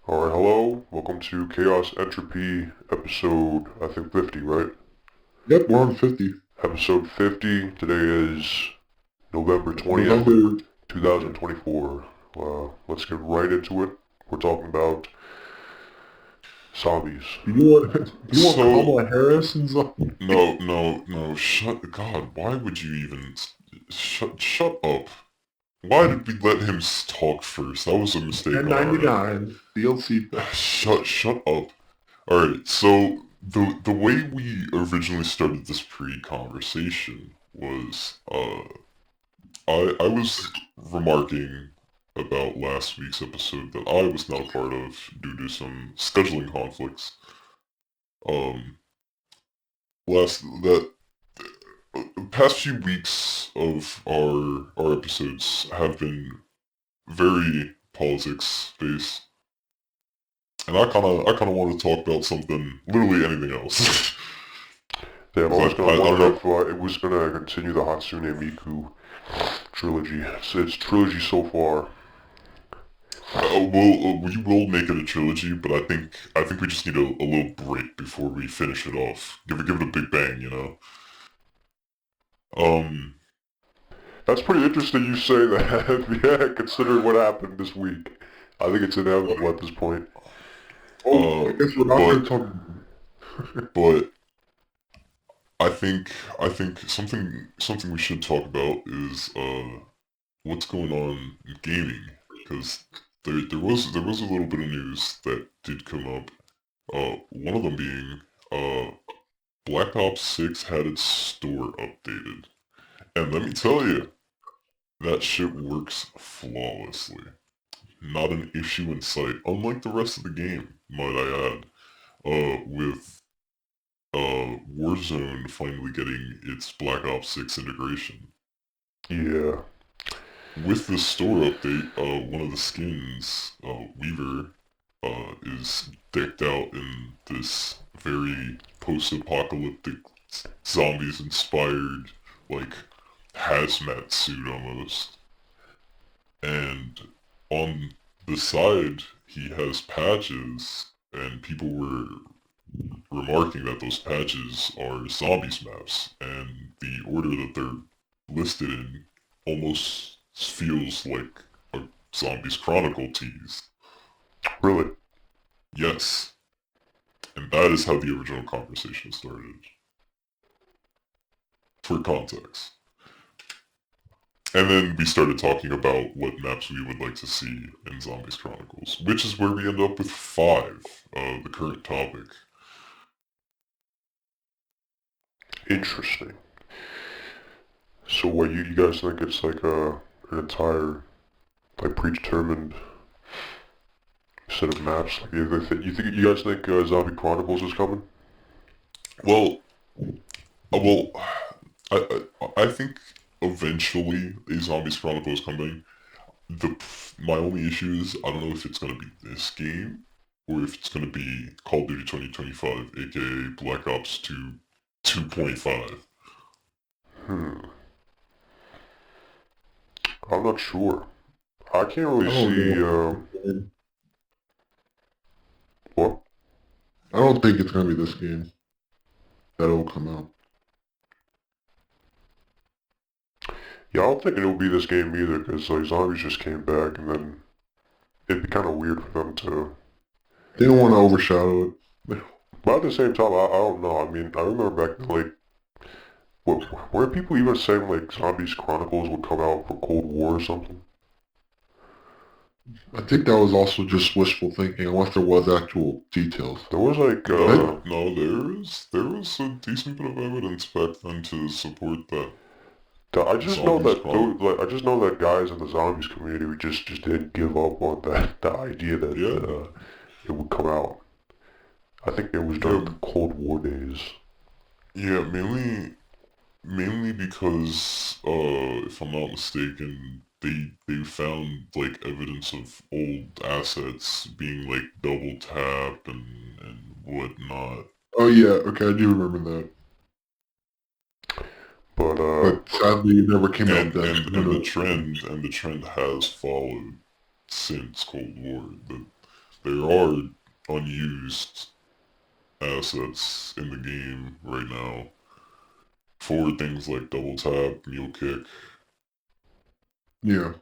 Alright, hello. Welcome to Chaos Entropy episode, I think 50, right? Yep, we're on 50. Episode 50. Today is November 20th, November. Okay. 2024. Let's get right into it. We're talking about zombies. You want So, Kamala Harris and something? no, God, why would you even, shut up. Why did we let him talk first? That was a mistake on our end. 1099 DLC pack. Shut up. Alright, so, the way we originally started this pre-conversation was, I was remarking about last week's episode that I was not a part of due to some scheduling conflicts. Um, that past few weeks of our episodes have been very politics based, and I kind of want to talk about something, literally anything else. Damn, I 'Cause was I gonna don't wonder know. if it was gonna continue the Hatsune Miku trilogy. It's trilogy so far. We will make it a trilogy, but I think we just need a little break before we finish it off. Give it a big bang, you know. Um, That's pretty interesting you say that. Yeah, considering what happened this week. I think it's inevitable at this point. Oh, I guess we're not going but to talk. but I think something we should talk about is what's going on in gaming, because there was a little bit of news that did come up. One of them being Black Ops 6 had its store updated, and let me tell you, that shit works flawlessly. Not an issue in sight, unlike the rest of the game, might I add. With Warzone finally getting its Black Ops 6 integration. Yeah. With the store update, one of the skins, Weaver, is decked out in this very post-apocalyptic zombies-inspired, like, hazmat suit almost. And on the side, he has patches, and people were remarking that those patches are zombies maps, and the order that they're listed in almost feels like a Zombies Chronicle tease. Really? Yes, and that is how the original conversation started. For context. And then we started talking about what maps we would like to see in Zombies Chronicles, which is where we end up with 5, the current topic. Interesting. So what, you guys think it's like an entire, like, predetermined set of maps? Like, you guys think Zombie Chronicles is coming? Well, well, I think eventually a Zombies Chronicle is coming. My only issue is I don't know if it's gonna be this game or if it's gonna be Call of Duty 2025, aka Black Ops 2 2.5. Hmm. I'm not sure. I can't really I don't see, know. what? I don't think it's going to be this game that will come out. Yeah, I don't think it'll be this game either, because, like, zombies just came back, and then it'd be kind of weird for them to... They don't want to overshadow it. But at the same time, I don't know. I mean, I remember back then, like, were people even saying, like, Zombies Chronicles would come out for Cold War or something? I think that was also just wishful thinking, unless there was actual details. There was, like, No, there was a decent bit of evidence back then to support that. I just know Zombies that Chronicles. I just know that guys in the zombies community would just didn't give up on that idea that Yeah, it would come out. I think it was during yeah, the Cold War days. yeah. Mainly because, if I'm not mistaken, they found like evidence of old assets being like double tapped and whatnot. Oh yeah, okay, I do remember that. But But sadly, it never came out And then. and Who and the knows? trend has followed since Cold War. there are unused assets in the game right now for things like double tap, mule kick. Yeah.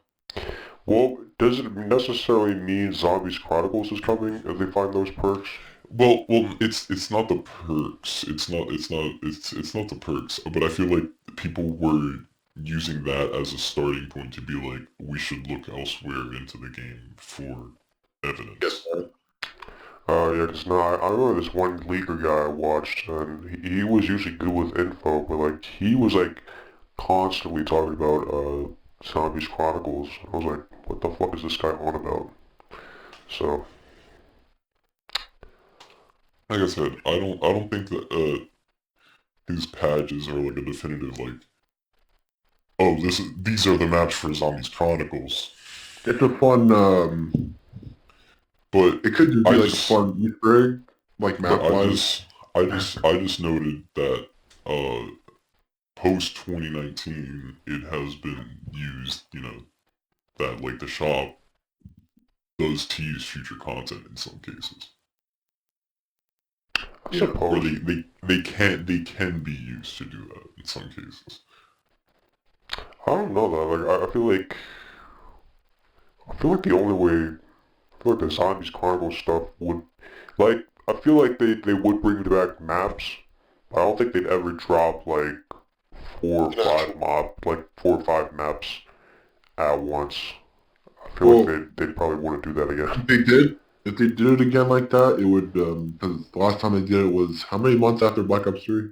Well, does it necessarily mean Zombies Chronicles is coming if they find those perks? Well, it's not the perks. It's not the perks. But I feel like people were using that as a starting point to be like, we should look elsewhere into the game for evidence. Yeah, because now I remember this one leaker guy I watched, and he was usually good with info, but like he was like constantly talking about Zombies Chronicles. I was like, what the fuck is this guy on about? So Like I said, I don't think that these patches are like a definitive like, oh, these are the maps for Zombies Chronicles. It's a fun, But it could just I be like a just fun Easter egg, like but map-wise. I just noted that post 2019 it has been used, you know, that like the shop does tease future content in some cases. I Yeah. Or suppose they can be used to do that in some cases. I don't know though. Like I feel like the only way I feel like the Zombies Chronicles stuff would like I feel like they would bring back maps. But I don't think they'd ever drop like four or five maps at once. I feel like Well, they probably wouldn't do that again. if they did it again like that, it would, because the last time they did it was how many months after Black Ops 3?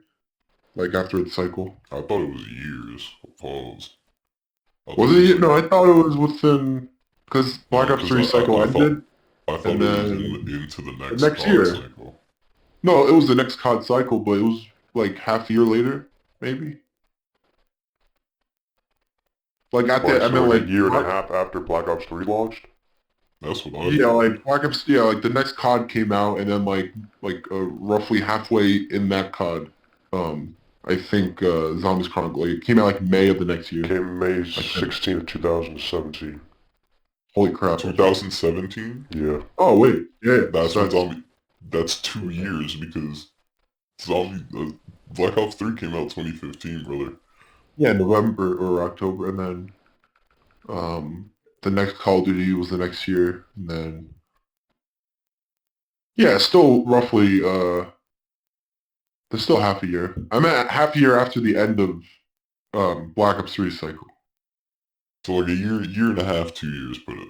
Like after its cycle? I thought it was years. Pause. I thought Was it was it? like No, I thought it was within, because Black no, Ops because 3 cycle ended, I thought and it was then into the the next next COD year. cycle. No, it was the next COD cycle, but it was like half a year later, maybe. Like at Like the, I so mean, like a like year and a half after Black Ops 3 launched. That's what I yeah, thought. like Black Ops, yeah, like the next COD came out, and then roughly halfway in that COD, I think Zombies Chronicle like, it came out like May of the next year. Came May Like that. 16th, 2017. Holy crap! 2017. Yeah. Oh wait, yeah. That's So when Zombie. That's 2 years because Zombie Black Ops 3 came out 2015, brother. yeah, November or October, and then the next Call of Duty was the next year, and then yeah, still roughly there's still half a year. I meant half a year after the end of Black Ops 3 cycle. So like a year and a half, 2 years, put it.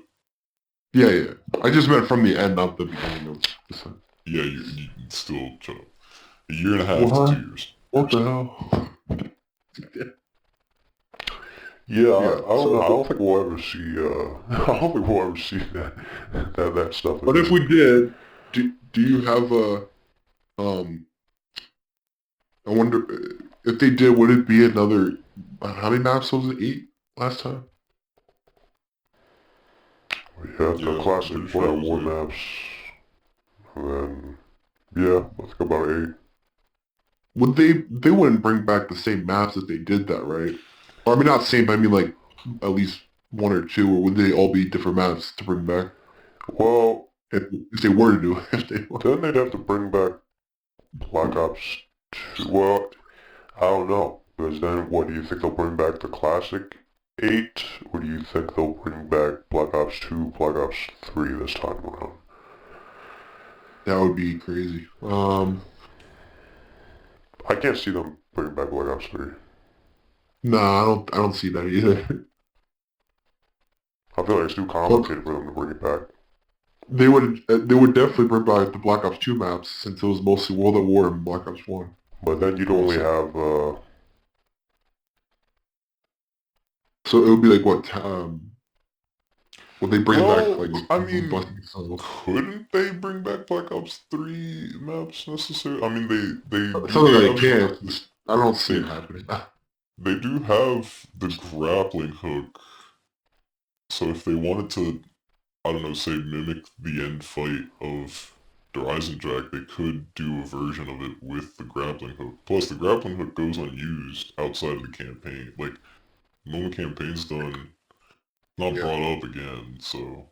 Yeah, yeah. I just meant from the end, not the beginning of the cycle. Yeah, you still shut up. A year and a half to What? 2 years. What the hell? Yeah, Yeah. I So, don't think we'll ever see I don't think we'll ever see that stuff but if again. we did, do you have a I wonder if they did, would it be another? How many maps was it? 8 last time. We had the Yeah, I'm classic pretty sure it was war 8. maps, and then yeah, let's go about 8. Would they wouldn't bring back the same maps if they did that, right? Or I mean, not same. I mean, like at least one or two, or would they all be different maps to bring back Well, if they were to do it? If they were. then they'd have to bring back Black Ops 2. Well, I don't know. Because then what do you think they'll bring back the classic 8? Or do you think they'll bring back Black Ops 2, Black Ops 3 this time around? That would be crazy. I can't see them bringing back Black Ops 3. Nah, I don't see that either. I feel like it's too complicated for them to bring it back. They would definitely bring back the Black Ops 2 maps since it was mostly World at War and Black Ops 1. But then you'd only have, So it would be like what would they bring back Well, like I mean, busting souls? couldn't they bring back Black Ops 3 maps necessarily? I mean, they It's do not that they have can't. I don't see they, it happening. they do have the grappling hook. So if they wanted to, I don't know, say mimic the end fight of the Rising Jack, they could do a version of it with the grappling hook. Plus, the grappling hook goes unused outside of the campaign. Like, when the campaign's done, not Yeah. brought up again, so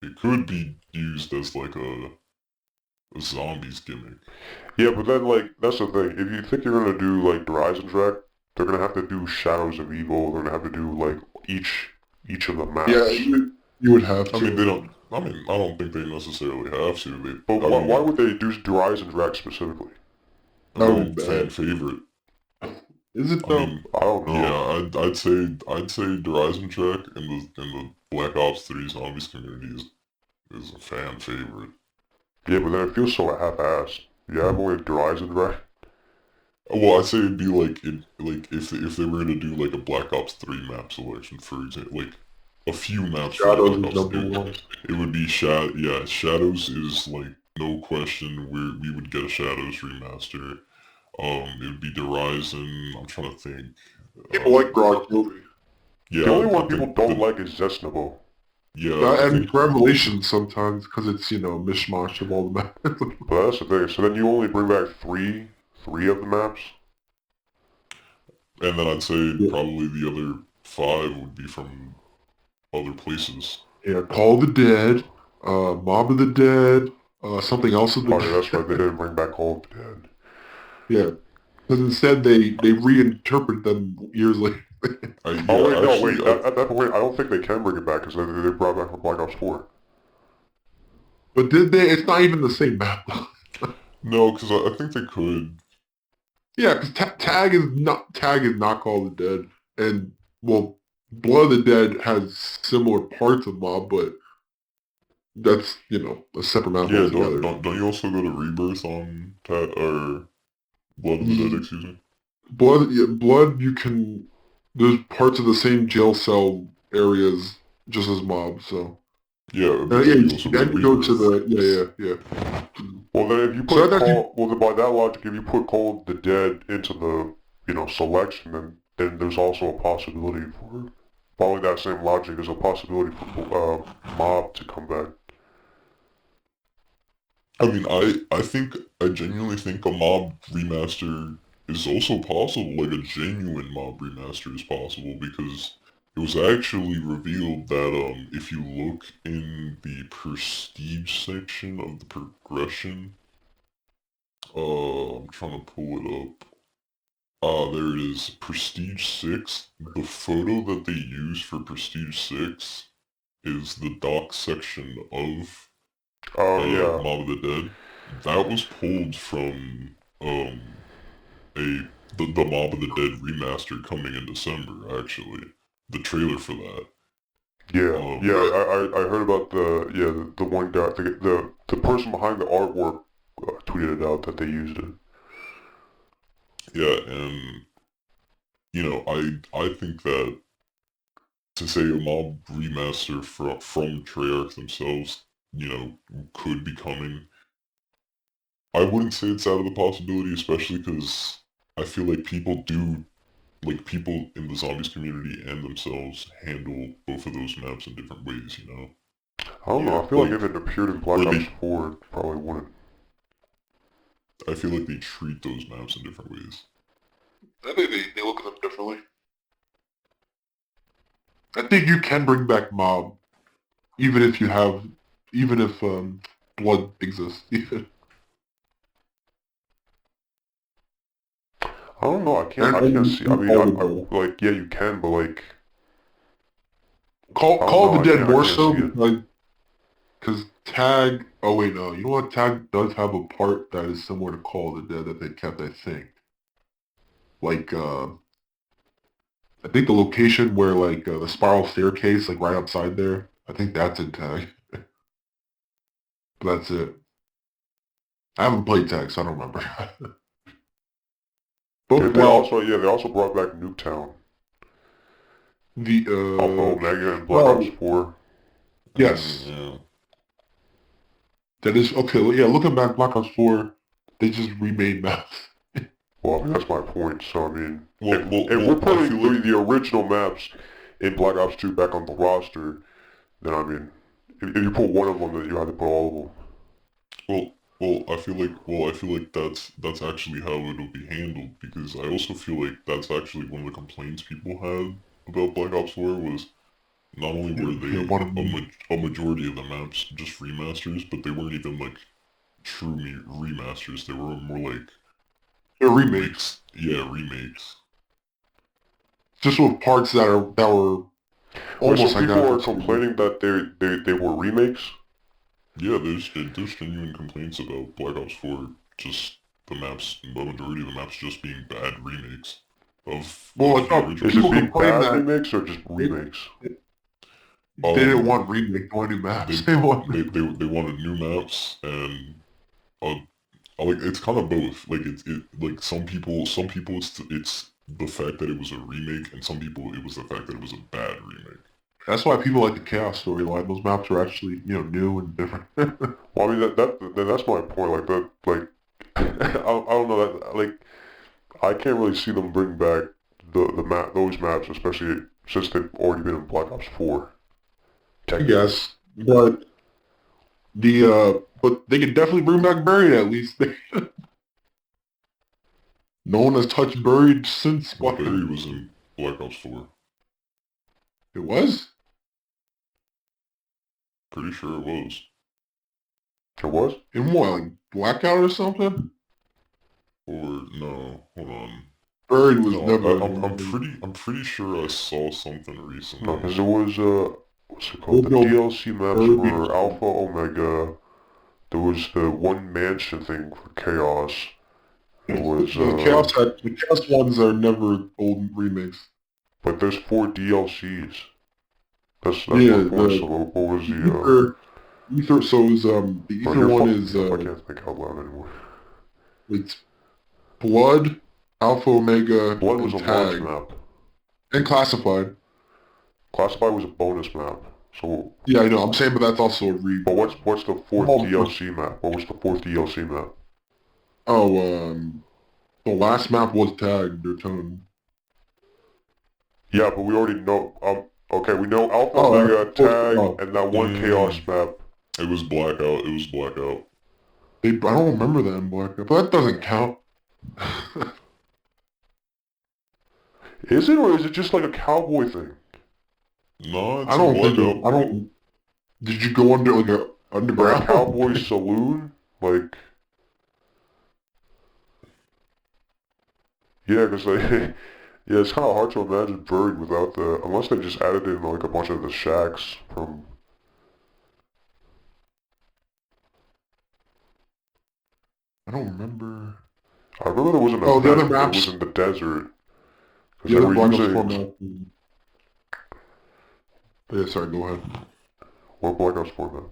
it could be used as like a zombies gimmick. Yeah, but then like that's the thing. If you think you're gonna do like the Rise and track, they're gonna have to do Shadows of Evil. They're gonna have to do like each of the maps. Yeah, you would have to. I mean, they don't. I mean, I don't think they necessarily have to. But why would they do Rise and track specifically? I mean, Oh, fan bad. favorite. Is it I though? mean, I don't know. yeah, I'd say the Horizon track in the Black Ops 3 zombies community is a fan favorite. Yeah, but then it feels so half-assed. You have only the Rise and track. Well, I'd say it'd be like if they were gonna do like a Black Ops 3 map selection, for example, like a few maps from Shadows Black is Ops number 3, one. it would be yeah, Shadows is like no question we would get a Shadows remaster. It would be the Horizon. I'm trying to think. People like Grog movie. Yeah, The only I one think people don't like is Zesnabo. Yeah, I And think Revelation sometimes, because it's, mishmash of all the maps. But that's the thing. So then you only bring back three of the maps. and then I'd say Yeah. probably the other 5 would be from other places. Yeah, Call of the Dead, Mob of the Dead, something else of the Oh yeah, Dead. that's right. They didn't bring back Call of the Dead. Yeah, because instead they reinterpret them years later. Oh wait. At that point, I don't think they can bring it back because they brought back from Black Ops 4. But did they? It's not even the same map. No, because I think they could. Yeah, because Tag is not Call of the Dead, and well, Blood of the Dead has similar parts of Mob, but that's a separate map Yeah, altogether. don't you also go to Rebirth on or Blood of the Dead? Excuse me. Blood, you can. There's parts of the same jail cell areas just as Mob, so. Yeah, but Yeah, then you you also go to go to Rebirth. the yeah. Well, then if you So put that's well, then by that logic, if you put Call of the Dead into the selection, then there's also a possibility for following that same logic. There's a possibility for Mob to come back. I mean, I genuinely think a Mob remaster is also possible. Like a genuine Mob remaster is possible because it was actually revealed that if you look in the prestige section of the progression, I'm trying to pull it up. There it is. Prestige 6. The photo that they use for Prestige 6 is the dock section of Oh yeah. Mob of the Dead. That was pulled from the Mob of the Dead remaster coming in December, actually. The trailer for that. Yeah, I heard about the one guy, the person behind the artwork tweeted out that they used it. Yeah, and I think that to say a Mob remaster from Treyarch themselves, could be coming. I wouldn't say it's out of the possibility, especially because I feel like people in the zombies community and themselves handle both of those maps in different ways. I don't know. I feel like if it appeared in Black or Ops they, 4, it probably wouldn't. I feel like they treat those maps in different ways. I think they look at them differently. I think you can bring back Mob, even if Blood exists. I don't know. I can't see. I mean, like, yeah, you can, but like, Call of the Dead more can't so see it. because Tag. Oh wait, no. You know what? Tag does have a part that is similar to Call of the Dead that they kept. I think. Like, I think the location where like the spiral staircase, like right outside there. I think that's in Tag. But that's it. I haven't played Tag, so I don't remember. But They also brought back Nuketown, the Alpha Omega, and Black Ops 4. Yes. Yeah. That is okay. Yeah, looking back, Black Ops 4, they just remade maps. Well, I mean, that's my point. So I mean, Well, if we're putting the original maps in Black Ops 2 back on the roster, then I mean, if you put one of them, then you have to put all of them. I feel like that's actually how it'll be handled because I also feel like that's actually one of the complaints people had about Black Ops 4 was Not only were Yeah, they a majority of the maps just remasters, but they weren't even like true remasters. They were more like they're remakes. remakes. Just with parts that were Wait, so almost people identical are to the complaining that they were remakes? Yeah, there's genuine complaints about Black Ops 4. Just the maps, the majority of the maps just being bad remakes Well, of it's the not, Is original. it people being complain bad that remakes or just they, remakes? they didn't want Um, remake, they wanted new they maps. They want they wanted new maps and uh, like it's kind of both. Like it like some people it's the fact that it was a remake, and some people it was the fact that it was a bad remake. That's why people like the Chaos storyline. Those maps are actually, new and different. Well, I mean that's my point. Like that, like I don't know that like I can't really see them bring back those maps, especially since they've already been in Black Ops 4. I Technically, guess, but they could definitely bring back Buried at least. No one has touched Buried since Black Barry Ops. was in Black Ops 4. It was? Pretty sure it was. it was. In what, like Blackout or something? Or no, hold on. Buried was No, never. I'm pretty sure I saw something No, recently. because it was what's it called? There's The no DLC maps Buried. for Alpha Omega. There was the one mansion thing for Chaos. There was The Chaos ones are never old remakes. but there's 4 DLCs. That's my Yeah, point. So what was the the Ether. So it was the bro, Ether you're one fucking is me up. I can't think out loud anymore. it's Blood, Alpha Omega, Blood was and a launch Tag, map. and Classified. Classified was a bonus map. So, Yeah, I know. I'm saying, but that's also a re. but what's the fourth Oh, DLC map? What was the fourth DLC map? oh, the last map was Tag. They're telling. Yeah, but we already know. Okay, we know Alpha Oh, Omega, Tag, oh, and that one Chaos Mm, map. it was Blackout. It was Blackout. I don't remember that in Black Ops, but that doesn't count. Is it, or is it just like a cowboy thing? No, I it's in don't think Blackout. of, I don't. Did you go under like a Like a underground? cowboy saloon? Like, yeah, because like, yeah, it's kind of hard to imagine Buried without the, unless they just added in like a bunch of the shacks from. I don't remember. I remember there was an Oh, the other event, but it was maps, in the desert because the they other were Black Ops 4 using maps. Yeah, sorry, go ahead. what Black Ops 4 map?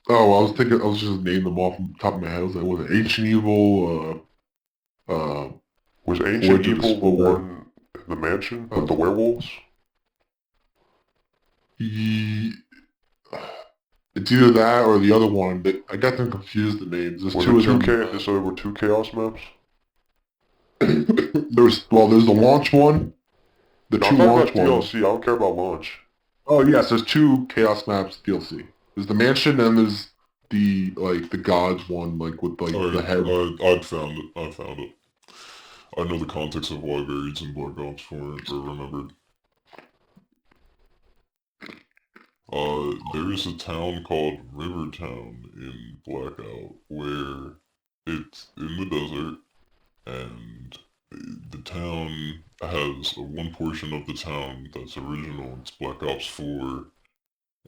Oh, I was just naming them off from the top of my head. I was like, was it Ancient Evil, Was Ancient Voyage of Evil the Despair? one in the mansion with Uh, the werewolves? he, it's either that or the other one. I got them confused, the names. There's Was two it of two them. K? So there were two Chaos maps. There's the launch one, the No, I'm two talking launch about ones. DLC. I don't care about launch. Oh yes, there's two Chaos Maps DLC. There's the mansion and there's the gods one, like with like the head. I found it. I found it. I know the context of why Buried's in Black Ops 4 or remembered. There is a town called Rivertown in Blackout where it's in the desert, and the town has one portion of the town that's original. It's Black Ops 4,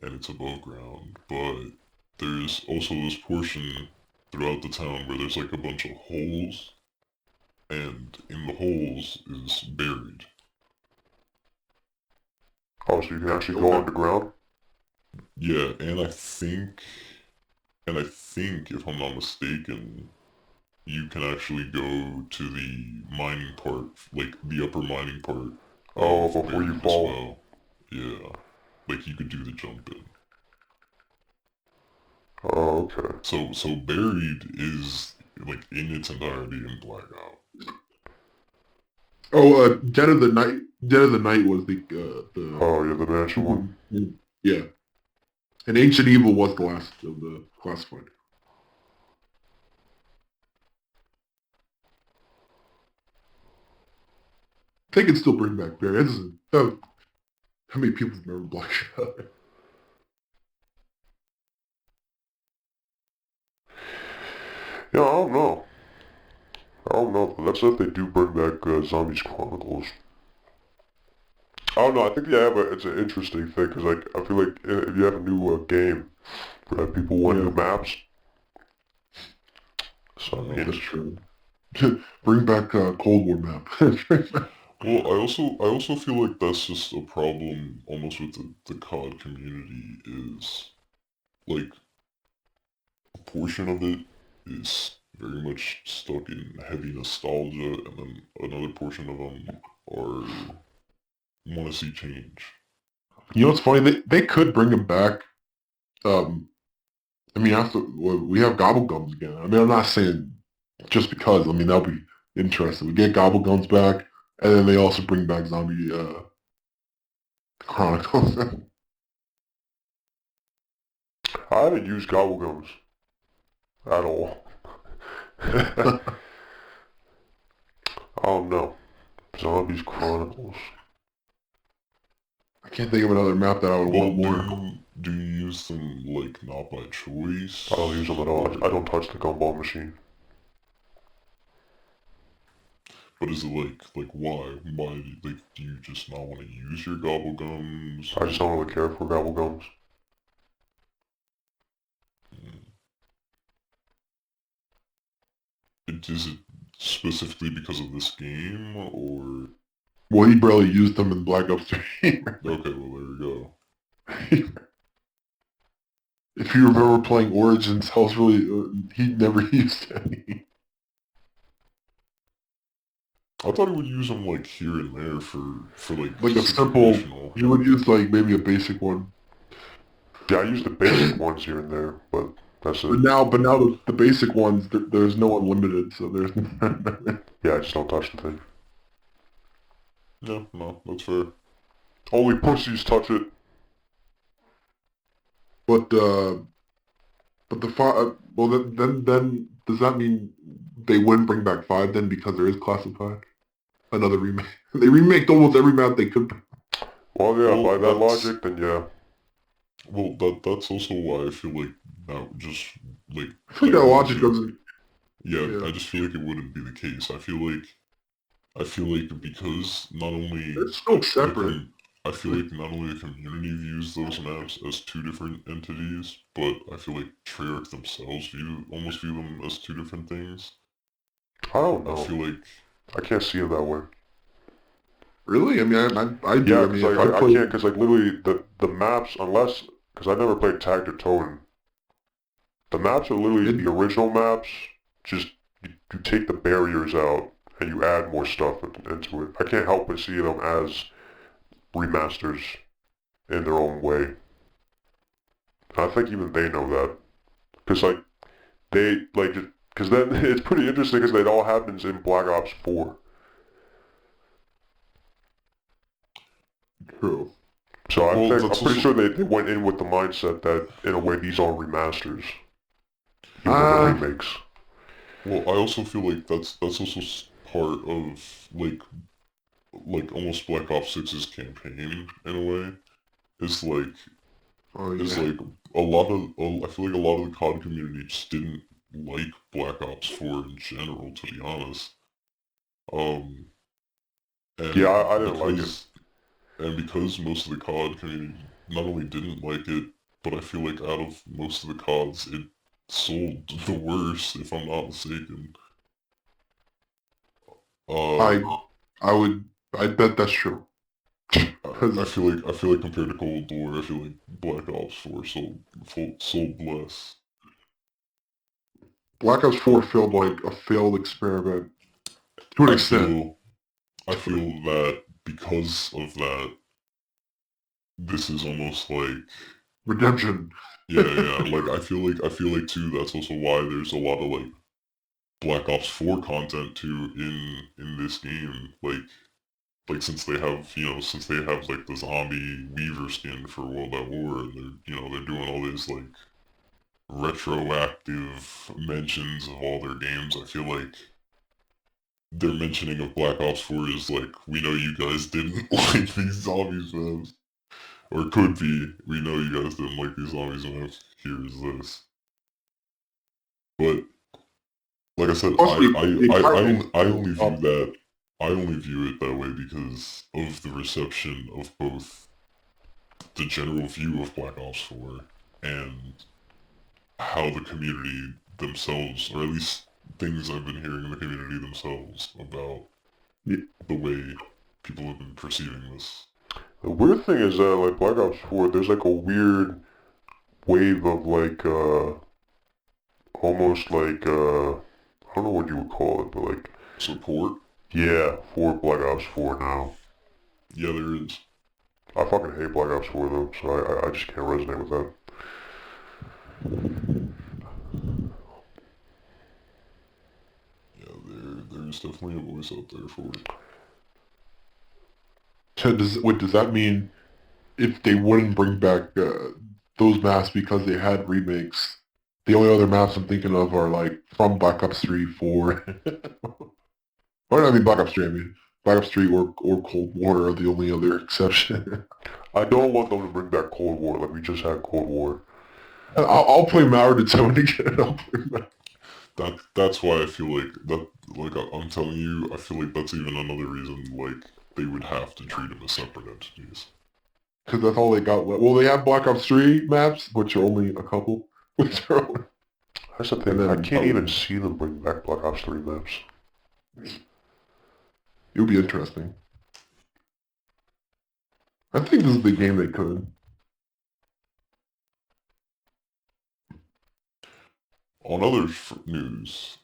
and it's above ground. But there's also this portion throughout the town where there's like a bunch of holes, and in the holes is buried. Oh, so you can actually go Okay. underground? Yeah, and I think if I'm not mistaken, you can actually go to the mining part, like the upper mining part Oh, of before you Buried as fall. well. Yeah, like you could do the jump in. Oh, okay. So Buried is like in its entirety in Blackout. Oh, Dead of the Night. Dead of the Night was the Oh, yeah, the mansion one. yeah, and Ancient Evil was the last of the classified. They can still bring back Barry. How many people remember Black Shadow? Yeah, I don't know. I don't know. That's if they do bring back Zombies Chronicles. I don't know. I think it's an interesting thing because like I feel like if you have a new game, people want new maps. So I mean, That's true. Bring back Cold War map. Well, I also feel like that's just a problem almost with the COD community is like a portion of it is very much stuck in heavy nostalgia, and then another portion of them are want to see change. You know what's funny? They could bring him back. I mean, after we have Gobblegums again. I mean, I'm not saying just because. I mean, that'll be interesting. We get Gobblegums back, and then they also bring back Zombie Chronicles. I haven't used Gobblegums at all. I don't know. Zombies Chronicles. I can't think of another map that I would Well, want more. do you use them like not by choice? I don't use them at all. I don't touch the gumball machine. But is it like why? Why like do you just not want to use your gobble gums? I just don't really care for Gobblegums. Is it specifically because of this game or? Well, he barely used them in Black Ops 3. Okay, well there we go. If you remember playing Origins, I was really he never used any. I thought he would use them like here and there for like A simple. situational. You would use like maybe a basic one. Yeah, I use the basic ones here and there, but that's But it. now the basic ones, there's no unlimited, so there's. Yeah, I just don't touch the thing. Yeah, no, that's fair. Only pussies touch it. But the well then does that mean they wouldn't bring back 5 then because there is classified? Another remake. They remaked almost every map they could. Well, yeah, Well, by that that's- logic, then yeah. Well, that's also why I feel like that just like. I think that logic doesn't. Yeah, Yeah. I just feel like it wouldn't be the case. I feel like because not only It's still the separate. I feel like not only the community views those maps as two different entities, but I feel like Treyarch themselves almost view them as two different things. I don't I know. feel like I can't see it that way. Really? I mean, I do. Yeah, I mean, because if I play, can't, because like literally the maps, unless, because I never played Tag to Towing, the maps are literally the original maps, just you take the barriers out and you add more stuff into it. I can't help but see them as remasters in their own way. And I think even they know that. Because like, because then it's pretty interesting because it all happens in Black Ops 4. True. So I'm that's pretty also- sure they went in with the mindset that, in a way, these are remasters. Even though they're remakes. Well, I also feel like that's also part of like almost Black Ops 6's campaign in a way. Is like Oh yeah. is like a lot of I feel like a lot of the COD community just didn't like Black Ops 4 in general, to be honest. Um, and Yeah, I didn't like it. And because most of the COD community not only didn't like it, but I feel like out of most of the CODs, it sold the worst, if I'm not mistaken. I bet that's true. I feel like compared to Cold War, I feel like Black Ops 4 sold less. Black Ops 4 felt like a failed experiment to an extent. I feel that because of that, this is almost like Redemption. yeah. Like I feel like too. That's also why there's a lot of like Black Ops 4 content too in this game. Like since they have like the zombie Weaver skin for World at War, and they're doing all these like retroactive mentions of all their games. I feel like their mentioning of Black Ops 4 is like, we know you guys didn't like these zombies maps. or it could be. We know you guys didn't like these zombies maps. Here's this. But like I said, Plus, the entire game I is only view up. that I only view it that way because of the reception of both the general view of Black Ops 4 and how the community themselves, or at least things I've been hearing in the community themselves about Yeah. the way people have been perceiving this. The weird thing is that, like, Black Ops 4, there's, like, a weird wave of, like, almost like, I don't know what you would call it, but, like, Support? yeah, for Black Ops 4 now. Yeah, there is. I fucking hate Black Ops 4, though, so I just can't resonate with that. Yeah, there's definitely a voice out there for it. So does that mean if they wouldn't bring back those maps because they had remakes, the only other maps I'm thinking of are like from Black Ops 3, 4, or I mean Black Ops 3, I mean Black Ops 3 or Cold War are the only other exception. I don't want them to bring back Cold War, like we just had Cold War. I'll play Mauer to Tony again. I'll play Mauer. That's why I feel like that. Like I'm telling you, I feel like that's even another reason like they would have to treat them as separate entities. Because that's all they got left. Well, they have Black Ops 3 maps, which are only a couple. Which are only... That's the thing, I can't even see them bring back Black Ops 3 maps. It would be interesting. I think this is the game they could. On other news,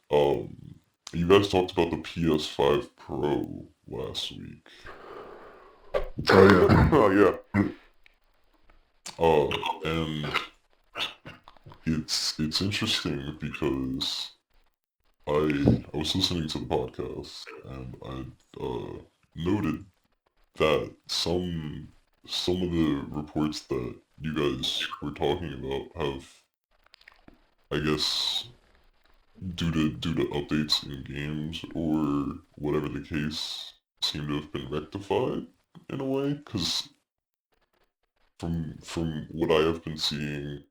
you guys talked about the PS5 Pro last week. Oh yeah. Oh yeah. And it's interesting because I was listening to the podcast and I noted that some of the reports that you guys were talking about have, I guess, due to updates in games or whatever the case, seem to have been rectified in a way. Because from what I have been seeing,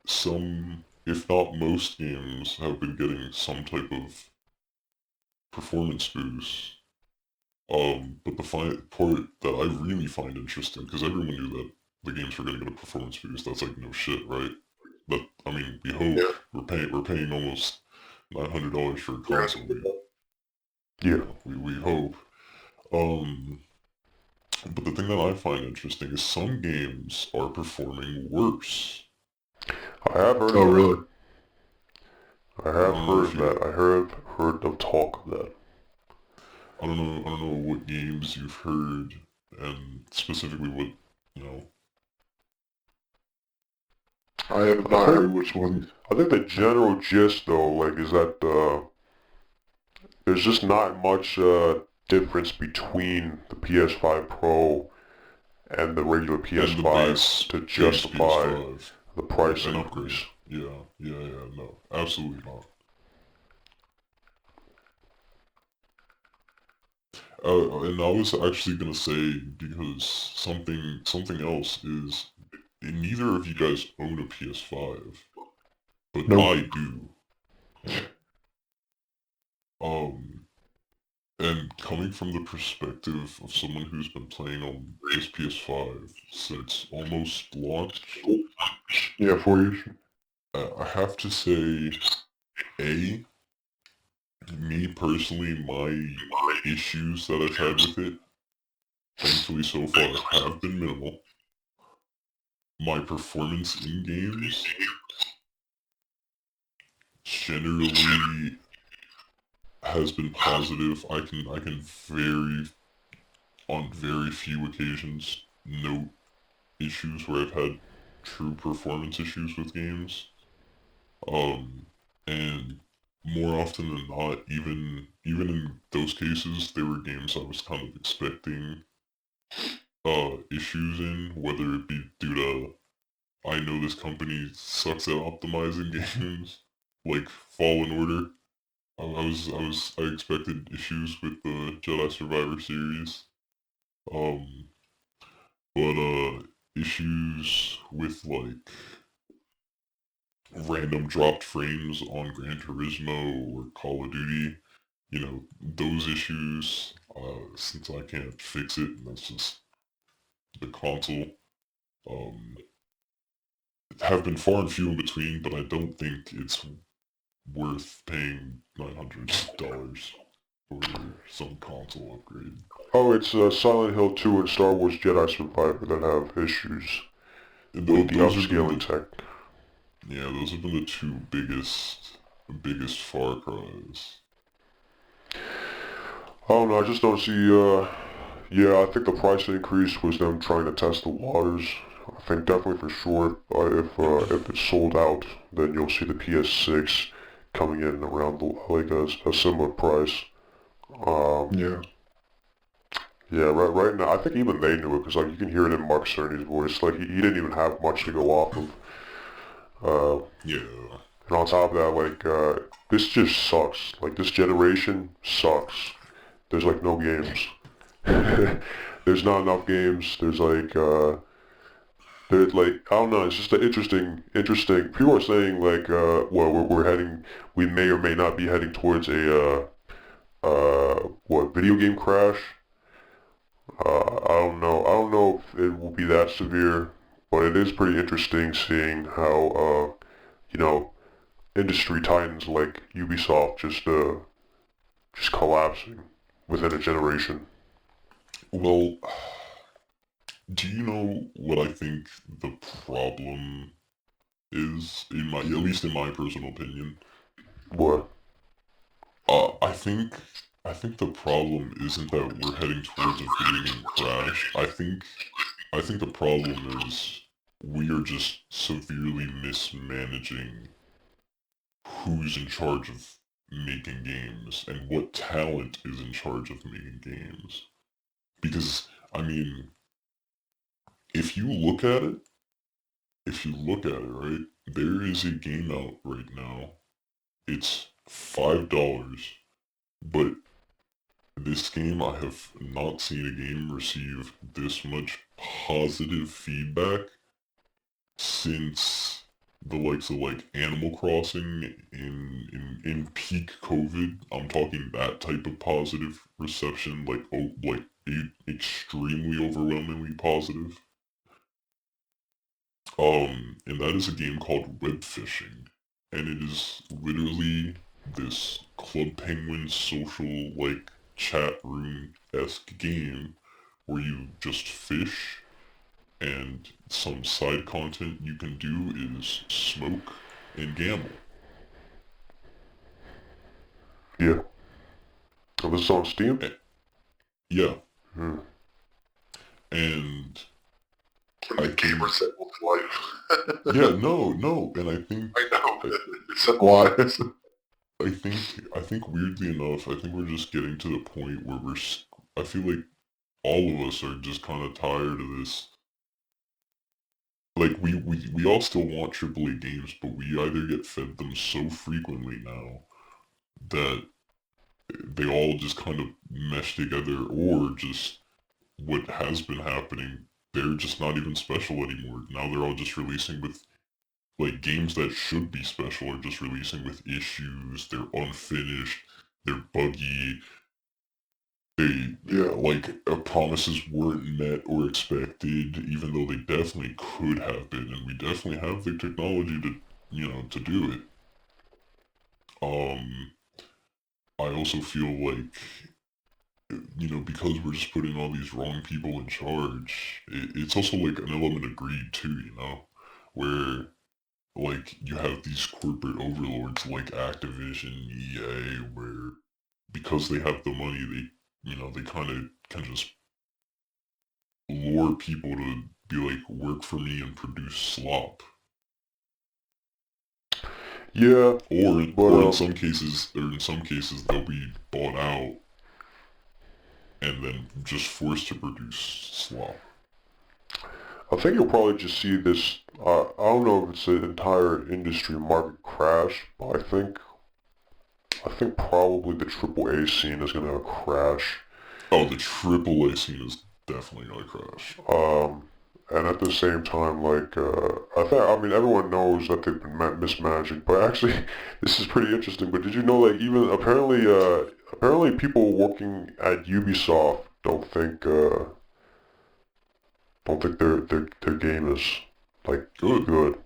some, if not most games, have been getting some type of performance boost. But the part that I really find interesting, because everyone knew that the games were going to get a performance boost. That's like no shit, right? But I mean, we hope. Yeah. We're paying almost $900 for a console. Yeah. We hope. But the thing that I find interesting is some games are performing worse. I have heard Oh that. really? I have heard that. I heard the talk of that. I don't know what games you've heard, and specifically what, you know. I have not heard which ones. I think the general gist, though, like, is that there's just not much difference between the PS5 Pro and the regular PS5 to justify PS5. the price An increase. upgrade. Yeah, no, absolutely not. And I was actually gonna say, because something else is, neither of you guys own a PS5, but Nope. I do. And coming from the perspective of someone who's been playing on this PS5 since almost launch, Yeah, 4 years. I have to say, me personally, my issues that I've had with it, thankfully so far, have been minimal. My performance in games generally has been positive. I can on very few occasions note issues where I've had true performance issues with games. And more often than not, even in those cases, they were games I was kind of expecting issues in, whether it be due to, I know this company sucks at optimizing games, like Fallen Order. I expected issues with the Jedi Survivor series. Um, but issues with like random dropped frames on Gran Turismo or Call of Duty, those issues, since I can't fix it, and that's just the console, um, have been far and few in between, but I don't think it's worth paying $900 for some console upgrade. Oh, it's Silent Hill 2 and Star Wars Jedi Survivor that have issues with the Those have been upscaling tech. those have been the two biggest Far Cries. I don't know, I just don't see, yeah, I think the price increase was them trying to test the waters. I think definitely for sure, if it's sold out, then you'll see the PS6 coming in around like a similar price. Yeah. Yeah, right now, I think even they knew it, because like you can hear it in Mark Cerny's voice, like he didn't even have much to go off of. Yeah. And on top of that, like, this just sucks. Like, this generation sucks. There's like no games. There's not enough games. There's like, I don't know, it's just an interesting, people are saying like, well, we're heading, we may or may not be heading towards video game crash. I don't know if it will be that severe, but it is pretty interesting seeing how, you know, industry titans like Ubisoft just collapsing within a generation. Well, do you know what I think the problem is, at least in my personal opinion? What? I think the problem isn't that we're heading towards a video game crash. I think the problem is we are just severely mismanaging who's in charge of making games and what talent is in charge of making games. Because, I mean, if you look at it, right, there is a game out right now. It's $5, but this game, I have not seen a game receive this much positive feedback since the likes of like Animal Crossing in peak COVID. I'm talking that type of positive reception, extremely overwhelmingly positive. And that is a game called Web Fishing, and it is literally this Club Penguin social like chat room-esque game where you just fish, and some side content you can do is smoke and gamble. Yeah. Oh, this is on Steam? Yeah, Hmm. and A gamer said with life. yeah, no, and I think I know. It's wise. I think weirdly enough, I think we're just getting to the point where I feel like all of us are just kind of tired of this. Like, we all still want AAA games, but we either get fed them so frequently now that they all just kind of mesh together, or just what has been happening, they're just not even special anymore. Now they're all just releasing with, like, games that should be special are just releasing with issues, they're unfinished, they're buggy, promises weren't met or expected, even though they definitely could have been, and we definitely have the technology to do it. Um, I also feel like, because we're just putting all these wrong people in charge, it's also like an element of greed too, where like you have these corporate overlords like Activision, EA, where because they have the money, they kind of can just lure people to be like, work for me and produce slop. Yeah, Or in some cases, they'll be bought out and then just forced to produce slop. I think you'll probably just see this, I don't know if it's an entire industry market crash, but I think probably the AAA scene is gonna crash. Oh, the AAA scene is definitely gonna crash. And at the same time, like, I mean, everyone knows that they've been mismanaging, but actually, this is pretty interesting. But did you know, like, even apparently people working at Ubisoft don't think their game is, like, Good. good.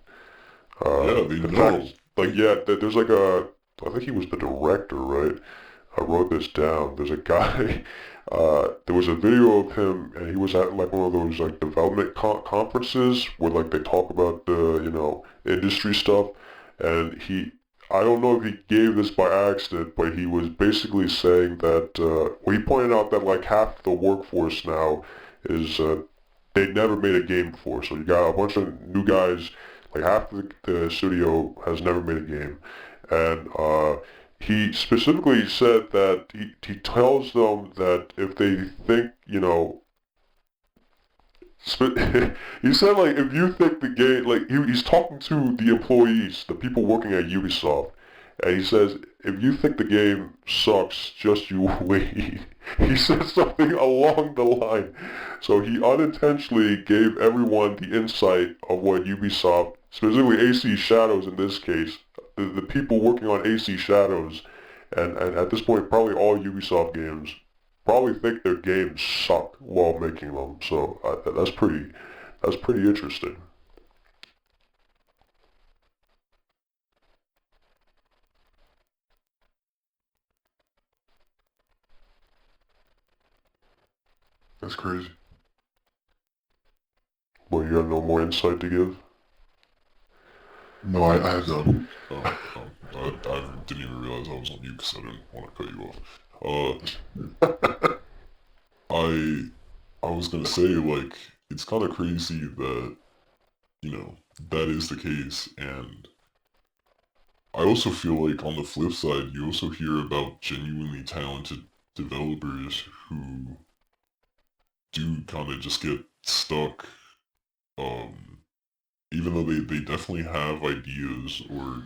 Yeah, they The know. fact, like, yeah, there's like I think he was the director, right? I wrote this down. There's a guy, there was a video of him, and he was at like one of those like development conferences where like they talk about the, industry stuff, and I don't know if he gave this by accident, but he was basically saying that, well, he pointed out that like half the workforce now is, they never made a game before, so you got a bunch of new guys, like half the studio has never made a game, and, he specifically said that he tells them that if they think, he said like if you think the game, like he's talking to the employees, the people working at Ubisoft, and he says if you think the game sucks, just you wait. He said something along the line. So he unintentionally gave everyone the insight of what Ubisoft, specifically AC Shadows in this case, the people working on AC Shadows, and at this point probably all Ubisoft games, probably think their games suck while making them. So that's pretty interesting. That's crazy. But you have no more insight to give? No, I have none. I didn't even realize I was on mute because I didn't want to cut you off. I I was gonna say, like, it's kind of crazy that, that is the case, and I also feel like on the flip side, you also hear about genuinely talented developers who do kind of just get stuck, um, even though they definitely have ideas or,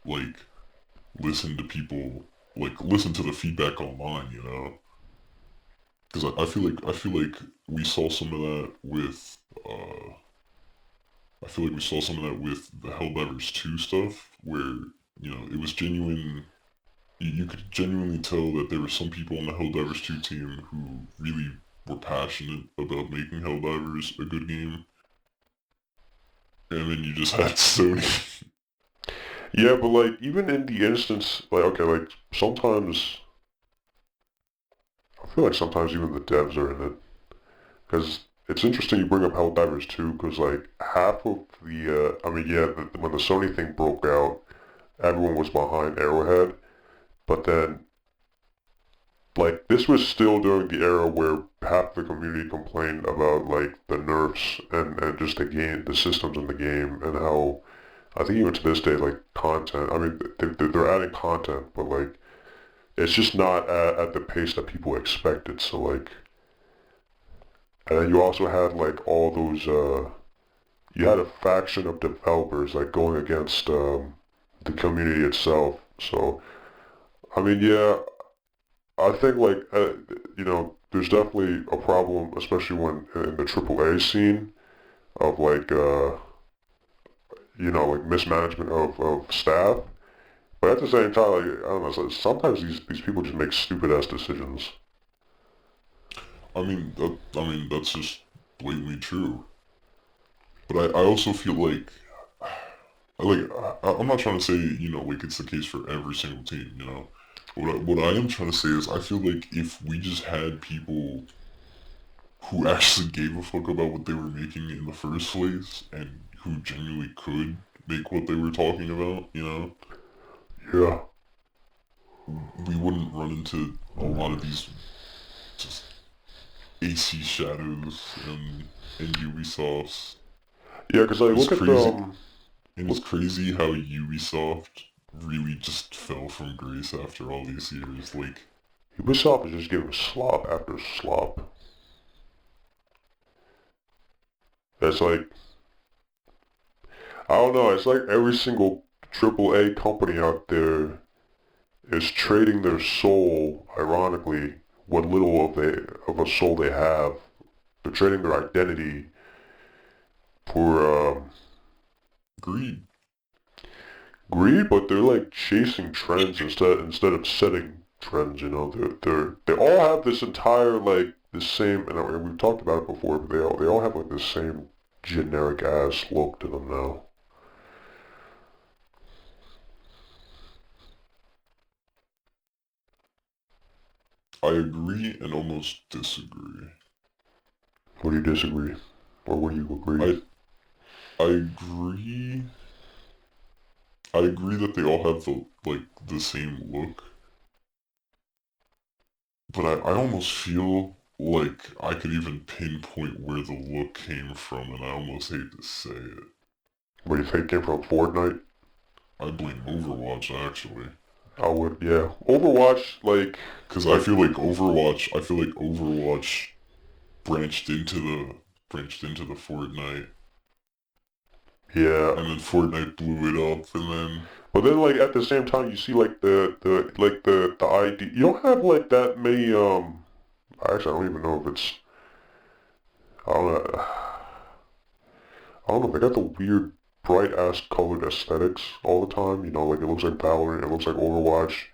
like, listen to people, like, listen to the feedback online, Because I feel like we saw some of that with, I feel like we saw some of that with the Helldivers 2 stuff, where, it was genuine. You could genuinely tell that there were some people on the Helldivers 2 team who really were passionate about making Helldivers a good game, and then you just had Sony. Yeah, but like even in the instance, like okay, like sometimes I feel like sometimes even the devs are in it because it's interesting you bring up Helldivers 2 because like half of I mean yeah, when the Sony thing broke out, everyone was behind Arrowhead, but then like this was still during the era where half the community complained about like the nerfs and just the game, the systems in the game, and how I think even to this day like content. I mean they're adding content, but like it's just not at the pace that people expected. So like, and then you also had like all those. You had a faction of developers like going against the community itself. So I mean, yeah, I think like there's definitely a problem, especially when in the AAA scene of like like mismanagement of staff. But at the same time, like I don't know, sometimes these people just make stupid ass decisions. I mean that's just blatantly true. But I also feel like, I'm not trying to say, like it's the case for every single team, What I am trying to say is I feel like if we just had people who actually gave a fuck about what they were making in the first place and who genuinely could make what they were talking about, Yeah. we wouldn't run into a lot of these just AC Shadows and Ubisofts. Yeah, because like It's look at crazy, and it's crazy how Ubisoft really just fell from grace after all these years. Like, Ubisoft is just giving slop after slop. It's like I don't know. It's like every single AAA company out there is trading their soul, ironically, what little of a soul they have They're trading their identity for Greed. greed, but they're like chasing trends instead of setting trends. You know, they all have this entire like the same, and we've talked about it before, but they all have like the same generic ass look to them now. I agree and almost disagree. What do you disagree, or what do you agree? I agree. I agree that they all have the same look, but I almost feel like I could even pinpoint where the look came from, and I almost hate to say it. What do you think came from Fortnite? I blame Overwatch actually, I would, yeah. Overwatch, because I feel like Overwatch branched into the Fortnite, yeah. and then Fortnite blew it up, and then But then, like at the same time, you see like the ID. You don't have like that many. Actually, I don't even know if it's. I don't know. I don't know. They got the weird, bright ass colored aesthetics all the time. You know, like it looks like Valorant. It looks like Overwatch.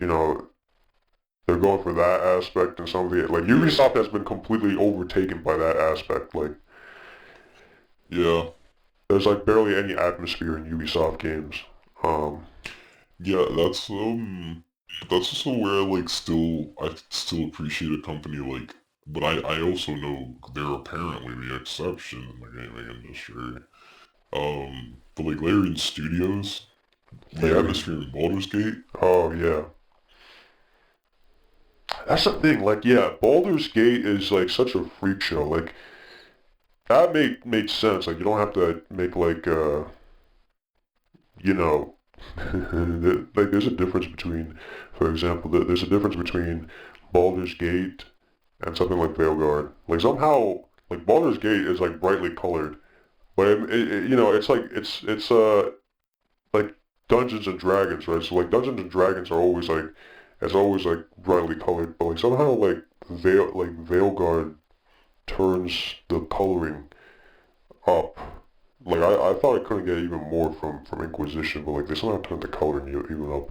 You know, they're going for that aspect, and some of the like Ubisoft has been completely overtaken by that aspect. Like, yeah, there's like barely any atmosphere in Ubisoft games. Um, yeah, that's also where I still appreciate a company like, but I also know they're apparently the exception in the gaming industry. But like Larian Studios, the Larry. atmosphere in Baldur's Gate, Oh yeah. That's the thing, like, yeah, Baldur's Gate is like such a freak show. Like, that made sense. Like, you don't have to make like, you know, like, there's a difference between, for example, there's a difference between Baldur's Gate and something like Veilguard. Like, somehow, like, Baldur's Gate is like brightly colored, but you know, it's like like Dungeons and Dragons, right? So like Dungeons and Dragons are always like, it's always like brightly colored, but like somehow like Veilguard turns the coloring up. Like I thought I couldn't get even more from Inquisition, but like they somehow turned the coloring even up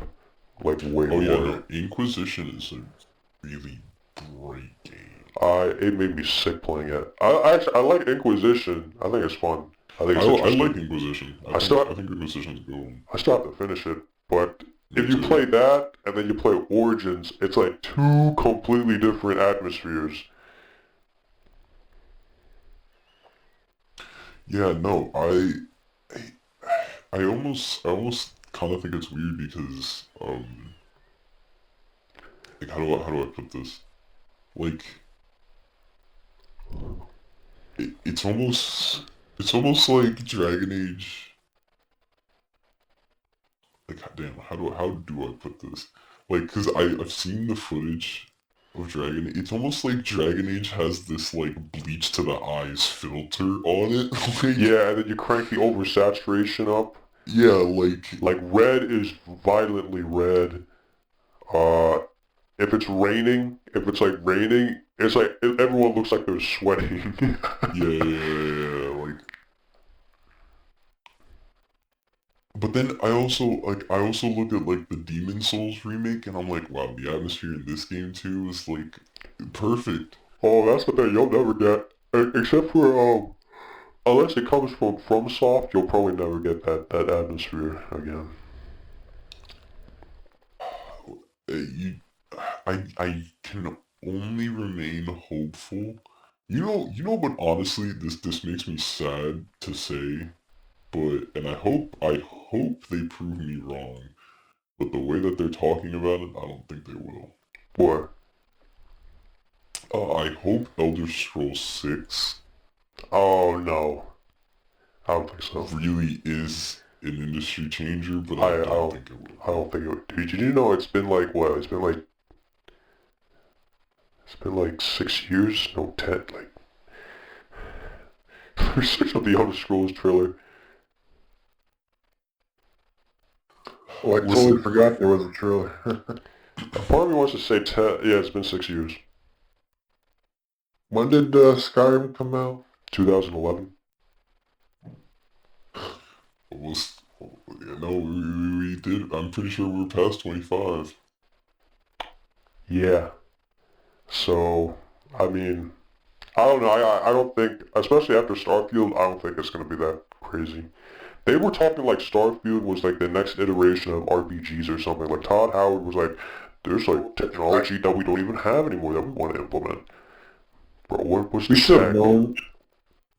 like way oh yeah, more. no, Inquisition is a really bright game. It made me sick playing it. I like Inquisition. I think it's fun. I think I it's like interesting. Inquisition. I still I think Inquisition's good. I still have to finish it, but Me if you too. play that and then you play Origins, it's like two completely different atmospheres. Yeah, no, I almost kind of think it's weird because like how do I put this? Like it's almost like Dragon Age. Like damn, how do I put this? Like, cause I've seen the footage of Dragon. It's almost like Dragon Age has this like bleach to the eyes filter on it. Like Yeah, and then you crank the oversaturation up. yeah, like Like red is violently red. Uh, if it's like raining, it's like everyone looks like they're sweating. yeah, like. But then I also look at like the Demon Souls remake and I'm like, wow, the atmosphere in this game too is like perfect. Oh, that's the thing you'll never get, except for unless it comes from FromSoft, you'll probably never get that atmosphere again. You, I can only remain hopeful. But honestly, this makes me sad to say, but and I hope they prove me wrong. But the way that they're talking about it, I don't think they will. What? I hope Elder Scrolls 6 Oh no, I don't think so. really is an industry changer, but I I I don't don't think it will. I don't think it would. Dude, did you know it's been like what? It's been like 6 years. No, 10. Like research of the Elder Scrolls trailer. Oh, I totally Listen, forgot there was a trailer. A part of me wants to say 10. Yeah, it's been 6 years. When did Skyrim come out? 2011. Almost, yeah, no, we did. I'm pretty sure we were past 25. Yeah. So, I mean, I don't know. I don't think, especially after Starfield, I don't think it's gonna be that crazy. They were talking like Starfield was like the next iteration of RPGs or something. Like Todd Howard was like, "There's like technology that we don't even have anymore that we want to implement." Bro, what's We the should have tech? known.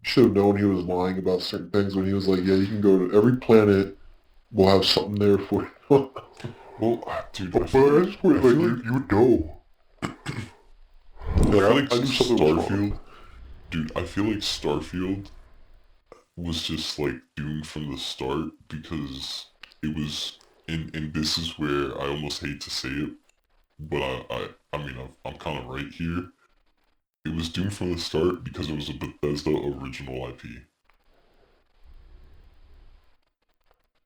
Should have known he was lying about certain things when he was like, "Yeah, you can go to every planet. We'll have something there for you." Well, dude, But at this point, I like feel like, you would know. I Like feel like I knew something was wrong. Starfield, dude, I feel like Starfield was just like doomed from the start because it was, and this is where I almost hate to say it, but I mean, I'm kind of right here. It was doomed from the start because it was a Bethesda original IP.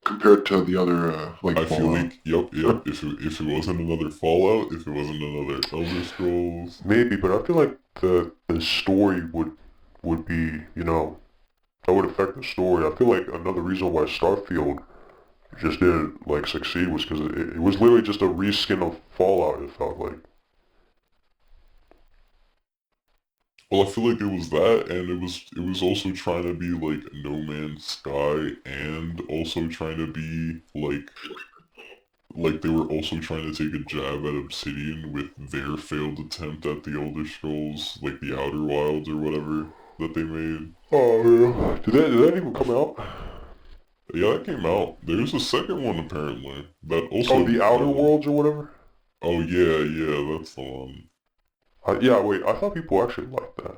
Compared to the other like I feel Fallout. like, yep. If it wasn't another Fallout, if it wasn't another Elder Scrolls, Maybe, but I feel like the story would be, that would affect the story. I feel like another reason why Starfield just didn't like succeed was because it was literally just a reskin of Fallout. It felt like. well, I feel like it was that, and it was also trying to be like No Man's Sky, and also trying to be like they were also trying to take a jab at Obsidian with their failed attempt at the Elder Scrolls, like the Outer Wilds or whatever that they made. Oh yeah. Did that even come out? Yeah, that came out. There's a second one apparently that Oh, also the Outer Worlds or whatever. oh yeah, that's the one. Yeah, wait. I thought people actually liked that.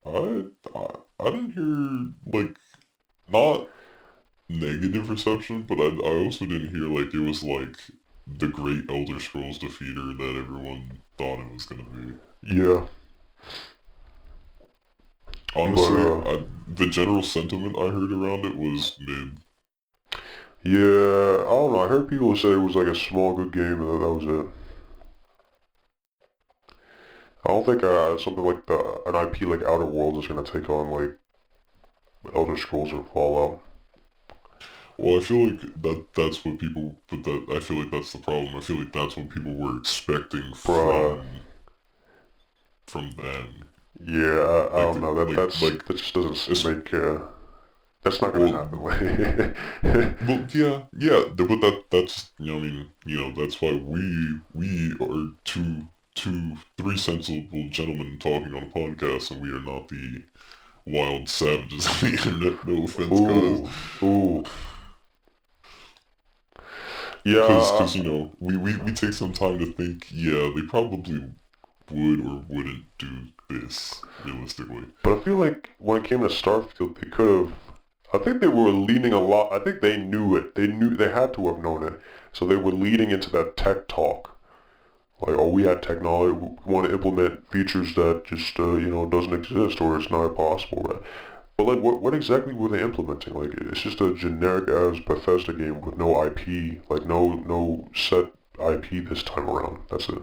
I didn't hear like not negative reception, but I also didn't hear like it was like the great Elder Scrolls defeater that everyone thought it was gonna be. Yeah, but Honestly, the general sentiment I heard around it was mid. yeah. I don't know. I heard people say it was like a small good game, and that was it. I don't think something like an IP like Outer Worlds is gonna take on like Elder Scrolls or Fallout. Well, I feel like that's what people, but that I feel like that's the problem. I feel like that's what people were expecting Bruh. from them. Yeah, I Like don't know. That just doesn't it's, make. That's not gonna well, happen. Like, well, yeah. But that's I mean, that's why we are three sensible gentlemen talking on a podcast, and we are not the wild savages of the internet. No offense, guys. ooh, ooh. Yeah, Because we take some time to think. Yeah, they probably would or wouldn't do this realistically. but I feel like when it came to Starfield, they could have. I think they were leaning a lot. I think they knew it. They had to have known it. So they were leading into that tech talk. Like, oh, we had technology. We want to implement features that just, doesn't exist or it's not possible. Right? But like, what exactly were they implementing? Like, it's just a generic as Bethesda game with no IP. Like, no set IP this time around. That's it.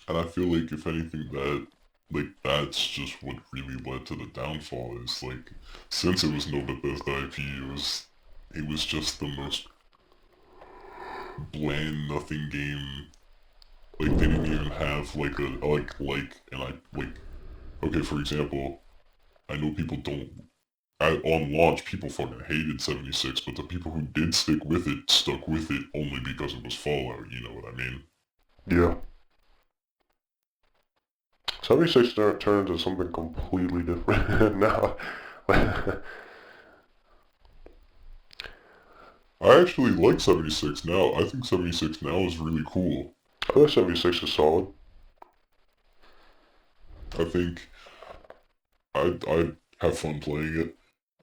And I feel like if anything that's just what really led to the downfall is like since it was no Bethesda IP, it was just the most bland nothing game. Like they didn't even have like a and I like okay, for example, I know people don't on launch people fucking hated 76, but the people who did stick with it stuck with it only because it was Fallout, you know what I mean? Yeah. 76 turned into something completely different now. I actually like 76 now. I think 76 now is really cool. I think 76 is solid. I think I have fun playing it.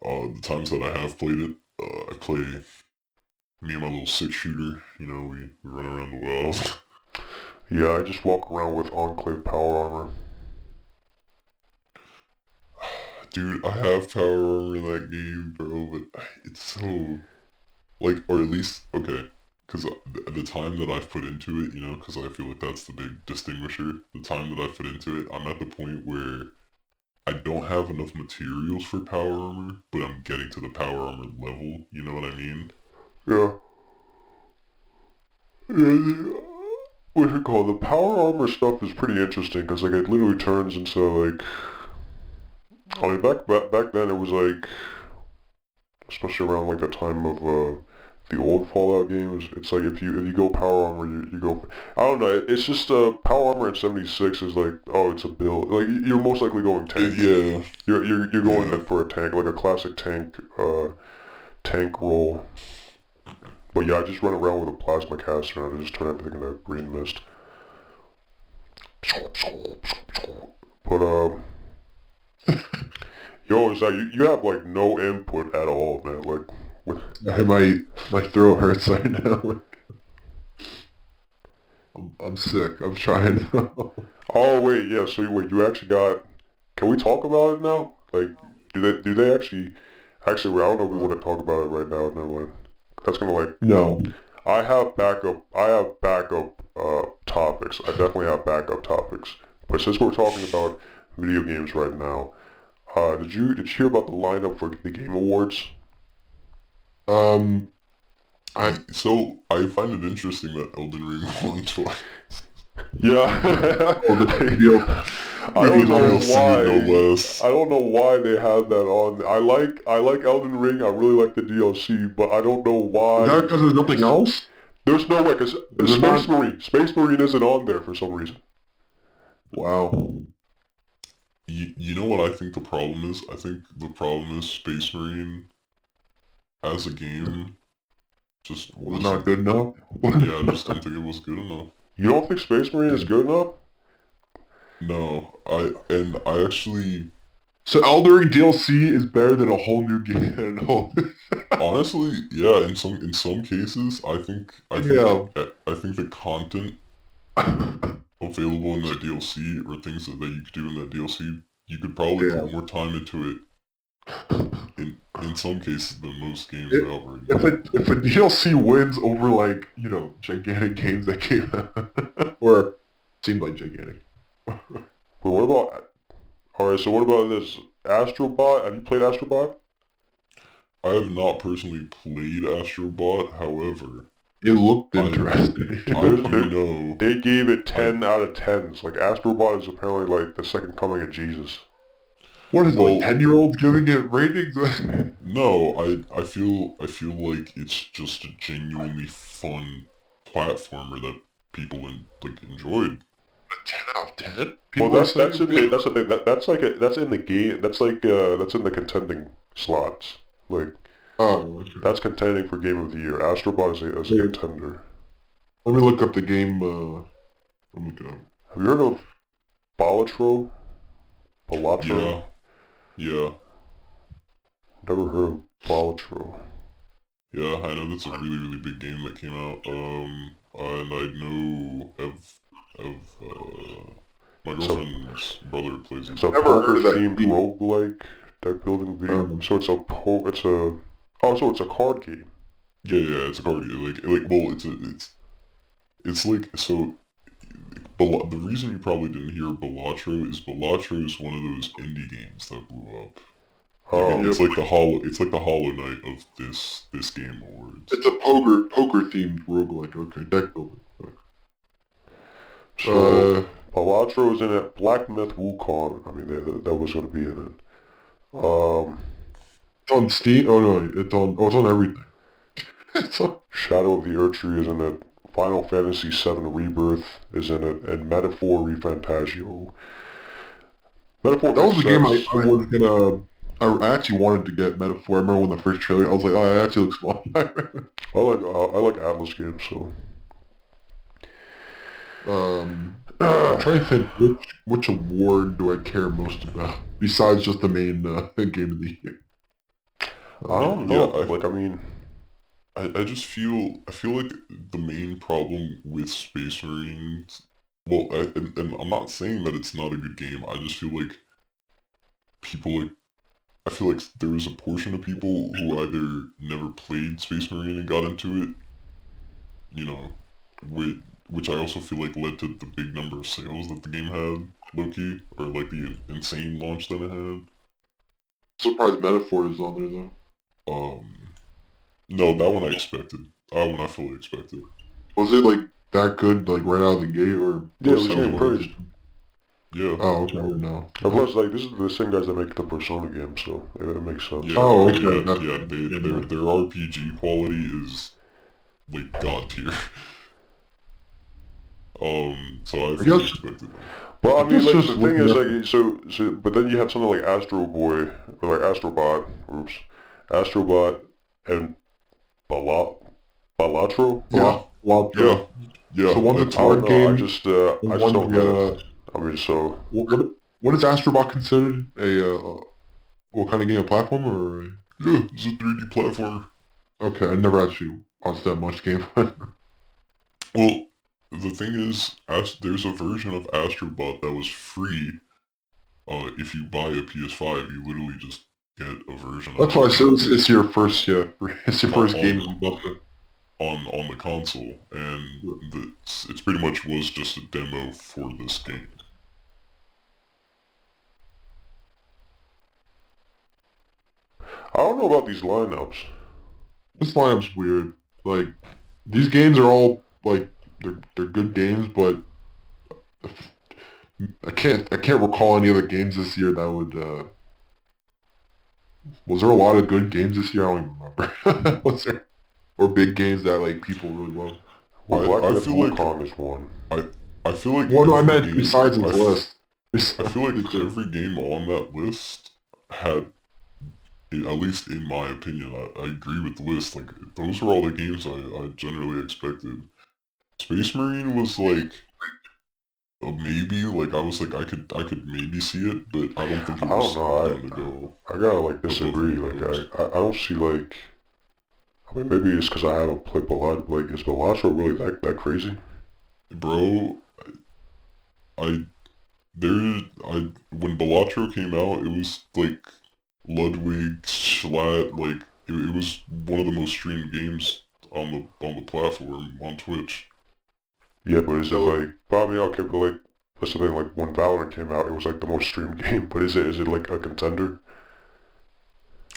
The times that I have played it, I play me and my little six shooter. We run around the world. Yeah, I just walk around with Enclave power armor. Dude, I have power armor in that game, bro, but it's so like, or at least okay. because the time that I've put into it, you know, because I feel like that's the big distinguisher. The time that I've put into it, I'm at the point where I don't have enough materials for power armor, but I'm getting to the power armor level. You know what I mean? Yeah. Yeah, what's it called? The power armor stuff is pretty interesting because like it literally turns into like, I mean back then it was like, especially around like the time of the old Fallout games, it's like if you go power armor you go, I don't know, it's just power armor in 76 is like, oh, it's a build, like you're most likely going tank. Yeah, You're going yeah. for a tank, like a classic tank roll. But yeah, I just run around with a plasma caster and I just turn everything into green mist. But yo, is that you have like no input at all, man. Like, with, My throat hurts right now. I'm sick. I'm trying. oh wait, yeah. So wait, you actually got? Can we talk about it now? Like, do they actually? Actually, wait, I don't know if we want to talk about it right now. Never mind. That's gonna like. No. I have backup. I have backup topics. I definitely have backup topics. But since we're talking about video games right now, did you hear about the lineup for the Game Awards? Um, I So I find it interesting that Elden Ring won twice. Yeah. oh the deal. I don't know DLC, no why. less. I don't know why they had that on. I like Elden Ring. I really like the DLC, but I don't know Is that why. because there's nothing else? There's no way, because Is it not? Space Marine isn't on there for some reason. Wow. You know what I think the problem is? I think the problem is Space Marine as a game just Was it not wasn't. good enough? Yeah, I just don't think it was good enough. You don't think Space Marine is good enough? No, I actually So Elden Ring DLC is better than a whole new game. honestly, yeah, in some cases, Yeah. I think the content available in that DLC or things that you could do in that DLC, you could probably Yeah. put more time into it in some cases than most games It, are out right if now. a DLC wins over like, you know, gigantic games that came out or seemed like gigantic. But what about? All right, so what about this Astrobot? Have you played Astrobot? I have not personally played Astrobot, however, It looked I interesting. I There's, do there, know they gave it I 10 out of 10s. Like Astrobot is apparently like the second coming of Jesus. What is it, like well 10-year-olds giving it ratings? no, I feel like it's just a genuinely fun platformer that people enjoyed. 10 out of 10? Well, People are saying? that's the thing. That's like that's in the game. That's like that's in the contending slots. Like Oh, okay. that's contending for Game of the Year. Astrobot is a Wait, contender. let me look up the game, let me go. Have you heard of Balatro? Balatro? Yeah, yeah, Never heard of Balatro. yeah. I know that's a really big game that came out. And I know my It's a girlfriend's brother plays it. it's a Never heard poker of that themed game. roguelike deck building video. So it's a card game. Yeah, it's a card game. Well, it's like so. The reason you probably didn't hear Balatro is one of those indie games that blew up. Like Oh, it's like the Hollow Knight of this game awards. It's a poker themed roguelike. Okay, deck building. so Balatro is in it. Black Myth Wukong. I mean, that was going to be in it. It's on Steam. Oh no, it's on everything. It's on. Shadow of the Erdtree is in it. Final Fantasy VII Rebirth is in it, and Metaphor Refantagio. Metaphor That was makes the game sense. I was gonna. I actually wanted to get Metaphor. I remember when the first trailer, I was like, oh, it actually looks fun. I like Atlas games, so I'm trying to think which award do I care most about besides just the main game of the year. I don't Yeah, know. Like I mean, I feel like the main problem with Space Marines. Well, and I'm not saying that it's not a good game. I just feel like people like I feel like there is a portion of people who either never played Space Marine and got into it, you know, which, which I also feel like led to the big number of sales that the game had, low-key, or like the insane launch that it had. Surprised Metaphor is on there though. No, that one I expected. That one I fully expected. Was it like that good like right out of the gate or Yeah, it was was it getting like praised. Yeah. oh okay, I don't know. And plus, like, this is the same guys that make the Persona game, so it makes sense. Yeah, Oh, okay, yeah, that's yeah. Their RPG quality is like god tier. So I I fully guess expected that. Well, I I mean, guess like, just the thing looking is, at like, but then you have something like Astro Boy, or like Astrobot, oops, Astrobot, and Bala, Balatro? Yeah, yeah, Lotro. So yeah, one's a that I don't too. card know, game I and just one's don't get it. I mean, so, what is Astrobot considered? What kind of game? A platform or Yeah, it's a 3D platformer. okay, I never actually watched that much gameplay. Well, the thing is, there's a version of Astrobot that was free. If you buy a PS5, you literally just get a version of That's why I it said it's your first it's your on first game you bought it. on the console, and it's pretty much was just a demo for this game. I don't know about these lineups. This lineup's weird. Like these games are all like they're good games, but I can't recall any other games this year that would was there a lot of good games this year? I don't even remember. Was there or big games that like people really love? Well, Black I Myth feel like Wukong is one. I I feel like What do I every meant game besides his list? I feel like every game on that list had, at least in my opinion, I agree with the list. Like those were all the games I generally expected. Space Marine was like a maybe. Like I was like I could maybe see it, but I don't think I it don't was know, going to go I gotta, like, above disagree. any of Like, those. I don't see, like, I mean, maybe it's because I haven't played Balat. Like, is Balatro really that crazy? Bro, I when Balatro came out, it was like Ludwig Schlatt, like it was one of the most streamed games on the platform on Twitch. Yeah, but is it So like, well, I mean, okay, but like, that's the thing, like, when Valorant came out, it was like the most streamed game, but is it like a contender?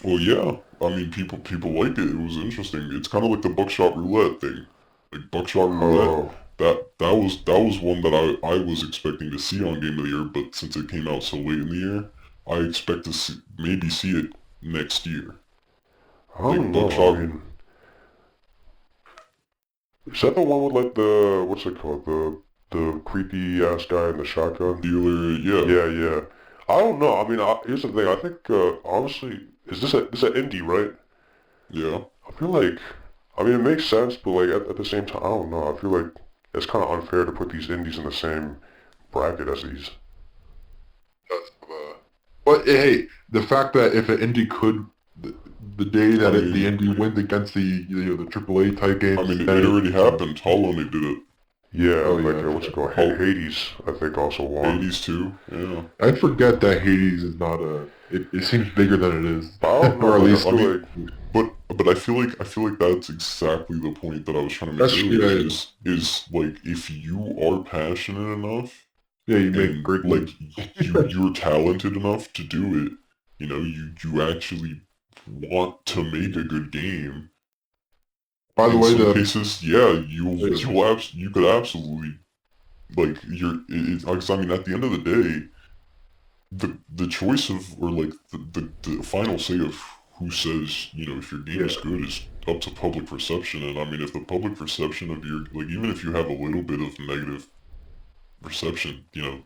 Well, yeah, I mean people like it. It was interesting. It's kind of like the buckshot roulette thing. Like buckshot roulette, Oh, that was one that I was expecting to see on Game of the Year, but since it came out so late in the year, I expect to maybe see it next year. I Like don't know, I buckshot mean, is that the one with, like, what's it called, the creepy-ass guy in the shotgun? dealer, yeah, Yeah, yeah. I don't know, I mean, here's the thing, I think, honestly, this a indie, right? yeah. I feel like, I mean, it makes sense, but like at the same time, I don't know. I feel like it's kind of unfair to put these indies in the same bracket as these. that's, but hey, the fact that if an indie could, the day I that the mean, indie wins against the AAA type games, it then already happened. Hollow Knight did it. Yeah, oh like yeah, I what's it forgot. called? Hol Hades, I think also won. Hades too. Yeah. I forget that Hades is not a. It seems bigger than it is, But I don't know. or at Like I least feel like But I feel like that's exactly the point that I was trying to make that's earlier. yeah, Is like if you are passionate enough yeah. You make and great like games. you're talented enough to do it, you actually want to make a good game. By the In way, some the cases, yeah, you could absolutely like because I mean at the end of the day, the choice of or like the final say of who says if your game is yeah, good is up to public perception. And I mean if the public perception of your like even if you have a little bit of negative perception, yeah.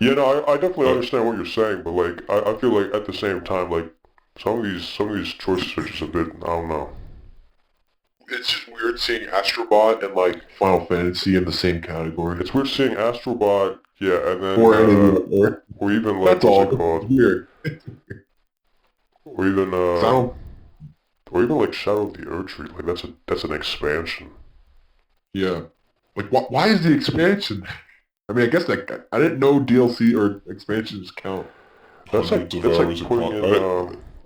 No, I definitely that understand what you're saying, but like I feel like at the same time, like some of these choices are just a bit. I don't know. it's just weird seeing Astrobot and like Final Fantasy in the same category, It's weird seeing Astrobot, yeah, and then or any or or even like that's what's all. it It's called? weird. Or even 'Cause I don't. like Shadow of the Erdtree. Like that's an expansion. Yeah, like why is the expansion? I mean, I guess like I didn't know DLC or expansions count. hundreds of That's hours like of putting con in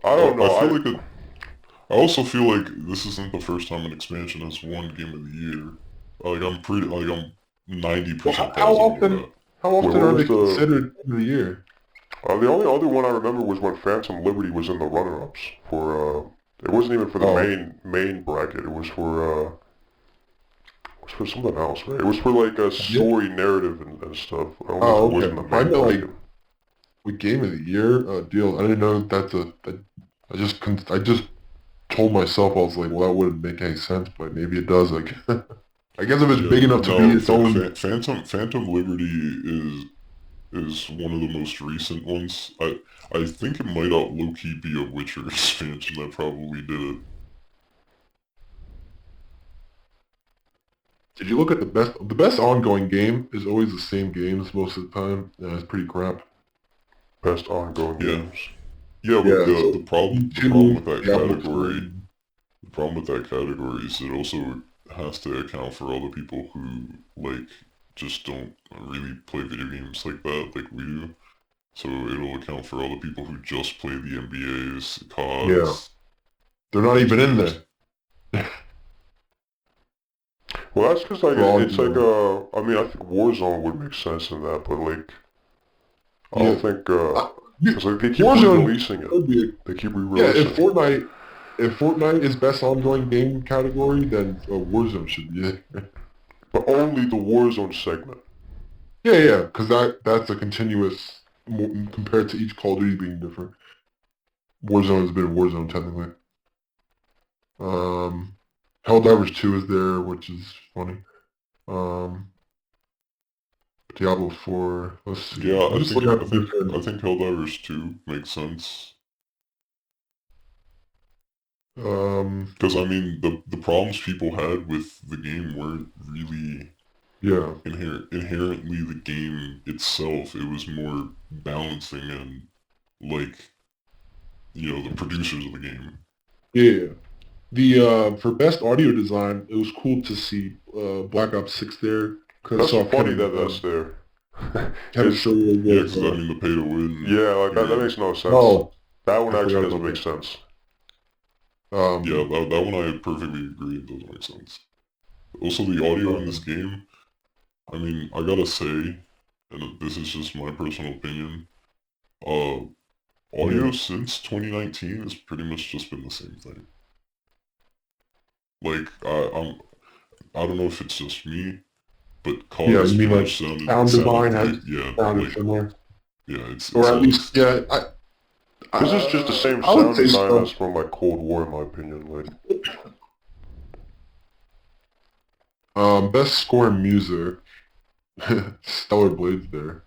I don't I know. feel like I also feel like this isn't the first time an expansion has won Game of the Year. I'm 90% Well, positive of that. how Wait, often what are was they the... considered Game of the Year? The only other one I remember was when Phantom Liberty was in the runner-ups for, it wasn't even for the Oh, main bracket, it was for something else, right? It was for like a yeah. story narrative and stuff. I don't know if Oh, it was in okay. the I main know, bracket. like, with Game of the Year deal. I didn't know I just told myself I was like, well, that wouldn't make any sense, but maybe it does. Like, I guess if it's Yeah, big enough to be no, its own. Phantom Liberty is one of the most recent ones. I think it might out low-key be a Witcher expansion that probably did it. Did you look at the best? The best ongoing game is always the same games most of the time. Yeah, it's pretty crap. Best ongoing Yeah, games. yeah, but Yeah, so the problem E2, with that Diablo category 3. the problem with that category is it also has to account for all the people who like just don't really play video games like that like we do. So it'll account for all the people who just play the NBAs, Yeah, CODs, they're not even in Twos. there. Well, that's because like For it's like ongoing. I mean, I think Warzone would make sense in that, but like I don't Yeah, think uh, because like they keep Warzone re-releasing it. would be. They keep Yeah, re-releasing it. If Fortnite is best ongoing game category, then Warzone should be it. But only the Warzone segment. Yeah, yeah, because that's a continuous compared to each Call of Duty being different. Warzone has been Warzone technically. Um, Helldivers 2 is there, which is funny. Um, Diablo 4. Let's see. Yeah, I'm just looking at the I different. think Helldivers 2 makes sense. Um, Because I mean the problems people had with the game weren't really yeah, inherently the game itself. It was more balancing and like the producers of the game. yeah. The for best audio design, it was cool to see Black Ops 6 there because I That's saw funny that that's there. Kevin It's Sherwood Yeah, was because I mean the pay to win yeah, like that period. makes no sense. oh, That one I actually forgot doesn't about make that. sense. Yeah, Um, that one I perfectly agree. It doesn't make sense. Also, the audio in this um, game. I mean, I gotta say, and this is just my personal opinion. Uh, yeah, audio since 2019 has pretty much just been the same thing. Like I don't know if it's just me, but COD yeah. has You mean pretty like much sound design has yeah, sounded like similar, yeah, or it's at all least yeah. This is just the same I would sound say design as so. from like Cold War, in my opinion. Like Best score in music, Stellar Blades there.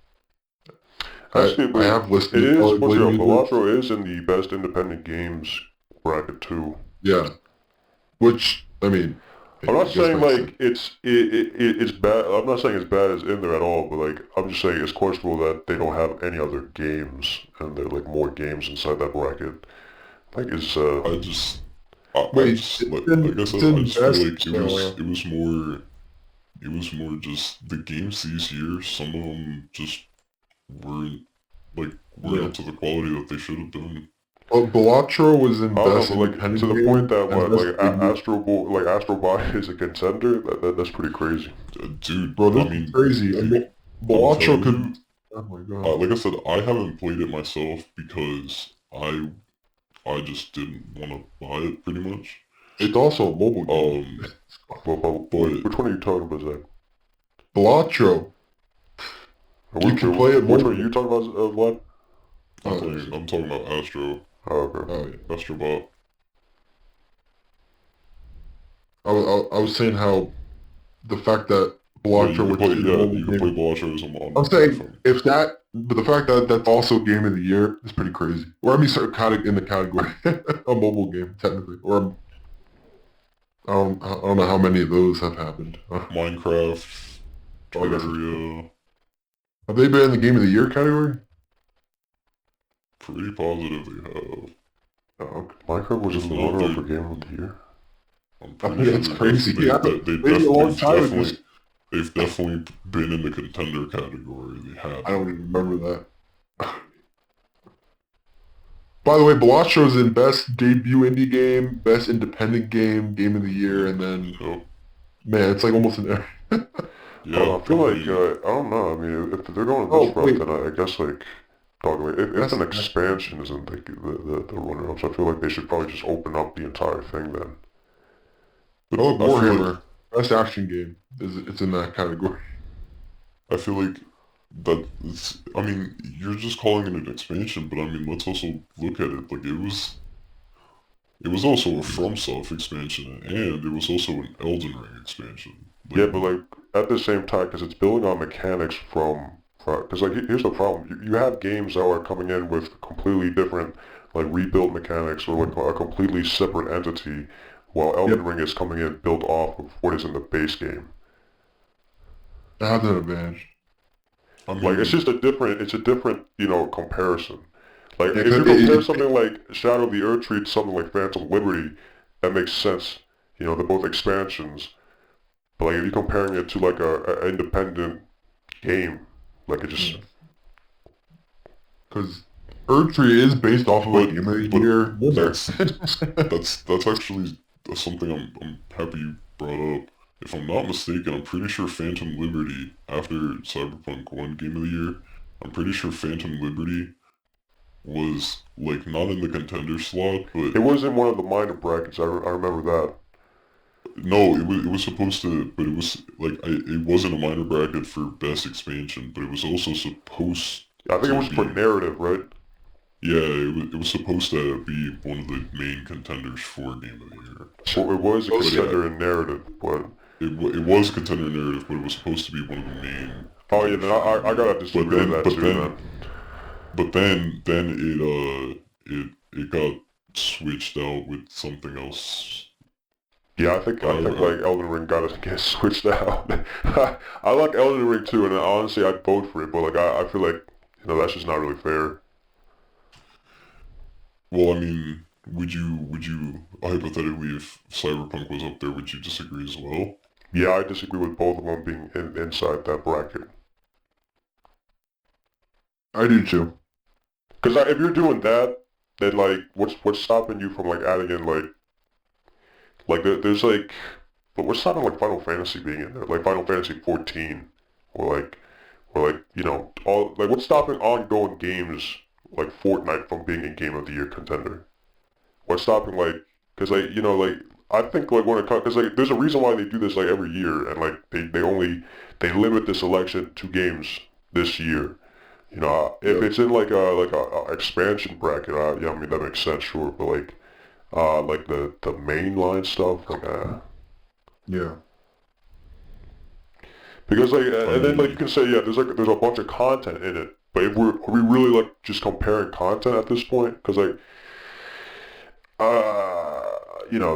actually, I wait, have it listed is. Stellar What's Blade it? music. Balatro is in the best independent games bracket too. Yeah, which I mean, I'm I not guess saying makes sense. like it's bad. I'm not saying it's bad as in there at all. But like I'm just saying it's questionable that they don't have any other games and there are like more games inside that bracket. Like it's I just I Wait, just like I it's said, I in just feel best. like it was more just the games these years. Some of them just weren't weren't Yeah. up to the quality that they should have done. Well, Balatro was in I don't know, best but like to independent the point game that and what best like indie. Astro Bot is a contender. That's pretty crazy. Dude, Bro, I this is mean, crazy. I mean, I'm Balatro telling could. you, Oh my god. like I said, I haven't played it myself because I just didn't want to buy it pretty much. It's also a mobile game. Um, But wait, but which one are you talking about, Zach? Balatro, you can play it Which one are mobile. you talking about, Vlad? Oh, shit. I'm talking about Oh, okay. Oh yeah. Astrobot. I was saying how the fact that You Balatro, can which play, is a yeah, mobile you can play game, Ballastros I'm on saying iPhone. if that, but the fact that that's also game of the year is pretty crazy. Or I mean, sort of kind of in the category, a mobile game technically. Or I don't know how many of those have happened. Minecraft, I guess Terraria, have they been in the game of the year category? pretty positive they have. Okay. Minecraft was If in the not, runner-up for Game of the Year. I'm I pretty mean, sure that's crazy. Yeah, maybe a long time ago. they've definitely been in the contender category. They have I don't been. even remember that. By the way, Balatro is in best debut indie game, best independent game, game of the year, and then Yep. Man, it's like almost an... Yeah, I feel I like, mean, I don't know, I mean, if they're going Oh, this route, wait. then I guess, like, dog, like, if That's an action. expansion isn't the runner-ups, I feel like they should probably just open up the entire thing then. but Oh, I feel like Warhammer. Best action game. It's in that category. I feel like that it's. I mean, you're just calling it an expansion, but I mean, let's also look at it. Like it was also a FromSoft expansion, and it was also an Elden Ring expansion. Yeah, Like, but, like, at the same time, because it's building on mechanics because, like, here's the problem. You have games that are coming in with completely different, like, rebuilt mechanics or, like, a completely separate entity, while Elden Yep. Ring is coming in built off of what is in the base game. I have that advantage. I Like mean, it's a different, comparison. Like Yeah, if you 'cause compare something like Shadow of the Erdtree to something like Phantom Liberty, that makes sense. They're both expansions. But like if you're comparing it to like a independent game, like it just because Erdtree is based off of a but Game of the but Year winner. that's actually something I'm happy you brought up. If I'm not mistaken, I'm pretty sure Phantom Liberty after Cyberpunk won Game of the Year. I'm pretty sure Phantom Liberty was like not in the contender slot, but it was in one of the minor brackets. I remember that. no, it was supposed to, but it was like it wasn't a minor bracket for best expansion, but it was also supposed I think it to was for be. narrative, right? Yeah, it was supposed to be one of the main contenders for Game of the Year. So it was a Oh, shit. contender in narrative, but It was a contender narrative, but it was supposed to be one of the main oh yeah, contenders then for Game of I the Year. gotta disagree with that too, then. But then it got switched out with something else. Yeah, I think I like Elden Ring gotta get switched out. I like Elden Ring too, and honestly I'd vote for it, but like I feel like that's just not really fair. well, I mean, would you hypothetically if Cyberpunk was up there, would you disagree as well? Yeah, I disagree with both of them being inside that bracket. I do too. Because if you're doing that, then like what's stopping you from like adding in like there's like, but what's stopping like Final Fantasy being in there? Like Final Fantasy 14, or like all like what's stopping ongoing games like Fortnite from being a Game of the Year contender? What's stopping like because like like I think like when it comes because like there's a reason why they do this like every year and like they limit the selection to games this year. If Yep. it's in like a expansion bracket, yeah, I mean that makes sense, sure. But like the mainline stuff, Yeah. because like I and then like you mean, can say yeah, there's a bunch of content in it. But if are we really like just comparing content at this point? Because like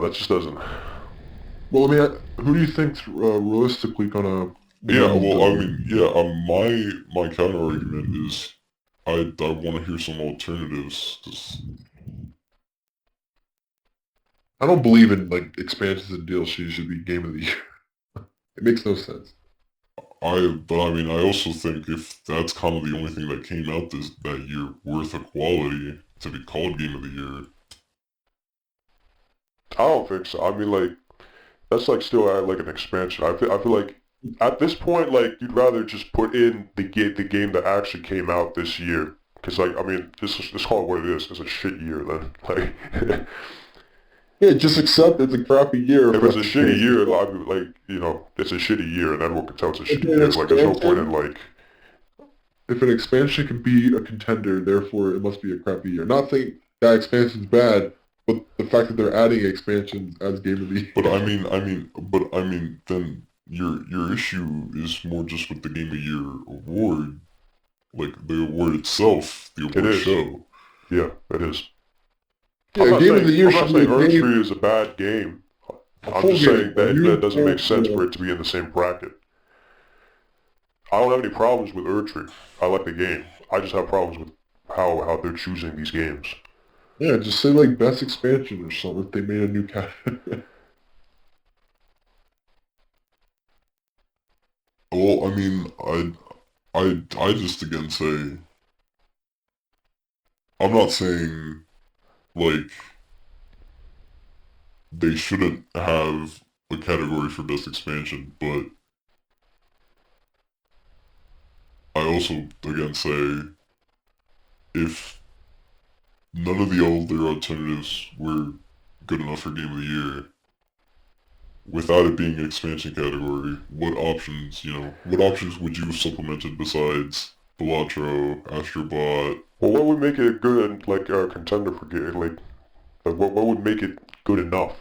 that just doesn't. Well, I mean, who do you think's realistically gonna yeah, win well, I the... mean, yeah, my counter argument is I want to hear some alternatives 'cause I don't believe in, like, expansions and DLCs should be Game of the Year. It makes no sense. but I mean, I also think if that's kind of the only thing that came out that year worth of quality to be called Game of the Year, I don't think so. I mean like that's like still like an expansion. I feel like at this point like you'd rather just put in the game that actually came out this year. Cause like I mean just call it what it is. It's a shit year then. Like Yeah, just accept it's a crappy year if for it's a shitty expansion. year, like it's a shitty year and everyone can tell it's a If shitty an year. Like there's no point in expansion, like if an expansion can be a contender, therefore it must be a crappy year. Not saying that expansion's bad, but the fact that they're adding expansions as Game of the but Year. I mean, then your issue is more just with the Game of the Year award, like the award itself, the it award is. show. Yeah, it is. Yeah, Game of the Year I'm not should be saying a game, Earthtree is a bad game. a I'm full just game, saying a that that new doesn't make full, sense for it to be in the same bracket. I don't have any problems with Earthtree. I like the game. I just have problems with how they're choosing these games. yeah, just say like best expansion or something if they made a new category. Well, I mean, I just again say I'm not saying like they shouldn't have a category for best expansion, but I also again say if none of the other alternatives were good enough for Game of the Year, without it being an expansion category, what options would you have supplemented besides Balatro, Astrobot? Well, what would make it a good like contender for game? Like what would make it good enough?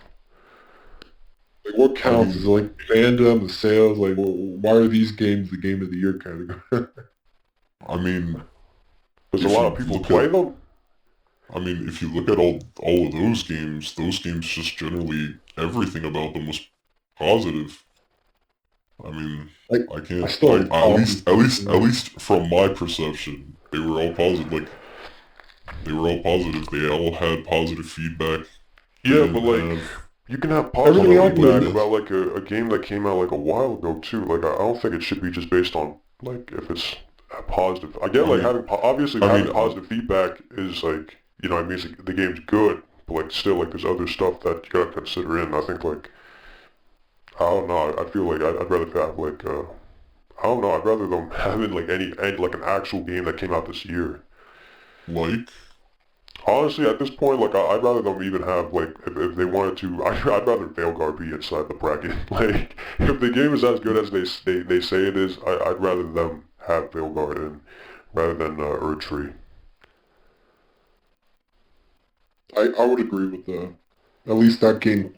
Like, what I counts? Is it mean, like fandom, the sales? Like, why are these games the game of the year category? I mean, There's a if lot you of people look play at, them. if you look at all of those games just generally everything about them was positive. I mean, Like, I I can't, still have problems. at least from my perception, they were all positive. Like, they were all positive. They all had positive feedback. They Yeah, but didn't like have you can have Everything positive else hardly feedback was negative. about like a game that came out like a while ago too. Like I don't think it should be just based on like if it's positive. I get I like mean, having obviously I having mean, positive feedback is like it means like, the game's good, but like still like there's other stuff that you gotta consider in. I think like I don't know. I feel like I'd rather have like I don't know. I'd rather them having like any like an actual game that came out this year. like, Honestly, at this point, like I'd rather them even have like if they wanted to, I'd rather Veilguard be inside the bracket. Like if the game is as good as they say it is, I'd rather them have Veilguard in rather than Erdtree. I would agree with that. At least that game,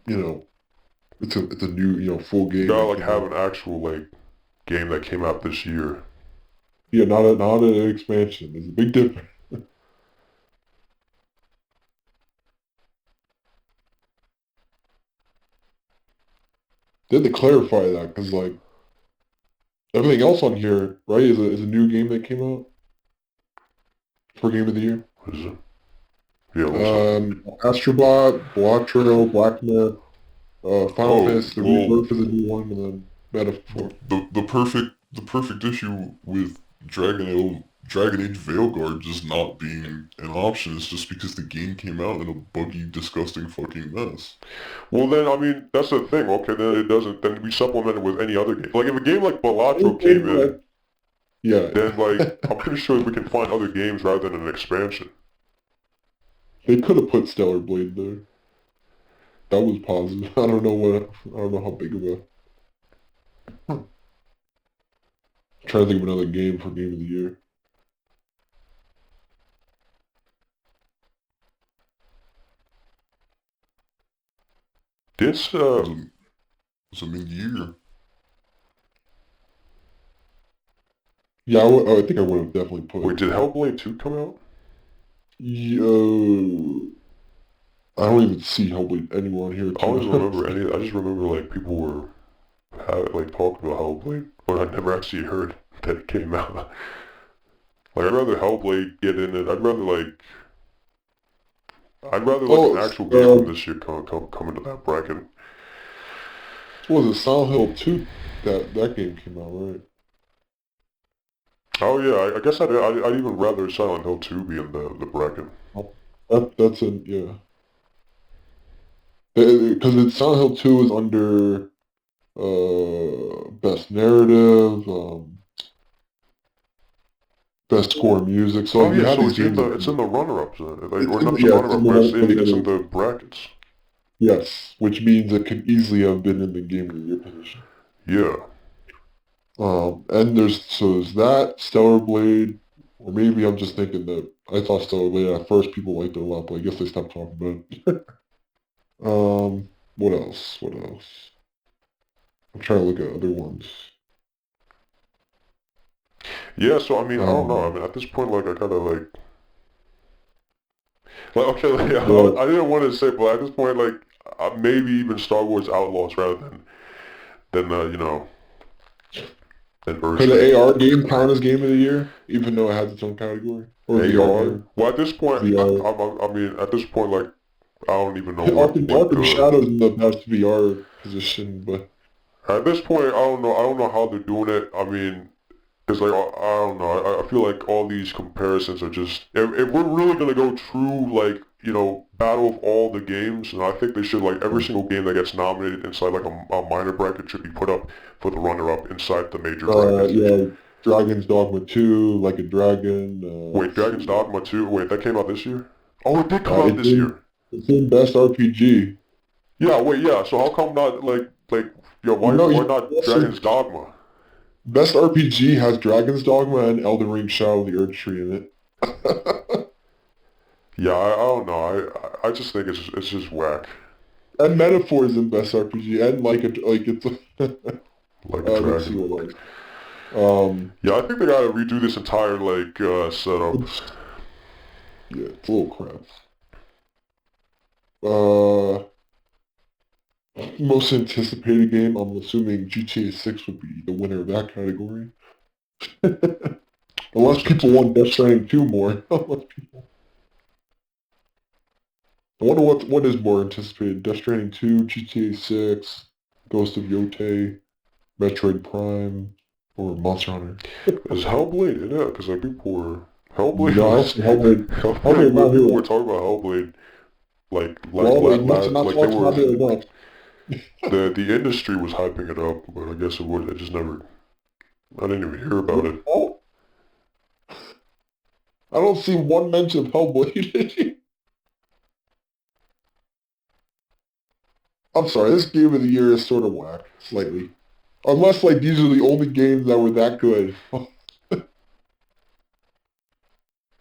it's a new, full You game gotta that like came have out. an actual like game that came out this year. Yeah, not an expansion. There's a big difference. They had to clarify that because like everything else on here, right, is a new game that came out for Game of the Year. What is it? Yeah, what's up? Astrobot, Block Trail, Black Myth, Final oh, Fantasy, the well, Rebirth is a new one, and then Metaphor. the perfect issue with Dragon Age Veilguard just not being an option is just because the game came out in a buggy, disgusting fucking mess. Well then, I mean that's the thing. Okay, then it doesn't. Then we supplement it with any other game. Like if a game like Balatro came in, Yeah, then like I'm pretty sure we can find other games rather than an expansion. they could have put Stellar Blade there. That was positive. I don't know how big of a. I'm trying to think of another game for Game of the Year. This It was a, it was a mid-year. Yeah, I think I would have definitely wait, put. did Hellblade 2 come out? Yo, I don't even see Hellblade anywhere on here I don't too. even remember any. I just remember like people were like talking about Hellblade, but I never actually heard that it came out. Like I'd rather Hellblade get in it. I'd rather like an Oh, actual game from this year come into that bracket. what was it? Silent Hill 2. That game came out, right? Oh yeah, I guess I'd even rather Silent Hill 2 be in the bracket. Oh, that's a yeah. Because it's Silent Hill 2 is under best narrative, best score and music. So Oh like, you yeah, have so these games that it's in the runner-ups, like, it's or in not the, the yeah, it's in runner-up, the but one for the it's in other. the brackets. Yes, which means it could easily have been in the game of the year position. Yeah. And there's that Stellar Blade, or maybe I'm just thinking that I thought Stellar Blade at first people liked it a lot, but I guess they stopped talking about it. What else? What else? I'm trying to look at other ones. Yeah, so I mean, I don't know. I Um, mean, at this point, like, I gotta like, okay, like, well, I didn't want to say, but at this point, like, maybe even Star Wars Outlaws rather than than could an Earthtree. AR game count as game of the year, even though it has its own category, or VR AR. game? Well, at this point, VR. I mean, at this point, like, I don't even know Arkham Shadows in the best VR position, but at this point, I don't know how they're doing it. I mean, Because like I don't know, I feel like all these comparisons are just if we're really gonna go true like battle of all the games, and I think they should like every single game that gets nominated inside like a minor bracket should be put up for the runner-up inside the major bracket. Yeah, Dragon's Dogma 2, Like a Dragon. Wait, Dragon's Dogma 2. Wait, that came out this year? Oh, it did come out It's this year. in Best RPG. Yeah, wait, yeah. So how come not why not Dragon's Dogma? Best RPG has Dragon's Dogma and Elden Ring Shadow of the Earth Tree in it. Yeah, I don't know. I just think it's just whack. And Metaphor is in Best RPG, and it's Like a let's see dragon. what else. Yeah, I think they gotta redo this entire setup. Yeah, it's a little crap. Uh, Most anticipated game, I'm assuming GTA 6 would be the winner of that category. Unless people want Death Stranding 2 more. Unless people... I wonder what is more anticipated. Death Stranding 2, GTA 6, Ghost of Yotei, Metroid Prime, or Monster Hunter. Is Hellblade in it? Because like people were Hellblade. No, Hellblade not People here. were talking about Hellblade Not they were. enough. The industry was hyping it up, but I guess it just never. I didn't even hear about it. Oh, I don't see one mention of Hellblade. I'm sorry, this game of the year is sort of whack, slightly. Unless, like, these are the only games that were that good.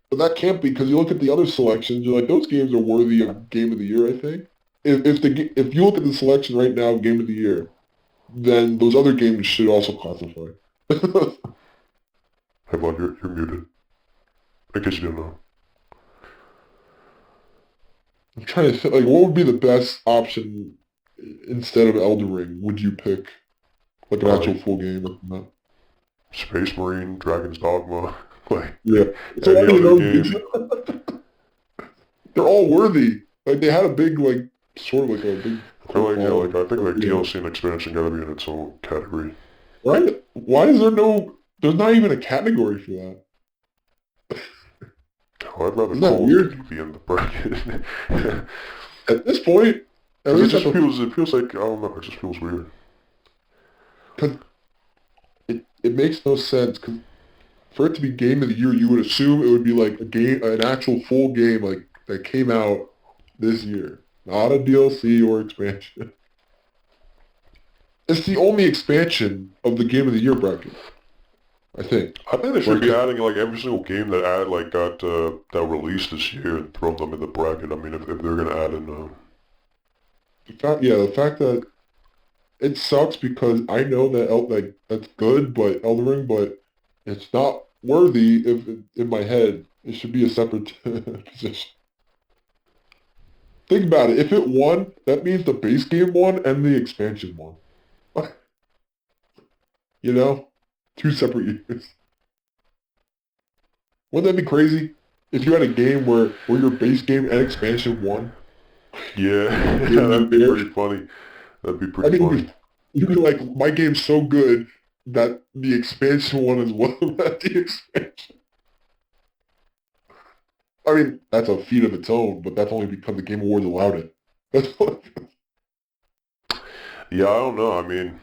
But that can't be, because you look at the other selections, you're like, those games are worthy of Game of the Year, I think. If you look at the selection right now, Game of the Year, then those other games should also classify. Hey, bud, you're muted. In case you didn't know. I'm trying to think, like, what would be the best option instead of Elden Ring? Would you pick, like, an actual full game or something? Space Marine, Dragon's Dogma, Yeah. So any other game. They're all worthy. Like, they had a big, like, sort of like a big... I feel like, I think, like, DLC and expansion gotta be in its own category. Right? Why is there no... There's not even a category for that. Oh, I'd rather Isn't that Call of weird? Duty be in the bracket. At this point, at least it feels like, I don't know, it just feels weird. Because it makes no sense, because for it to be Game of the Year, you would assume it would be like an actual full game, like, that came out this year. Not a DLC or expansion. It's the only expansion of the Game of the Year bracket, I think. I think they should be adding like every single game that that released this year and throw them in the bracket. I mean, if they're gonna add in. The fact that it sucks because I know that that's good, but Elden Ring, but it's not worthy. If in my head, it should be a separate position. Think about it. If it won, that means the base game won and the expansion won. You know? 2 separate years. Wouldn't that be crazy? If you had a game where your base game and expansion won? Yeah, that'd be pretty funny. That'd be pretty funny. You'd be like, my game's so good that the expansion won as well as the expansion. I mean, that's a feat of its own, but that's only because the Game Awards allowed it. Yeah, I don't know. I mean,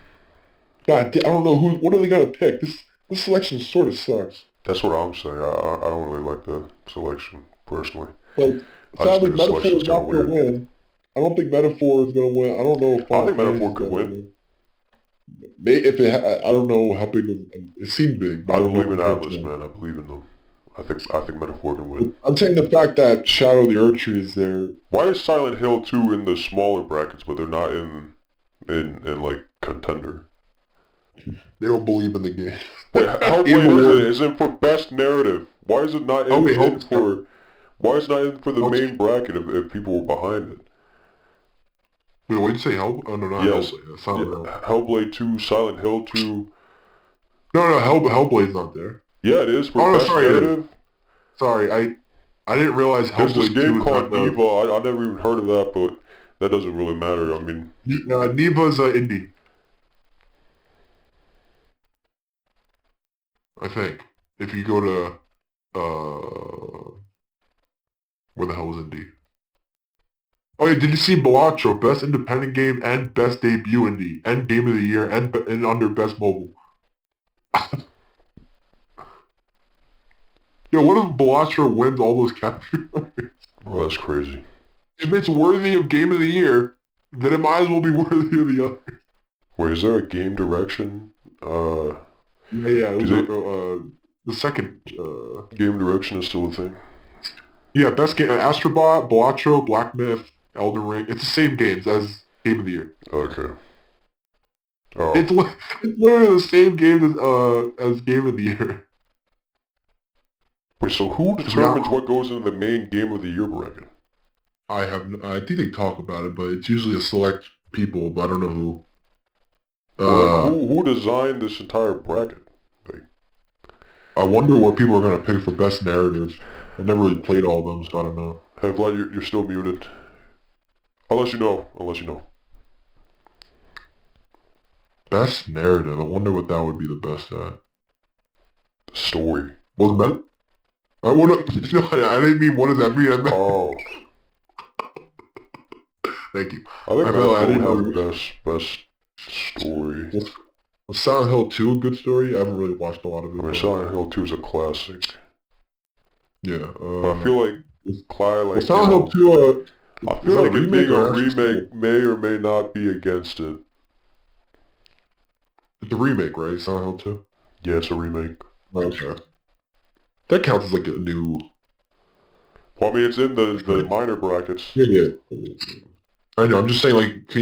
God, I don't know what are they gonna pick? This selection sort of sucks. that's what I'm saying. I don't really like the selection personally. Like, I just sadly, think the Metaphor selection's is not kinda gonna weird. win. I don't think Metaphor is gonna win. I don't know if I think Final Metaphor Fantasy's could gonna win. If I don't know how big it seemed big. But I I don't know believe in if it's Atlas, gonna- man. I believe in them. I think Metaphor can win. I'm saying the fact that Shadow of the Earth Tree is there. Why is Silent Hill 2 in the smaller brackets, but they're not in like contender? They don't believe in the game. Wait, Hellblade is in for best narrative. Why is it not in, Why is it not in for the main bracket if people were behind it? Wait, what did you say? Oh, no, not Yes. Hellblade. Silent Hill. Hellblade 2, Silent Hill 2. No, Hellblade's not there. Yeah, it is for best narrative. Sorry, I didn't realize There's this Hellblade 2 game is called not there. Neva. I never even heard of that, but that doesn't really matter. I mean, Neva's indie. I think. If you go to, where the hell was Indie? Oh yeah, did you see Balatro, best independent game and best debut indie, and game of the year, and under best mobile? Yo, what if Balatro wins all those categories? Well, that's crazy. If it's worthy of game of the year, then it might as well be worthy of the other. Wait, is there a game direction? Yeah, it was Do the second, game direction is still a thing? yeah, best game, Astrobot, Balatro, Black Myth, Elden Ring. It's the same games as game of the year. Okay. It's, Oh, it's literally the same game as game of the year. wait, so who determines what goes into the main game of the year bracket? I think they talk about it, but it's usually a select people, but I don't know who. Well, who designed this entire bracket? Like, I wonder what people are gonna pick for best narrative. I never really played all of them, so I don't know. hey, Vlad, you're still muted. Unless you know. Unless you know. Best narrative. I wonder what that would be the best at. The story. Well, the I wanna. No, I didn't mean what does that mean. I meant. Oh, Thank you. I think I that didn't would know. have best story. Was Silent Hill 2 a good story? I haven't really watched a lot of it. I mean, but- Silent Hill 2 is a classic. Yeah. But I feel like Clyde, like, Silent Hill 2. I is feel that like it being a or remake may or may not be against it. It's a remake, right? Silent Hill 2. Yeah, it's a remake. Okay. That counts as like a new. Well, I mean, it's in the minor brackets. Yeah. I know. I'm just saying, like,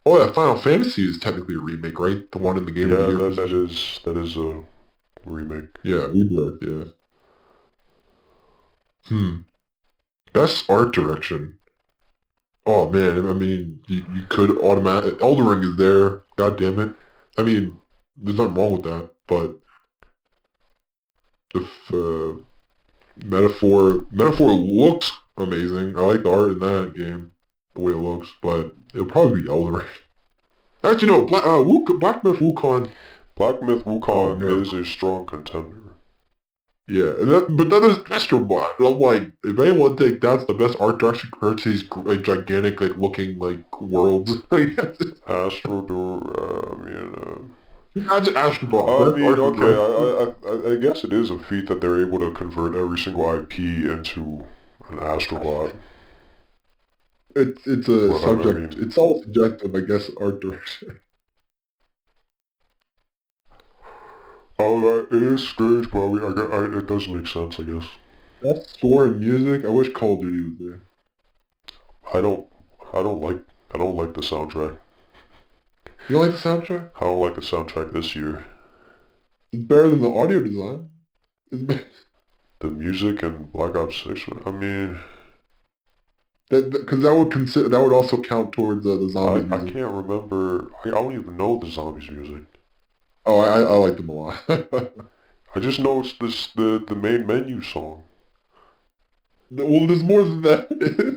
oh yeah, Final Fantasy is technically a remake, right? The one in the game Yeah, of the year. that is a remake. Yeah, Rebirth, yeah. Best art direction. Oh man, I mean, you could automatic. Elden Ring is there. God damn it. I mean, there's nothing wrong with that, but if Metaphor looks amazing. I like the art in that game, the way it looks, but it'll probably be Elden Ring. Actually, no, Black Myth Wukong. Black Myth Wukong Oh, yeah. is a strong contender. Yeah, but that is Astrobot. I'm like, if anyone think that's the best art direction compared to these like gigantic, like looking like worlds, Astrodor, that's Astrobot. I Best mean, art okay, direction. I guess it is a feat that they're able to convert every single IP into an Astrobot. It's a Well, subject. It's all subjective, I guess. Art direction. Oh, it is strange, but it does make sense, I guess. That's score and music. I wish Call of Duty was there. I don't, I don't like, I don't like the soundtrack. You don't like the soundtrack? I don't like the soundtrack this year. It's better than the audio design. The music and Black Ops 6, I mean, Because that would also count towards the zombie I music. can't remember, I don't even know the zombies music. Oh, I like them a lot. I just know it's the main menu song. Well, there's more than that.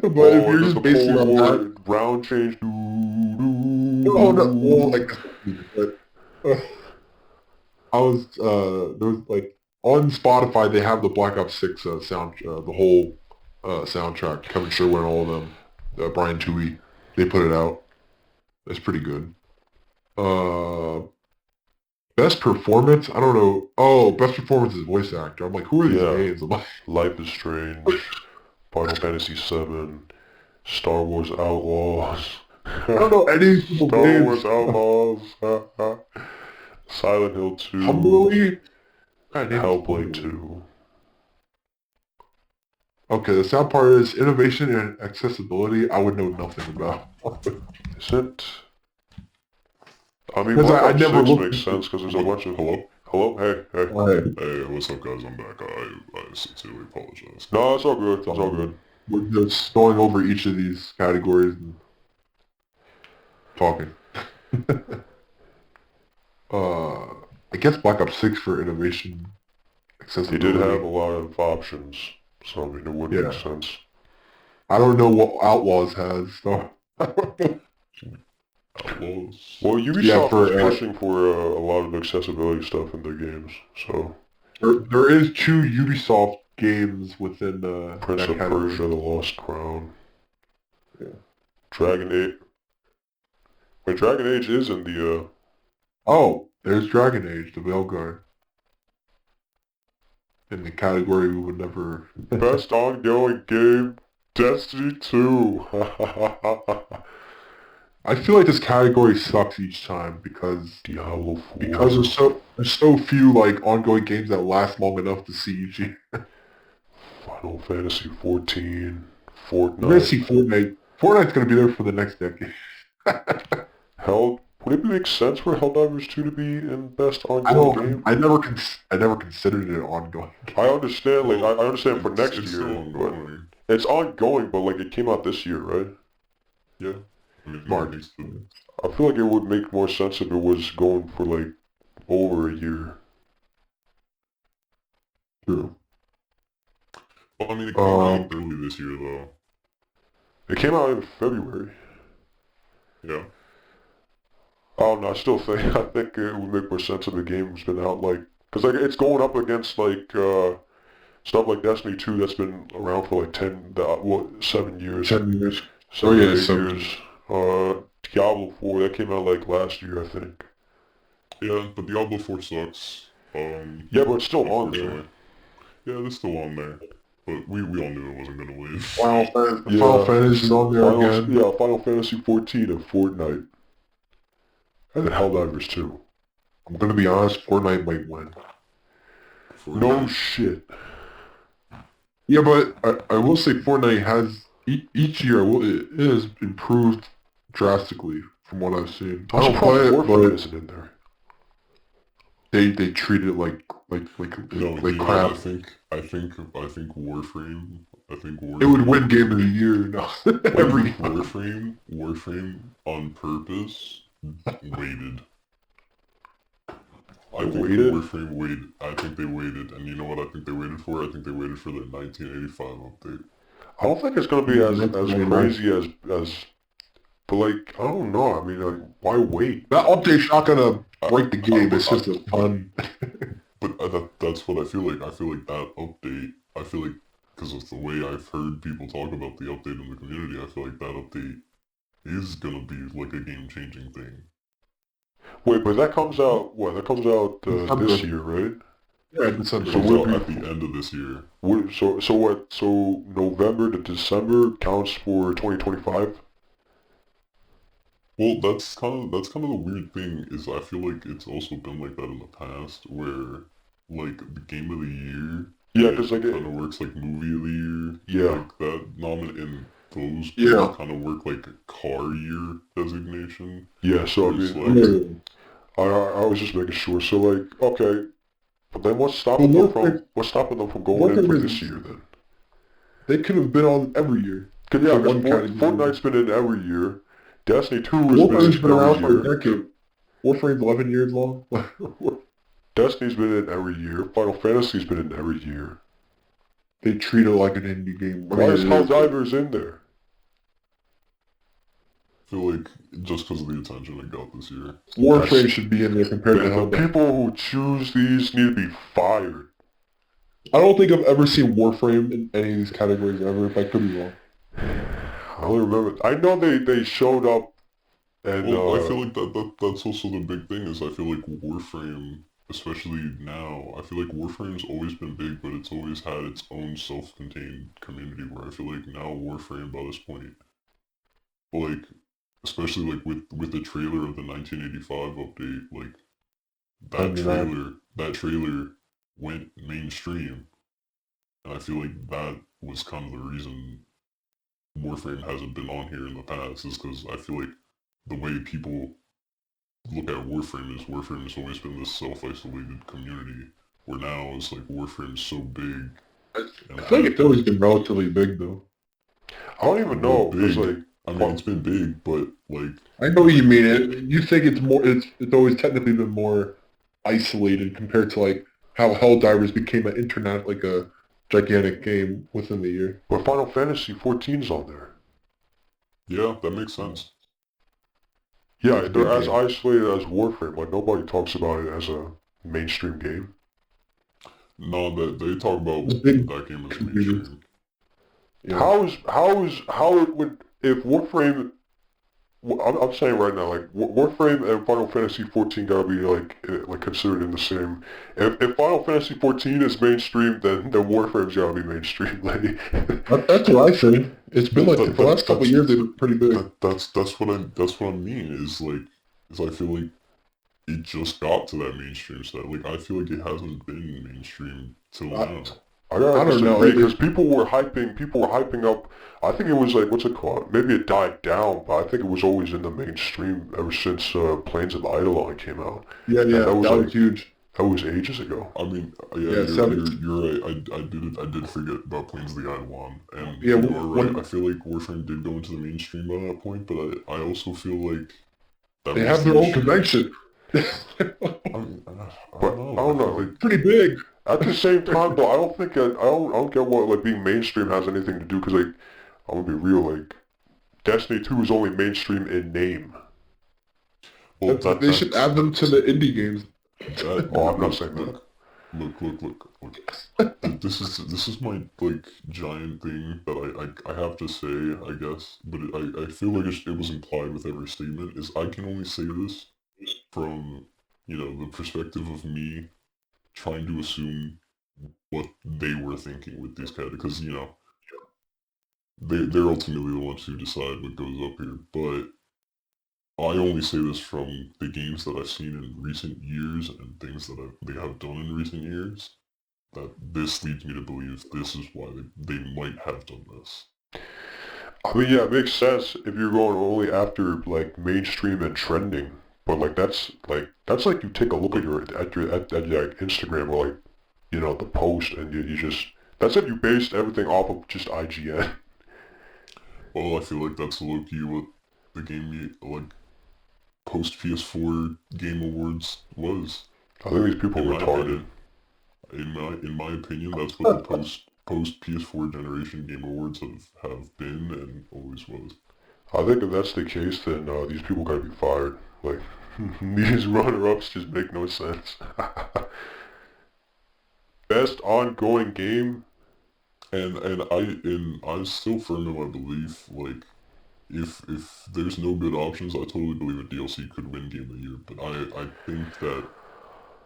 But Oh, if you're the just basing it Cold on War that, round change. oh no, well, like, but, I was there was like on Spotify they have the Black Ops 6 the whole soundtrack. Kevin Sherwood and all of them, Brian Toohey, they put it out. It's pretty good. Best performance? I don't know. Oh, best performance is voice actor. I'm like, who are these Yeah. names? I'm like, Life is Strange, Final Fantasy VII, Star Wars Outlaws. I don't know any people's Star names. Wars Outlaws. Silent Hill 2. Humbly? God, names Hellblade Humbly. 2. Okay, the sad part is innovation and accessibility. I would know nothing about. Is it? I mean, 'Cause Black I Ops never 6 looked makes into- sense because there's a bunch of... Hello? Hello? Hey, hey. Right. Hey, what's up, guys? I'm back. I sincerely apologize. No, it's all good. It's all good. We're just going over each of these categories and talking. I guess Black Ops 6 for innovation, He accessibility. did have a lot of options, so I mean, it would make Yeah. sense. I don't know what Outlaws has, so. Outlaws. Well, Yeah, Ubisoft for is pushing for a lot of accessibility stuff in their games, so there is 2 Ubisoft games within Prince that of category. Persia: The Lost Crown, Yeah. Dragon Age. Wait, Dragon Age is in the Oh, there's Dragon Age, the Veilguard. In the category we would never... best ongoing game, Destiny 2. I feel like this category sucks each time because Diablo 4. there's so few like ongoing games that last long enough to see each year. Final Fantasy 14, We're gonna see Fortnite. Fortnite. Fortnite's gonna be there for the next decade. Hell, would it make sense for Helldivers 2 to be in best ongoing game? I never considered it ongoing. I understand, like, Well, I understand for next it's year, still but ongoing. it's ongoing, but like it came out this year, right? Yeah. I mean, March. it needs to- I feel like it would make more sense if it was going for like over a year. True. Well, I mean, it came out early this year, though. It came out in February. Yeah. I don't know, I think it would make more sense if the game's been out like, cause like it's going up against like, stuff like Destiny 2 that's been around for like 7 years. 7 years. 7 yeah, 8 7 years. Diablo 4, that came out like last year, I think. Yeah, but Diablo 4 sucks. Yeah, but it's still on there. Unfortunately. Yeah, it's still on there. But we all knew it wasn't gonna win. Final Fantasy's on there again. Yeah, Final Fantasy 14 and Fortnite. And then Helldivers 2. I'm gonna be honest, Fortnite might win. No shit. Yeah, but I will say Fortnite has each year it has improved drastically from what I've seen. I don't play it, Warframe but isn't in there. they treat it like No, you know, crap. I think Warframe. It would win Game of the Year no. every Warframe on purpose waited. I think waited? Warframe waited. I think they waited, and you know what I think they waited for? I think they waited for their 1985 update. I don't think it's gonna be as That's crazy as but like I don't know. I mean, like, why wait? That update's not gonna break the game. It's just a fun. But that's what I feel like. I feel like that update. I feel like because of the way I've heard people talk about the update in the community, I feel like that update is gonna be like a game-changing thing. Wait, but that comes out what? That comes out this year, right? Yeah, December. It So comes we'll out be- at the end of this year. So what? So November to December counts for 2025. Well, that's kind of the weird thing is I feel like it's also been like that in the past where like the game of the year Yeah, because like kind of works like movie of the year. Yeah. Like that and those Yeah. kind of work like a car year designation. yeah. So I Whereas, mean, like, I was just making sure. So like, okay, but then what's stopping Well, them from going in for Warframe this is- year then? They could have been on every year. Cause yeah, For 'cause one category. Fortnite's been in every year. Destiny 2 has Warframe's been in around every for a year. decade. Warframe's 11 years long. Destiny's been in every year. Final Fantasy's been in every year. They treat it like an indie game. Why is Helldivers in there? I feel like just because of the attention it got this year. Warframe should be in there compared to The Helldivers. people who choose these need to be fired. I don't think I've ever seen Warframe in any of these categories ever, if I could be wrong. I only remember. I know they showed up, and Well, I feel like that's also the big thing is I feel like Warframe, especially now, I feel like Warframe's always been big, but it's always had its own self-contained community where I feel like now Warframe by this point, like, especially like with the trailer of the 1985 update, like, that trailer went mainstream, and I feel like that was kind of the reason Warframe hasn't been on here in the past is because I feel like the way people look at Warframe has always been this self-isolated community, where now it's like Warframe's so big. I feel like it's always been relatively big, though. I don't even know. Big. It's like I mean, it's been big, but like, I know what you mean. You think it's more? It's always technically been more isolated compared to like how Helldivers became an internet, like a gigantic game within the year. but Final Fantasy 14's on there. yeah, that makes sense. Yeah, It's a they're big as game. isolated as Warframe. Like nobody talks about it as a mainstream game. No, that they talk about It's a big that game as contributor. mainstream. Yeah. How it would if Warframe I'm saying right now, like Warframe and Final Fantasy 14 gotta be like considered in the same. If Final Fantasy 14 is mainstream, then Warframe's gotta be mainstream. That's what I say. It's been like That, the last couple of years they've been pretty big. that's what I mean is I feel like it just got to that mainstream stuff. Like I feel like it hasn't been mainstream till I, now. I gotta I don't know. disagree because people were hyping up. I think it was like what's it called? Maybe it died down, but I think it was always in the mainstream ever since Plains of Eidolon came out, Yeah, and yeah, that was huge. that was ages ago. I mean, yeah, Yeah, seven. you're right. I did forget about Plains of the Eidolon, and Yeah, you are right. I when feel like Warframe did go into the mainstream at that point, but I also feel like that they was have their the own issue. convention. I mean, I don't But I know. I don't know. feel Like like Pretty big. at the same time, though, I don't get what like being mainstream has anything to do. Because like I'm gonna be real. Like Destiny 2 is only mainstream in name. well They should add them to the indie games. that Oh, I'm not look saying that. look. This is my like giant thing that I have to say, I guess, but I feel like it was implied with every statement. Is I can only say this from the perspective of me trying to assume what they were thinking with these characters, because they're ultimately the ones who decide what goes up here. But I only say this from the games that I've seen in recent years and things that they have done in recent years. That this leads me to believe this is why they might have done this. I mean, yeah, it makes sense if you're going only after like mainstream and trending. But like that's like you take a look But at your like, Instagram or like the post and you just that's if you based everything off of just IGN. well, I feel like that's low-key what the like post PS4 Game Awards was, I think these people in are my retarded. opinion. In my opinion, that's what the post PS4 generation Game Awards have been and always was. I think if that's the case, then these people gotta be fired. Like these runner-ups just make no sense. Best ongoing game. And I'm still firm in my belief. Like if there's no good options, I totally believe a DLC could win Game of the Year. But I think that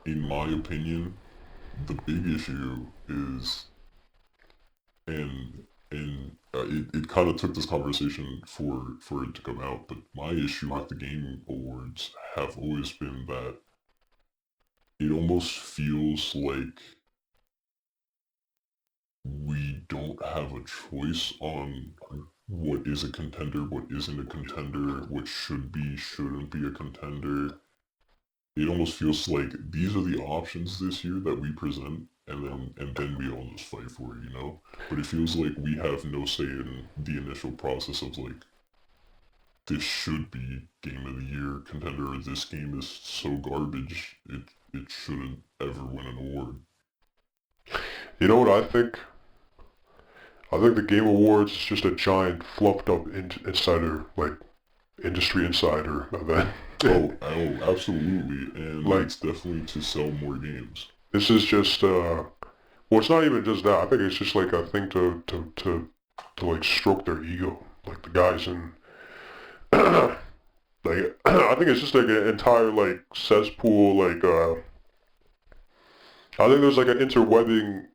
in my opinion, the big issue is it kind of took this conversation for it to come out. But my issue with the Game Awards have always been that it almost feels like we don't have a choice on what is a contender, what isn't a contender, what should be, shouldn't be a contender. It almost feels like these are the options this year that we present, and then we all just fight for it, you know? But it feels like we have no say in the initial process of like, this should be Game of the Year contender, or this game is so garbage, it shouldn't ever win an award. You know what I think? I think the Game Awards is just a giant fluffed up insider like industry insider event. Absolutely, and Like it's definitely to sell more games. this is just well, it's not even just that. I think it's just like a thing to like stroke their ego. Like the guys in like I think it's just like an entire like cesspool like I think there's like an interwebbing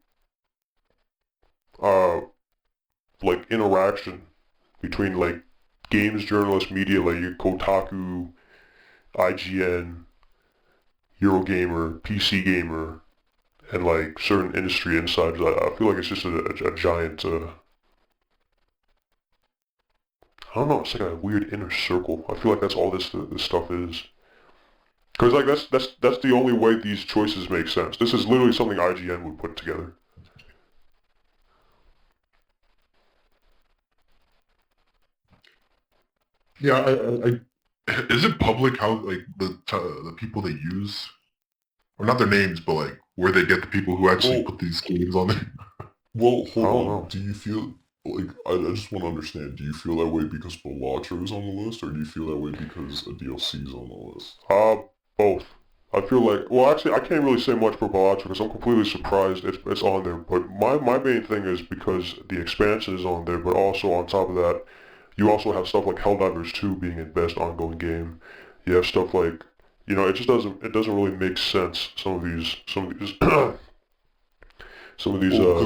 uh like interaction between like games journalists, media like Kotaku, IGN, Eurogamer, PC Gamer, and like certain industry insiders. I feel like it's just a giant. I don't know. It's like a weird inner circle. I feel like that's all this stuff is. Because like that's the only way these choices make sense. This is literally something IGN would put together. Yeah, is it public how like the people they use, or not their names, but like where they get the people who actually Well, put these games on there? well, I hold don't on. know. Do you feel? like, I just want to understand, do you feel that way because Balatro is on the list, or do you feel that way because a DLC is on the list? Both. I feel like, well, actually, I can't really say much for Balatro because I'm completely surprised it's on there. But my main thing is because the expansion is on there, but also on top of that, you also have stuff like Helldivers 2 being in best ongoing game. You have stuff like, it doesn't really make sense. Some of these, some of these, Well,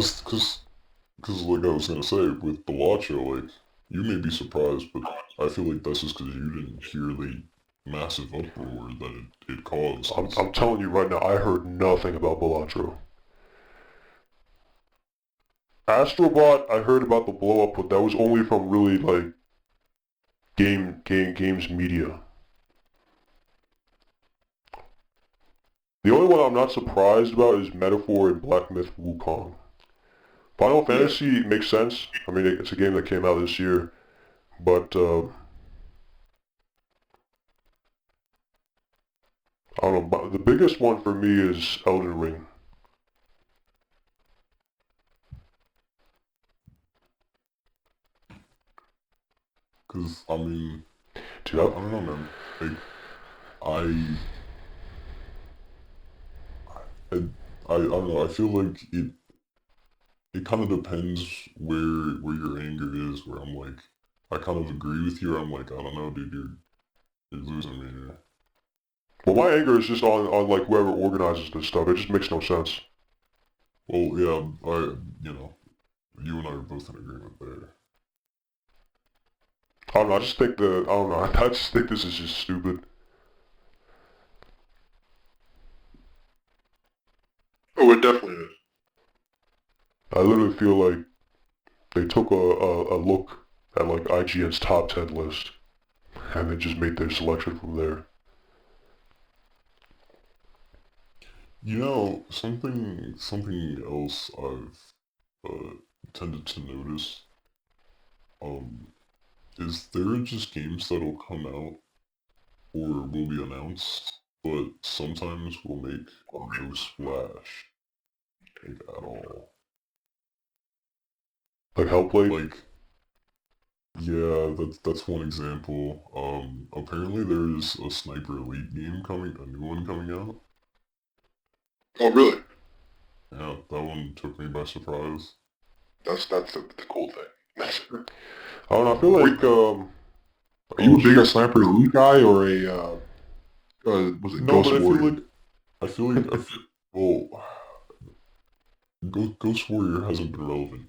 because like I was gonna say, with Balatro, like, you may be surprised, but I feel like that's just because you didn't hear the massive uproar that it caused. I'm telling you right now, I heard nothing about Balatro. Astrobot, I heard about the blow up, but that was only from really like games media. The only one I'm not surprised about is Metaphor and Black Myth Wukong. Final Fantasy makes sense. I mean, it's a game that came out this year, but I don't know. But the biggest one for me is Elden Ring. Because, I mean, Dude, I don't know, man. Like, I, I, I don't know. I feel like it kind of depends where your anger is. Where I'm like, I kind of agree with you. I'm like, I don't know, dude, you're losing me here. well, my anger is just on like whoever organizes this stuff. It just makes no sense. Well, yeah, you know, you and I are both in agreement there. I don't know. I don't know. I just think this is just stupid. Oh, it definitely is. I literally feel like they took a look at like IGN's top 10 list and they just made their selection from there. You know, something else I've tended to notice, um, is there are just games that'll come out or will be announced, but sometimes will make no splash, like, at all. Like Hellblade. Like, yeah, that's one example. Apparently there's a Sniper Elite game coming, a new one coming out. Oh, really? Yeah, that one took me by surprise. That's the cool thing. I don't know. I feel like Are you a bigger Sniper Elite guy or a was it No, Ghost but Warrior? well, Ghost Warrior hasn't been relevant,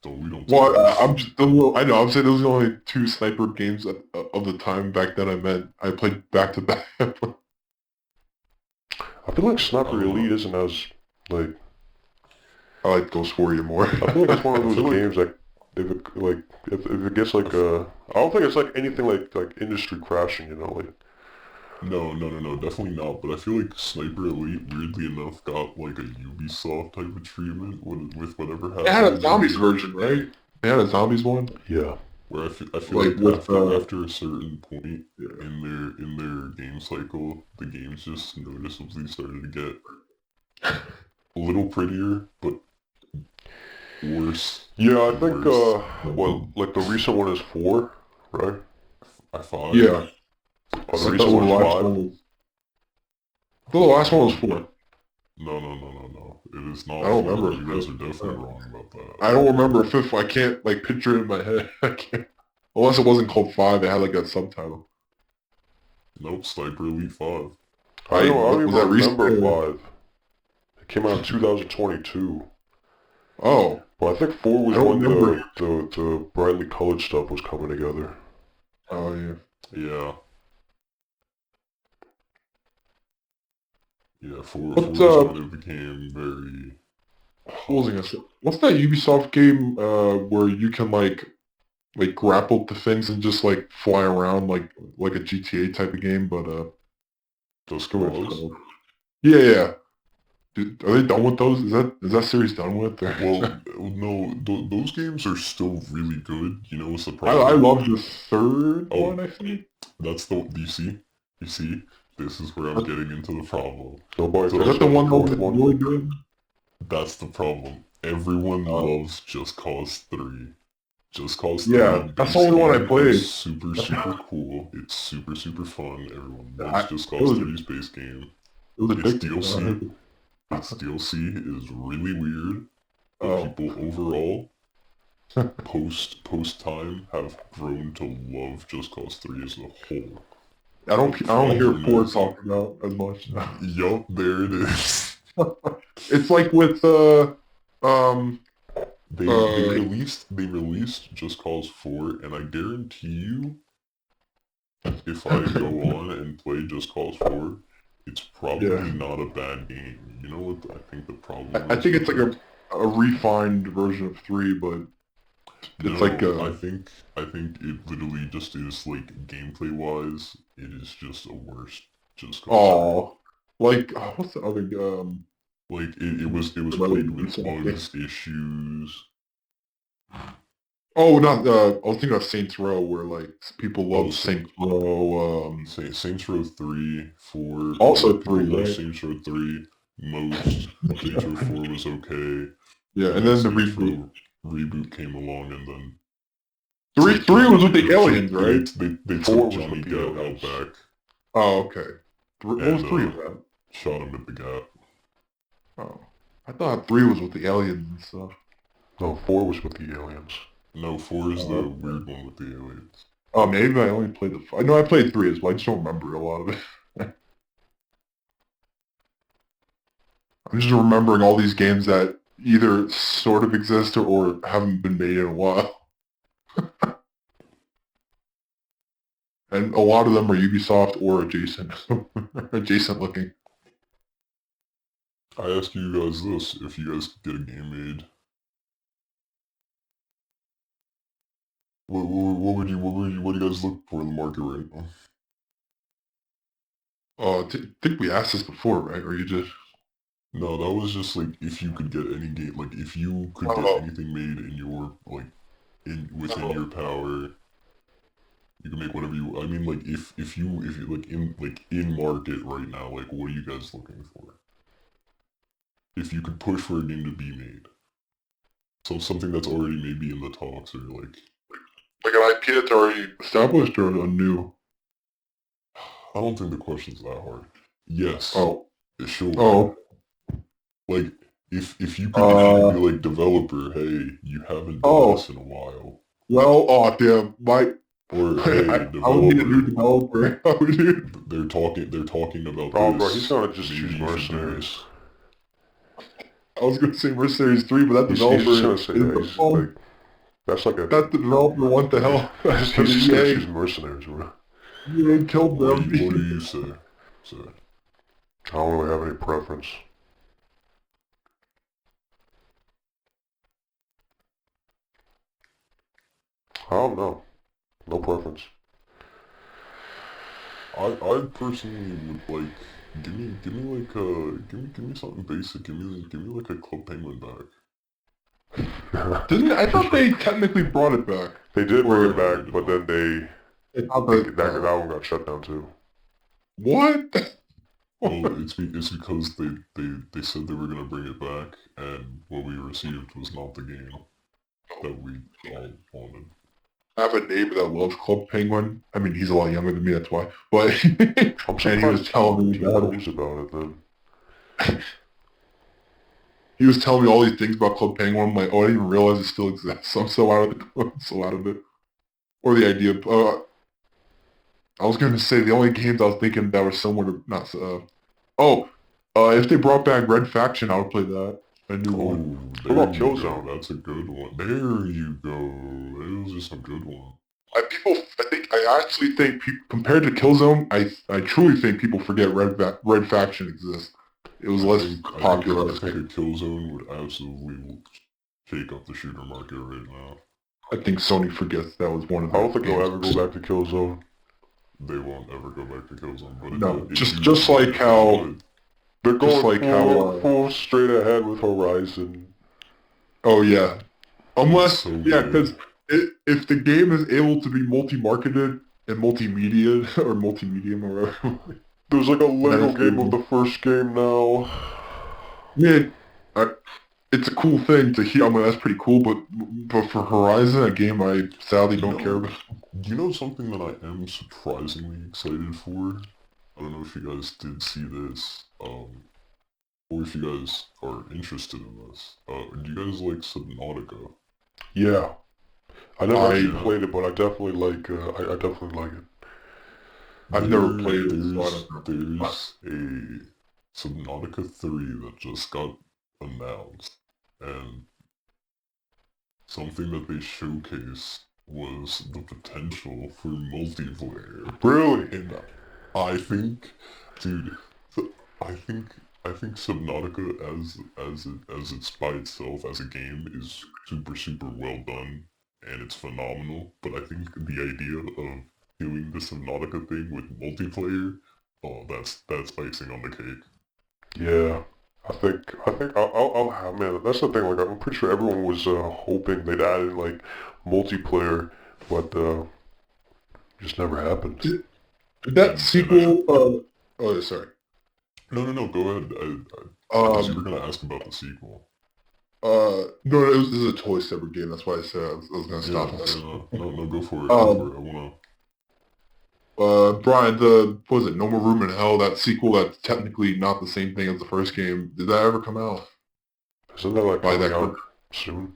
so we don't talk Well, about I'm it. just, I know, I'm saying those are the only two sniper games of the time back then I meant. I played back to back. I I feel like I Sniper don't Elite know. isn't as like like Ghost Warrior more. I feel like it's one of I those feel like games that if it gets I like f- I don't think it's like anything like industry crashing, like no, definitely not. But I feel like Sniper Elite, weirdly enough, got like a Ubisoft type of treatment with whatever They had happened a in their zombies game. version, right? They had a zombies one, yeah. Where I feel like like with after a certain point yeah. in their game cycle, the games just noticeably started to get a little prettier, but worse Yeah, I and think worse. well like the recent one is 4, right? I5. Yeah, Oh, the I thought recent one the is last 5. one was. I thought the last one was four. No. It is I not don't 4. remember You guys are definitely wrong about that. I don't remember a fifth. I can't like picture it in my head. I can't. Unless it wasn't called five. It had like a subtitle. Nope, Sniper Elite 5. I don't Was that even recent? remember 5. It came out in 2022. Oh, But I think 4 I was don't when remember. the brightly colored stuff was coming together. Oh yeah. Yeah. Yeah, 4 What is when it became very... what was I gonna say? What's that Ubisoft game where you can like grapple to things and just like fly around like a GTA type of game, but I Just forget what it's Cause? called. Yeah. Dude, are they done with those? Is that series done with? Or Well, no, those games are still really good. You know what's the I problem? love the third one. Oh, I think. that's the... You see? This is where I'm getting into the problem. Nobody Is cares that the So, about the one that was fourth one. really good? that's the problem. Everyone Oh, loves Just Cause 3. Just Cause 3 Yeah, on that's the base only one I game played. is super, super cool. It's super, super fun. Everyone loves Just It Cause was 3's base game. Its addictive. DLC, its DLC is really weird, but Oh, people overall, post time, have grown to love Just Cause 3 as a whole. I don't hear Problem 4 is, talked about as much. yup, there it is. It's like with um They uh released Just Cause 4, and I guarantee you, if I go on and play Just Cause 4, it's probably yeah. not a bad game. You know what I think the problem I is think with it's like it? a refined version of 3, but it's like No, I think it literally just is like gameplay wise, it is just a worse Just Cause 3. oh, like what's the other Like it was really plagued with recent game? bugs, issues. Oh, not I was thinking of Saints Row, where like people Oh, love Saints Row. Saints Row 3, 4, Also people 3, love right? Saints Row 3 most. Saints Row 4 was okay. Yeah, And and then then the Saints reboot. Row reboot came along and then 3 was with the aliens, right? they 4 took was Johnny with the Gat out aliens. back Oh, okay. What was and 3 about? shot him at the Gat. Oh, I thought 3 was with the aliens and stuff. No, 4 was with the aliens. No, 4 is the Okay. weird one with the aliens. Oh, maybe I only played I know I played 3 as well. I just don't remember a lot of it. I'm just remembering all these games that either sort of exist or haven't been made in a while. And a lot of them are Ubisoft or adjacent. Adjacent looking. I ask you guys this, if you guys could get a game made, what do you guys look for in the market right now? Oh, I think we asked this before, right? Or you just... No, that was just like if you could get any game, like if you could get Oh, anything made in your like within your power, you can make whatever you. I mean, like if you like in market right now, like what are you guys looking for? If you could push for a game to be made, so something that's already maybe in the talks or like like an IP that's already established or a new? I don't think the question's that hard. Yes, Oh, sure. oh, Like if you could be uh, like developer, hey, you haven't done oh, this in a while. well, oh, damn, Or hey, I would need a new developer, developer. I would need... they're talking about Oh, bro, he's this. gonna just Maybe choose you should do it. mercenaries. I was gonna say Mercenaries 3, but that He's just developer gonna is say that. the He's like, phone. that's like a... That developer, what the hell? he's just gonna choose EA, mercenaries, bro. EA killed What do them. you say? Say. I don't really have any preference. I don't know. No preference. I personally would like give me something basic. Give me like a Club Penguin back. Didn't I thought they technically brought it back? They did bring Or it back, but then I thought that one got shut down too. what? Well, it's because they said they were gonna bring it back, and what we received was not the game that we all wanted. I have a neighbor that loves Club Penguin. I mean, he's a lot younger than me, that's why. But I'm and he was surprised telling me he about knows it. about it then. He was telling me all these things about Club Penguin. I'm like, oh, I didn't even realize it still exists. I'm so out of so out of it. Or the idea. I was going to say the only games I was thinking that were similar to not. If they brought back Red Faction, I would play that. A new Oh, one. there about you go. Killzone? That's a good one. There you go. Those are some good ones. I actually think compared to Killzone, I truly think people forget Red Faction exists. It was less popular. I think a Killzone would absolutely take up the shooter market right now. I think Sony forgets that was one of I the don't think they'll games. ever go back to Killzone. They won't ever go back to Killzone, but No, if just like how They're Just going like how, full straight ahead with Horizon. oh yeah, unless, so yeah, good. because if the game is able to be multi-marketed and multimedia, or multimedium, or whatever, There's like a Lego That is game of good. the first game now. man, it's a cool thing to hear. I mean, that's pretty cool, but for Horizon, a game I sadly don't care about. You know something that I am surprisingly excited for? I don't know if you guys did see this, or if you guys are interested in this. Do you guys like Subnautica? Yeah. I never actually Yeah. played it, but I definitely like, I definitely like it. I've never played it, so I There's don't know. a Subnautica 3 that just got announced, and something that they showcased was the potential for multiplayer. Really? And I think, dude, I think I think Subnautica as it's by itself as a game is super well done and it's phenomenal. But I think the idea of doing the Subnautica thing with multiplayer, oh, that's icing on the cake. Yeah. Man, that's the thing, like, I'm pretty sure everyone was, hoping they'd add in, like, multiplayer, but, just never happened. That sequel, oh, sorry. No, go ahead. Because you were gonna ask about the sequel. No, this is a totally separate game. That's why I said I was gonna stop. No, go for it. Go for it. I wanna. Brian, what was it, No More Room in Hell, that sequel that's technically not the same thing as the first game, did that ever come out? Isn't that, like, By coming that out soon?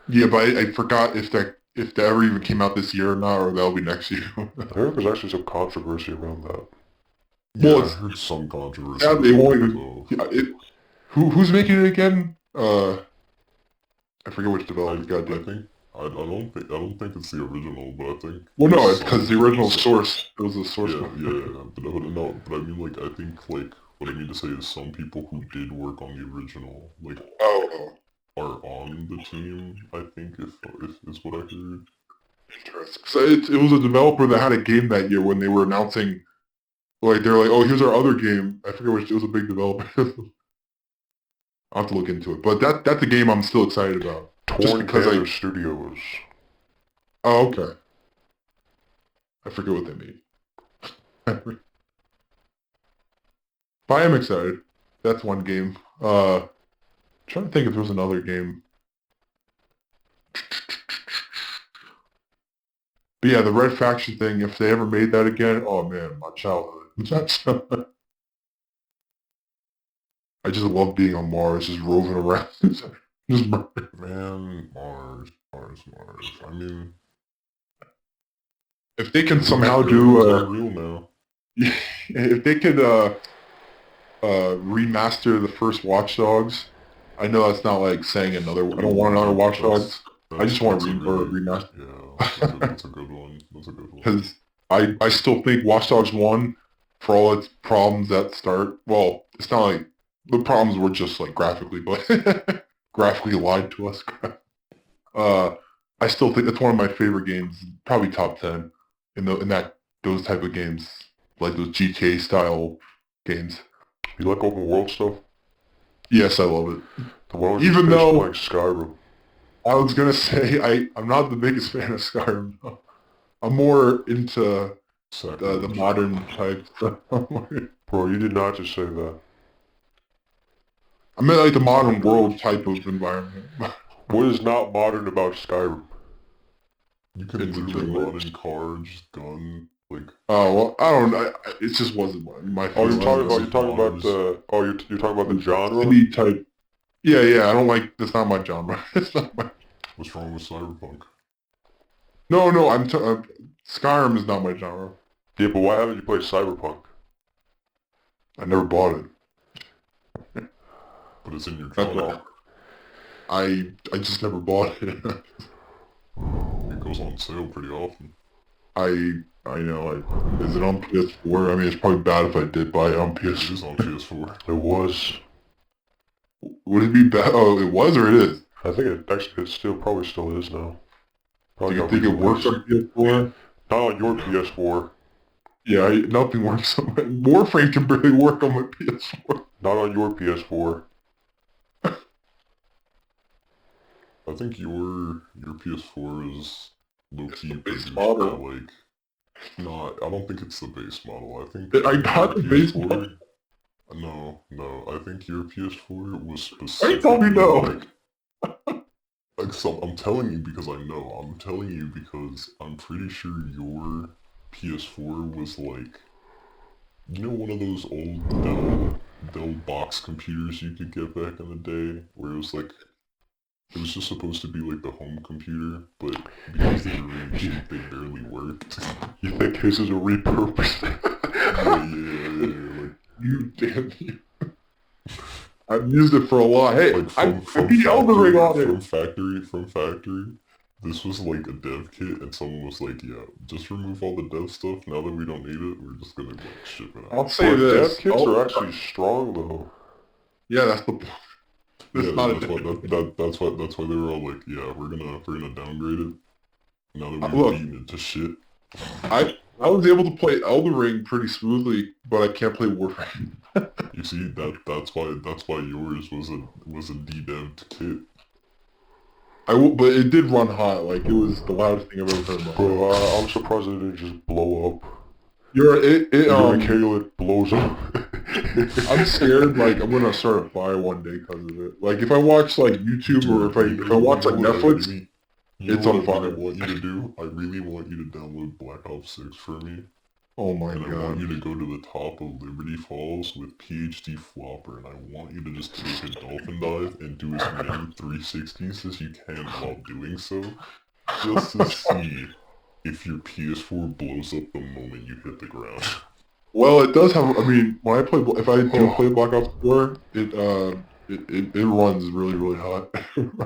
Yeah, but I forgot if that ever even came out this year or not, or that'll be next year. I heard there's actually some controversy around that. Yeah, Well, I heard some controversy. sadly, it won't even. So, Yeah, who's making it again? I forget which developer got I it. think I don't think it's the original, but I think. Well, no, it's because the original source. It was the source. Yeah, but no, but I mean, like, I think, like, what I mean to say is some people who did work on the original, like, Oh, are on the team. I think if is what I heard. interesting. So it was a developer that had a game that year when they were announcing. Like they're like, oh, here's our other game. I forget which. It was a big developer. I'll have to look into it. But that's a game I'm still excited about. Just Torn because Banner Studios. Oh, okay. I forget what they mean. But I am excited. That's one game. Trying to think if there was another game. But yeah, the Red Faction thing, if they ever made that again, oh man, my childhood. I just love being on Mars, just roving around. Just Man, Mars. I mean, if they can somehow everything's do unreal now. if they could remaster the first Watch Dogs, I know that's not like saying another. I don't want another Watch Dogs. I just want remaster. Yeah, that's a good one. That's a good one. Because I still think Watch Dogs 1, for all its problems at start, well, it's not like the problems were just like graphically, but graphically lied to us. uh, I still think that's one of my favorite games, probably top 10 in that those type of games, like those GTA style games. You like open world stuff? Yes, I love it. Then why don't you Even finish though playing Skyrim? I was gonna say I'm not the biggest fan of Skyrim. I'm more into the modern type stuff. Bro, you did not just say that. I meant like the modern world type of environment. What is not modern about Skyrim? You can It's a literally good mod in cars, gun, like. Oh well, I don't know. It just wasn't my Oh, favorite. you're talking about the. Oh, you're talking about the genre. Indie type. Yeah. I don't like. That's not my genre. It's not my. What's wrong with Cyberpunk? No. Skyrim is not my genre. Yeah, but why haven't you played Cyberpunk? I never bought it. But it's in your That's genre. all. I just never bought it. It goes on sale pretty often. I know. Is it on PS4? I mean, it's probably bad if I did buy it on It PS4. is on PS4. It was. Would it be bad? Oh, it was or it is? I think it still probably still is now. Do Probably you got think it released. works on PS4? Not on your PS4. Yeah, nothing works on my... Warframe can barely work on my PS4. Not on your PS4. I think your PS4 is low-key base produced model. by, like... No, I don't think it's the base model. I think I got the your base PS4 model. No, I think your PS4 was Why you told me specifically no? like so I'm telling you because I know. I'm telling you because I'm pretty sure your PS4 was like, you know, one of those old Dell box computers you could get back in the day, where it was like, it was just supposed to be like the home computer, but because they were really You, cheap, they barely worked. you think his is a repurpose? Yeah, You damn you. I've used it for a lot. Hey, like I from beat Elden Ring factory, on it. from factory. This was like a dev kit, and someone was like, "Yeah, just remove all the dev stuff. Now that we don't need it, we're just gonna like ship it I'll out." say But dev this. kits Oh, are actually strong though. yeah, that's the. Yeah, That's not a that's why dev. that's why they were all like, "Yeah, we're gonna downgrade it now that we've Look, beaten it to shit." I was able to play Elden Ring pretty smoothly, but I can't play Warframe. You see, that's why yours was a de-devved kit. But it did run hot. Like it was the loudest thing I've ever heard in my life. Bro, I'm surprised it didn't just blow up. Even Kale, it blows up. I'm scared. Like I'm gonna start a fire one day because of it. Like if I watch like YouTube or Dude, if I watch like what I Netflix, really, you it's know what on I really fire. want you to do? I really want you to download Black Ops 6 for me, Oh my and I want god. you to go to the top of Liberty Falls with PhD Flopper, and I want you to just take a dolphin dive and do as many 360s as you can while doing so, just to see if your PS4 blows up the moment you hit the ground. Well, it does have. I mean, when I play, if I do play Black Ops 4, it runs really hot.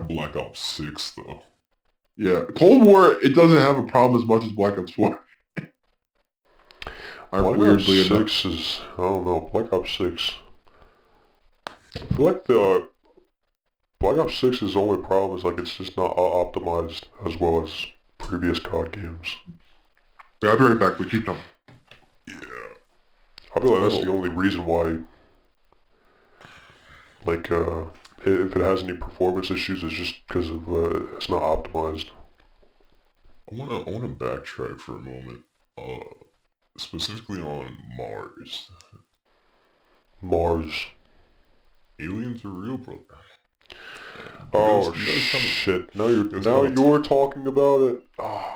Black Ops 6, though. Yeah, Cold War. It doesn't have a problem as much as Black Ops 4. Black Weirdly Ops enough. 6 is, I don't know, Black Ops 6. I feel like the Black Ops 6's only problem is like it's just not optimized as well as previous COD games. Yeah, I'll be right back. We keep talking. Yeah. I feel like that's the Oh, only reason why, like, if it has any performance issues, it's just because of it's not optimized. I wanna backtrack for a moment. Specifically on Mars. Mars. Aliens are real, brother. Oh You guys kind shit! of, you guys Now kind of, you're talking about it. Oh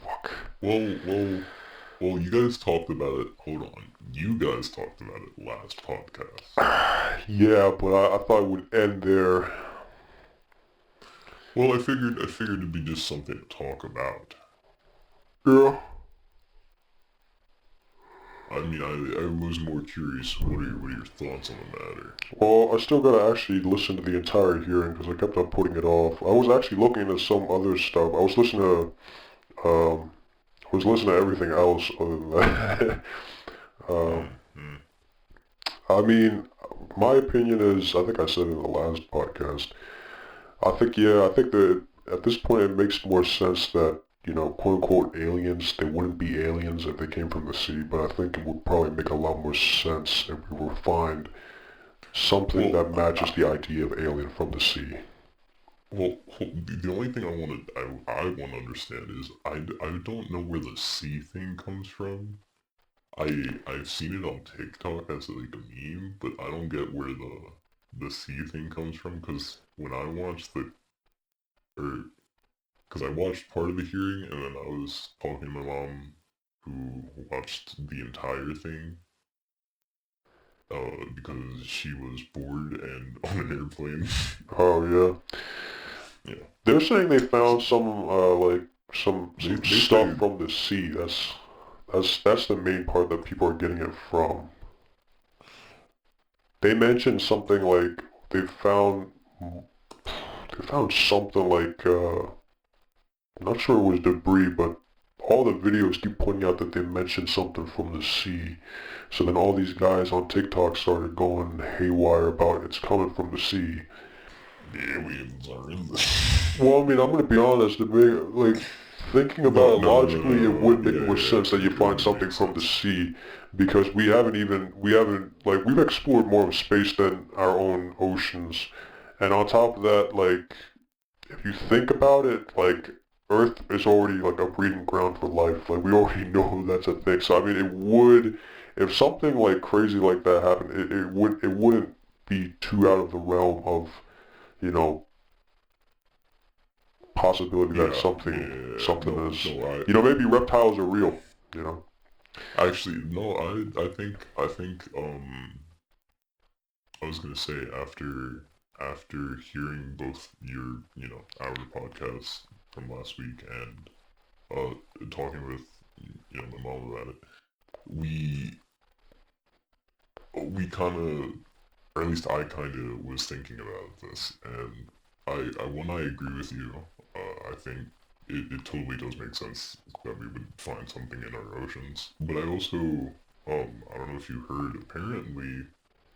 fuck. well, you guys talked about it. Hold on. You guys talked about it last podcast. Yeah, but I thought it would end there. Well, I figured it'd be just something to talk about. Yeah. I mean, I was more curious. What are your thoughts on the matter? Well, I still gotta actually listen to the entire hearing because I kept on putting it off. I was actually looking into some other stuff. I was listening to everything else other than that. um, Hmm. I mean, my opinion is, I think I said it in the last podcast. I think that at this point it makes more sense that, quote unquote aliens, they wouldn't be aliens if they came from the sea, but I think it would probably make a lot more sense if we were to find something Well, that matches the idea of alien from the sea. the only thing I want to understand is I don't know where the sea thing comes from. I've seen it on TikTok as like a meme, but I don't get where the sea thing comes from. Because when I watched or because I watched part of the hearing, and then I was talking to my mom, who watched the entire thing, because she was bored and on an airplane. Oh yeah. Yeah, They're saying they found some some they stuff say. from the sea. That's the main part that people are getting it from. They mentioned something like they found they found something like I'm not sure it was debris, but all the videos keep pointing out that they mentioned something from the sea. So then all these guys on TikTok started going haywire about it's coming from the sea. The aliens are in this. Well, I mean, I'm gonna be honest. Thinking about it logically, it No. would make more Yeah, sense that you it find would something make from the sense. sea, because we've explored more of space than our own oceans, and on top of that, like, if you think about it, like, Earth is already like a breeding ground for life. Like we already know that's a thing. So I mean, it would, if something like crazy like that happened, it wouldn't be too out of the realm of, you know, possibility that Yeah, yeah, something no, is, no, you know, maybe reptiles are real. You know. actually, no, I think, I was gonna say after hearing both our podcasts from last week and, uh, talking with, my mom about it, we, we kind of, or at least I kind of was thinking about this, and when I agree with you, I think it totally does make sense that we would find something in our oceans. But I also, I don't know if you heard, apparently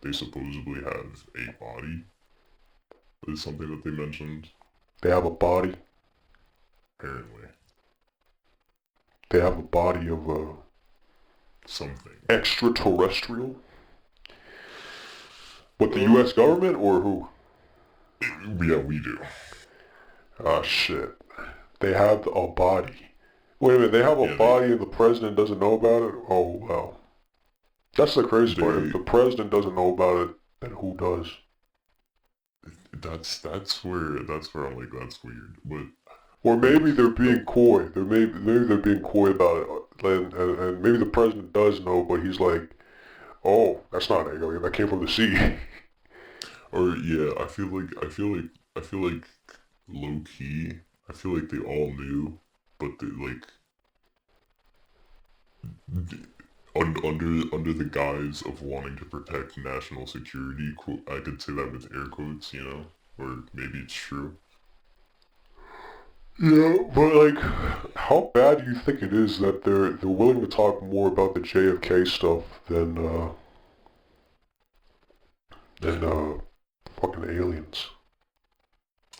they supposedly have a body. Is something that they mentioned. They have a body. Apparently, They have a body of something. extraterrestrial. What, the Uh, U.S. government or who? yeah, we do. Ah, shit. They have a body. Wait a minute, they have a Yeah, they body and the president doesn't know about it? Oh, well. That's the crazy part. If they the president doesn't know about it, then who does? that's where I'm like, that's weird. But Or like, maybe they're no, being coy. Maybe they're being coy about it. And maybe the president does know, but he's like, oh, that's not alien. That came from the sea. or yeah, I feel like low key. I feel like they all knew, but they like under the guise of wanting to protect national security. I could say that with air quotes, or maybe it's true. Yeah, but like, how bad do you think it is that they're willing to talk more about the JFK stuff than fucking aliens?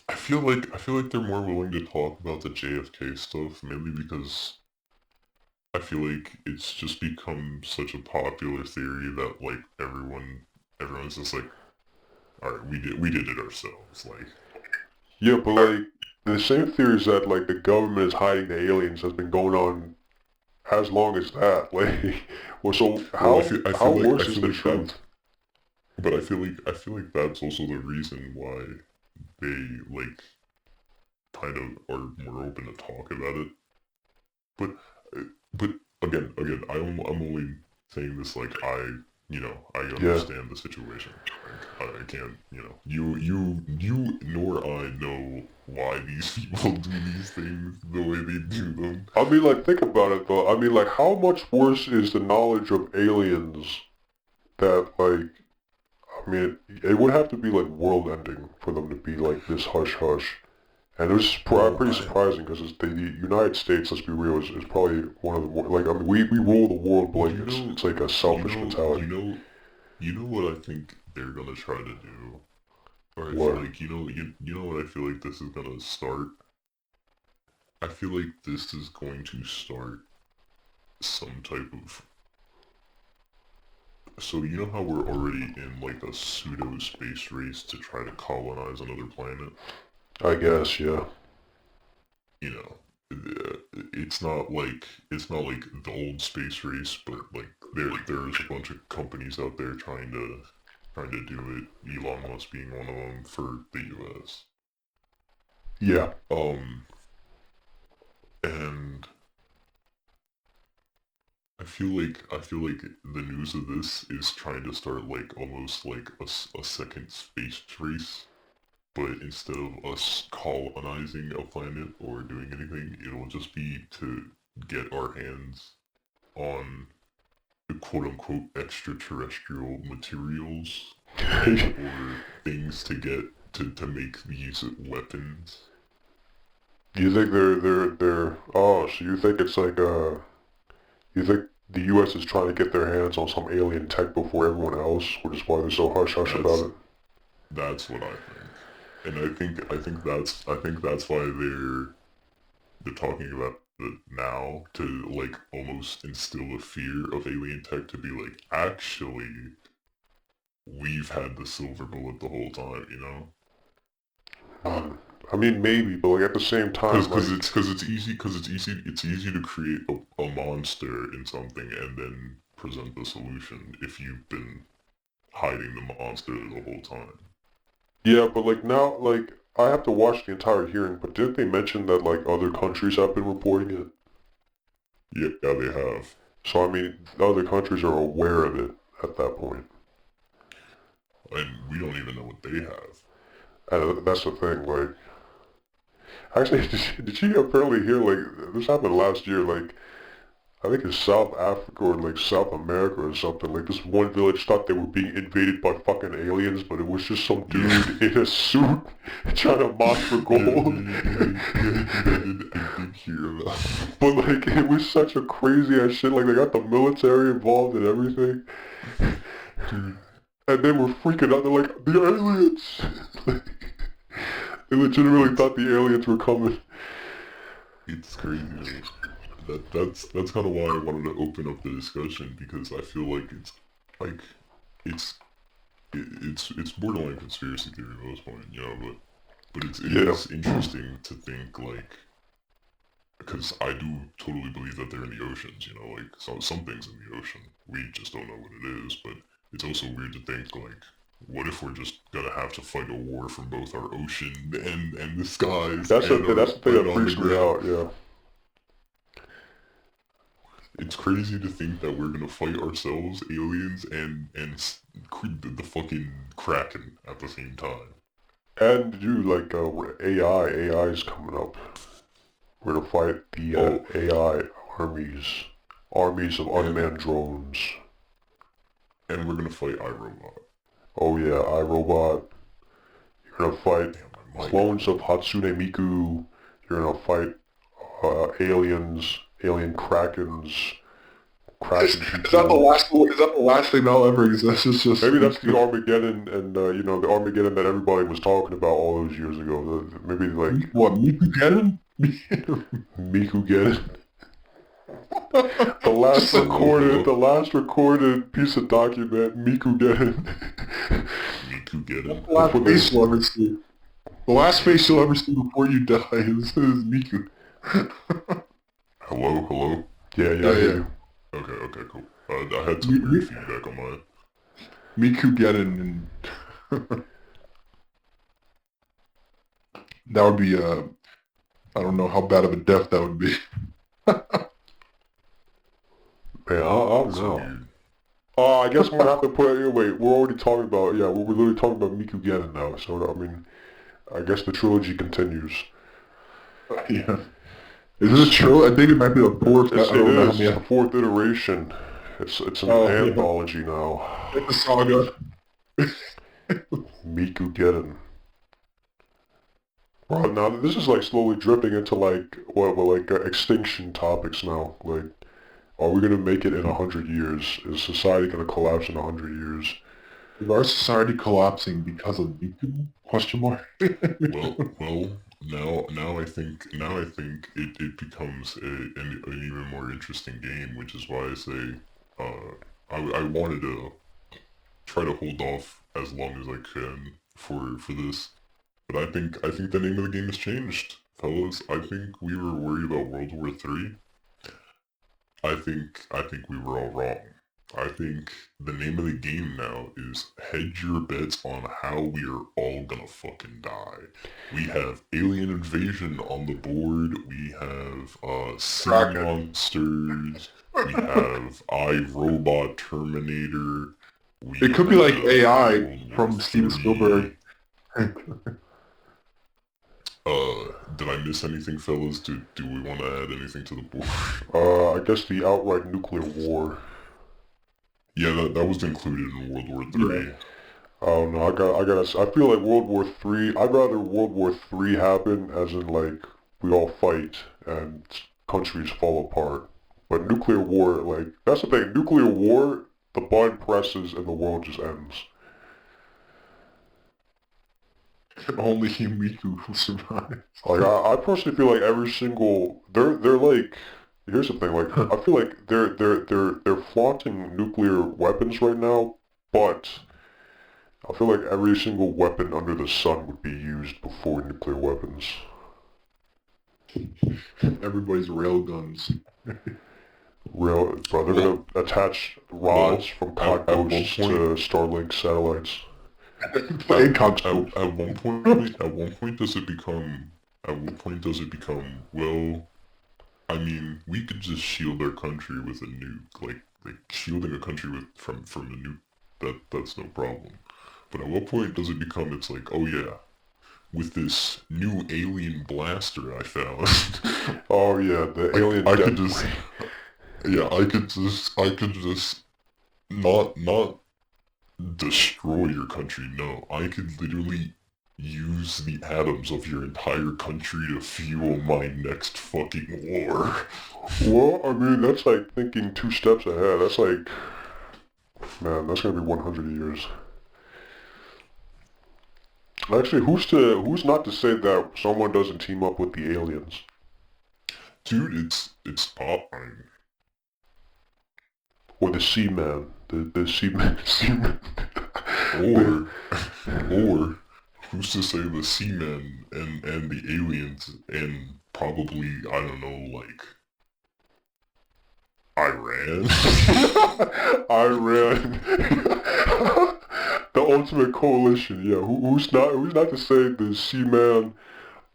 I feel like they're more willing to talk about the JFK stuff mainly because I feel like it's just become such a popular theory that like everyone's just like, all right, we did it ourselves. Like, Yeah, but like the same theories that like the government is hiding the aliens has been going on as long as that. Like, well, so well, how I worse is feel the like that's, truth? but I feel like that's also the reason why they like kind of are more open to talk about it. But uh, but again, I'm only saying this like I Yeah, understand the situation. Like I can't you nor I know why these people do these things the way they do them. I mean, like think about it though. I mean, like how much worse is the knowledge of aliens that like I mean, it would have to be like world ending for them to be like this hush hush. And it was Well, pretty surprising because the United States, let's be real, is probably one of the more, like, I mean, we rule the world, but like, you know it's like a you selfish know you mentality. know you know what I think they're gonna try to do, or I feel What? like you know what I feel like this is gonna start. I feel like this is going to start some type of, so you know how we're already in like a pseudo space race to try to colonize another planet? I guess, yeah. You know, it's not like the old space race, but like there's a bunch of companies out there trying to do it. Elon Musk being one of them for the U.S. Yeah. And I feel like the news of this is trying to start like almost like a second space race. But instead of us colonizing a planet or doing anything, it'll just be to get our hands on the quote-unquote extraterrestrial materials and or things to get to make these weapons. You think oh, so you think it's like, you think the U.S. is trying to get their hands on some alien tech before everyone else, which is why they're so hush hush about That's it? that's what I think. And I think that's why they're talking about it now to like almost instill a fear of alien tech to be like, actually, we've had the silver bullet the whole time, you know? Um, I mean, maybe, but like at the same time, Because like, it's easy to create a monster in something and then present the solution if you've been hiding the monster the whole time. yeah, but like now, like I have to watch the entire hearing. But didn't they mention that like other countries have been reporting it? Yeah, they have. So I mean, other countries are aware of it at that point. And we don't even know what they have. And that's the thing. Like, actually, did you apparently hear like this happened last year? Like, I think in South Africa or like South America or something. Like this one village thought they were being invaded by fucking aliens, but it was just some dude in a suit trying to mine for gold. I did hear that. But like it was such a crazy ass shit. Like they got the military involved and everything, Dude, and they were freaking out. They're like the aliens. Like, they legitimately thought the aliens were coming. it's crazy. That's kind of why I wanted to open up the discussion because I feel like like it's it's borderline conspiracy theory at this point, you know. But it Yeah. is interesting to think like because I do totally believe that they're in the oceans, you know, like some things in the ocean. We just don't know what it is, but it's also weird to think like, what if we're just gonna have to fight a war from both our ocean and the skies That's and that's the thing that on the freaks me ground? out. Yeah. It's crazy to think that we're gonna fight ourselves, aliens, and the fucking Kraken at the same time. And you like AI. AI is coming up. We're gonna fight the Oh, AI armies. Armies of and unmanned drones. and we're gonna fight iRobot. Oh yeah, iRobot. You're gonna fight Damn, my mic. clones of Hatsune Miku. You're gonna fight aliens, alien krakens, kraken Is that the people. last? Is that the last thing that'll ever exist? It's just Maybe that's the Armageddon, and you know the Armageddon that everybody was talking about all those years ago. Maybe like what Miku Geddon? Mikugeddon. Just like, The last recorded piece of document, Mikugeddon. Mikugeddon. the last Before they, face you'll ever see. The last face you'll ever see before you die is Miku. Hello, hello. yeah, Yeah, I hear yeah. you. Okay, cool. I had some weird feedback on mine. Miku Geddon, and that would be I don't know how bad of a death that would be. Man, I don't It's know. weird. I guess we're gonna have to put it. Wait, we're already talking about. Yeah, we're literally talking about Mikugeddon now. So I mean, I guess the trilogy continues. Yeah. Is this a true? I think it might be the fourth. I It don't know how is the many. fourth iteration. It's an Oh, yeah. anthology now. It's a saga. Mikugeddon. Well, now this is like slowly dripping into like like extinction topics now. Like, are we gonna make it in 100 years? Is society gonna collapse in 100 years? Is our society collapsing because of Miku? Question mark. Well, now I think it becomes an even more interesting game, which is why I say, I wanted to try to hold off as long as I can for this. But I think the name of the game has changed, fellas. I think we were worried about World War III. I think we were all wrong. I think the name of the game now is hedge your bets on how we are all gonna fucking die. We have alien invasion on the board. We have sea Kraken. monsters. We have iRobot Terminator. We It could be like have AI World War from Steven III. Spielberg. Did I miss anything, fellas? Do we want to add anything to the board? I guess the outright nuclear war. Yeah, that was included in World War Yeah. III. I don't know. I feel like World War Three. I'd rather World War Three happen, as in like we all fight and countries fall apart. But nuclear war, like that's the thing. Nuclear war, the button presses and the world just ends. Only Miku will survive. Like I personally feel like every single they're like here's the thing. Like I feel like they're flaunting nuclear weapons right now, but I feel like every single weapon under the sun would be used before nuclear weapons. Everybody's railguns. Bro, they're Well, gonna attach rods from pod at one ghosts to point, Starlink satellites. Play cockscope. at one point does it become, well, I mean, we could just shield our country with a nuke, like shielding a country from a nuke, that's no problem. But at what point does it become, it's like, oh yeah, with this new alien blaster I found, Oh yeah, the alien I death could just, yeah, I could just not destroy your country, no. I could literally use the atoms of your entire country to fuel my next fucking war. Well, I mean, that's like thinking 2 steps ahead. That's like, man, that's gonna be 100 years. Actually, who's not to say that someone doesn't team up with the aliens? Dude, it's fine. Or the Seaman. The Seaman. Seaman. Or, or, who's to say the Seamen and the aliens and probably, I don't know, like, Iran? Iran. The ultimate coalition, yeah. Who's not to say the Seaman,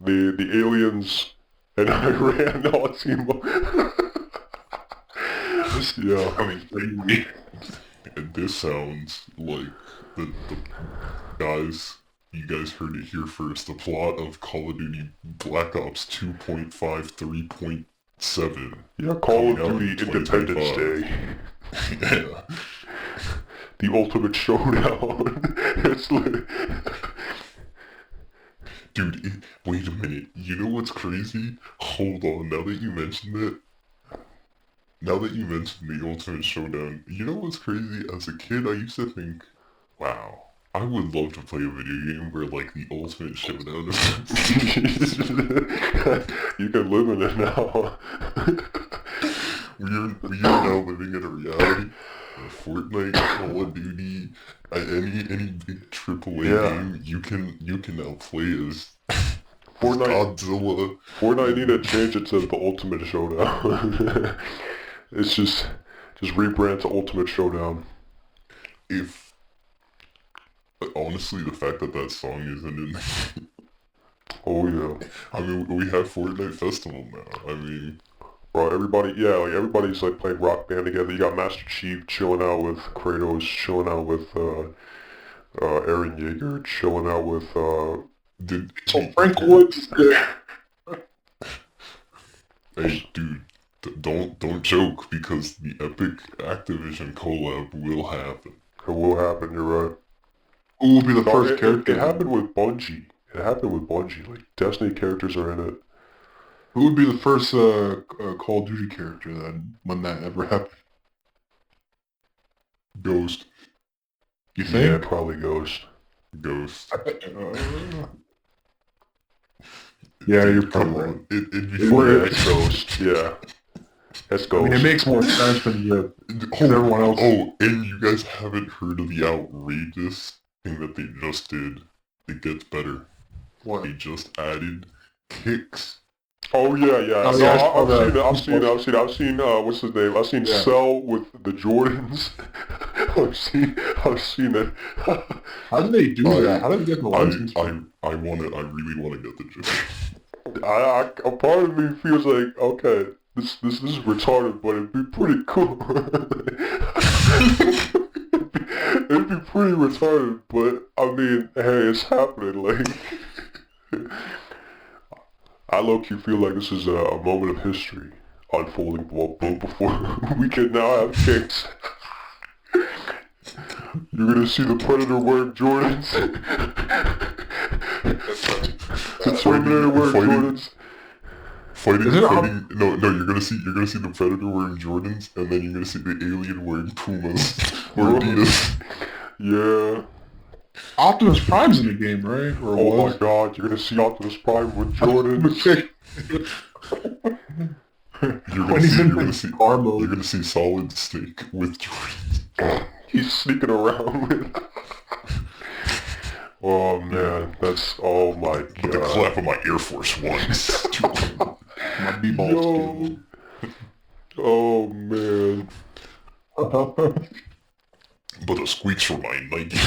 the aliens, and Iran all team up? Yeah. Coming crazy. And this sounds like the guys, you guys heard it here first, the plot of Call of Duty Black Ops 2.5 3.7. Yeah, Call of Coming out Duty in Independence 2025. Day. Yeah. The ultimate showdown. It's like... Dude, wait a minute. You know what's crazy? Hold on, now that you mentioned it, now that you mentioned the Ultimate Showdown, you know what's crazy? As a kid, I used to think, wow, I would love to play a video game where, like, the Ultimate Showdown is... You can live in it now. we are now living in a reality where Fortnite, Call of Duty, any big AAA game, you can now play as Godzilla. Fortnite need to change it to the Ultimate Showdown. It's just rebrand to Ultimate Showdown. If honestly, the fact that that song isn't in, Oh yeah. I mean, we have Fortnite Festival now. I mean, Bro, everybody's like playing Rock Band together. You got Master Chief chilling out with Kratos, chilling out with Eren Yeager, chilling out with did Frank Woods there. hey dude, don't joke because the epic Activision collab will happen. It will happen. You're right. Who will be the No, first character? it happened with Bungie. It happened with Bungie. Like Destiny characters are in it. Who would be the first Call of Duty character then, when that ever happened? Ghost, You Yeah, think? probably Ghost. Ghost. Yeah, you're Come probably right. on, it'd be It funny. would. It's Ghost. Yeah, that's I Ghost. mean, it makes more sense than everyone else. Oh, and you guys haven't heard of the outrageous thing that they just did? It gets better. What? They just added kicks. Oh yeah, yeah. Oh, No, yeah, I saw I've seen what's his name? I've seen Yeah. Cell with the Jordans. I've seen it. How did they do that? How did they get the license? I really wanna get the joke. A part of me feels like, okay, this is retarded, but it'd be pretty cool. It'd be pretty retarded, but I mean, hey, it's happening. Like, I low-key feel like this is a moment of history unfolding before we can now have kicks. You're gonna see the Predator wearing Jordans. The Terminator wearing Jordans. No, you're gonna see the Predator wearing Jordans, and then you're gonna see the alien wearing Pumas or Bro. Adidas. Yeah. Optimus Prime's in the game, right? Or Oh was? my god, you're gonna see Optimus Prime with Jordans. When he's in the car mode. You're gonna see Solid Snake with Jordans. He's sneaking around with... Oh man, that's oh my But the god. clap of my Air Force Ones. My b-balls. Oh man. But the squeaks from my Nike.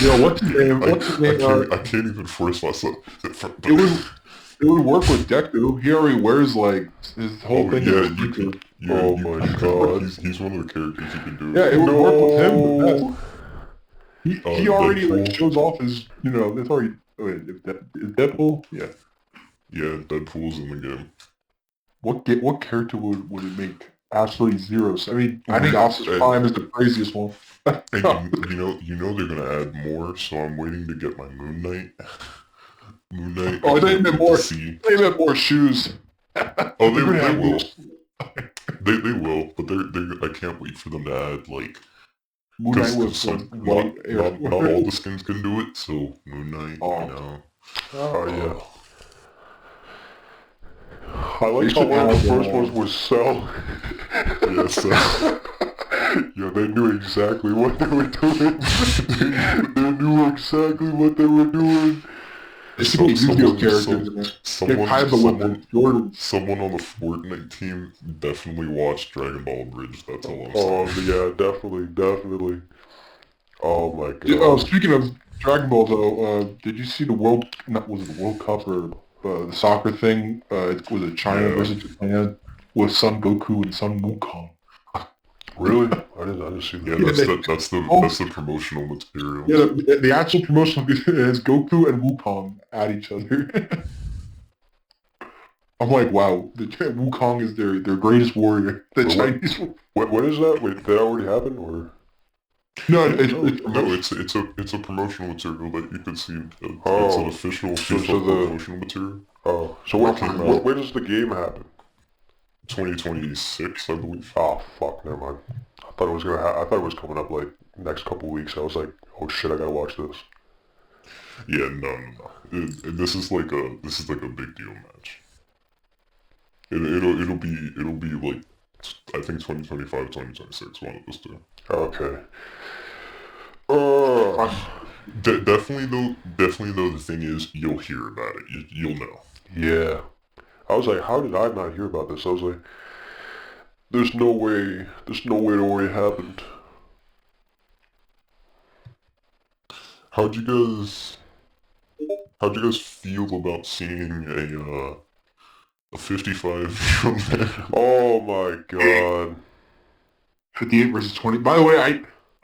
Yo, what's his name? What's his name? I can't even force myself. It would work with Deku. He already wears like his whole thing. Yeah, is you could. Yeah, Oh you, my you could, god. he's one of the characters you can do. Yeah, it would work with him the best. No. He already like Deadpool. shows off his, it's already. Wait, is Deadpool? Yeah. Yeah, Deadpool's in the game. What character would it make absolutely zero? I mean, I think Optimus Prime is the craziest one. And you know they're gonna add more, so I'm waiting to get my Moon Knight. Moon Knight. Oh, they meant more. See. They meant more shoes. Oh, they will. They will, but they're I can't wait for them to add like. Moon Knight with Some, white Air not all the skins can do it, so Moon Knight, Oh. you know. Oh yeah. I They like how should one of the have, first ones was Cell. Yeah, so Yeah, they knew exactly what they were doing. They knew exactly what they were doing. They should be Yu-Gi-Oh characters, man. Get Kaiba with the Jordan. someone on the Fortnite team definitely watched Dragon Ball Bridge. That's all I'm Oh saying. yeah, definitely. Oh my god. Oh, speaking of Dragon Ball, though, did you see the World? Was it the World Cup or the soccer thing? Was it China Yeah. versus Japan with Son Goku and Son Wukong? Really? I didn't see Yeah, that. that's the Oh. that's the promotional material. Yeah, the actual promotional is Goku and Wukong at each other. I'm like, wow, Wukong is their greatest warrior. The What? Chinese. What is that? Wait, did that already happen or? No, No, it's a promotional material that you can see. It's an official FIFA promotional material. Oh, so what Came out. where does the game happen? 2026, I believe. Oh fuck, never mind. I thought it was I thought it was coming up like next couple weeks. I was like, oh shit, I gotta watch this. Yeah, no. This is like a big deal match. It'll be like I think 2025, 2026, one of those two. Okay. Definitely though the thing is you'll hear about it. You'll know. Yeah. I was like, how did I not hear about this? I was like, there's no way it already happened. How'd you guys feel about seeing a 55-year-old man? Oh my god. 58 versus 20. By the way, I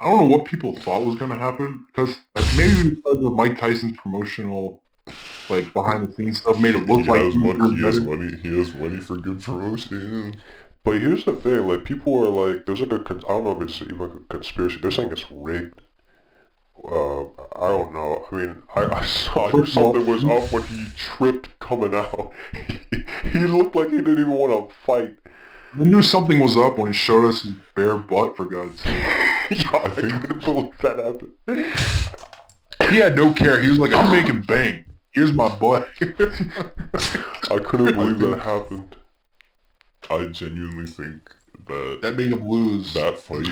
don't know what people thought was gonna happen because maybe because of Mike Tyson's promotional, like behind the scenes stuff, made it look He like has he was money. He has better. money. He has money for good promotion. But here's the thing, like people are like, there's like I don't know if it's even like a conspiracy. They're saying it's rigged. I don't know. I mean, I saw something was up when he tripped coming out. He looked like he didn't even want to fight. We knew something was up when he showed us his bare butt, for God's sake. Yeah, I couldn't believe that happened. He had no care. He was like, I'm making bang. Here's my butt. I couldn't believe that happened. I genuinely think that That made him lose. that fight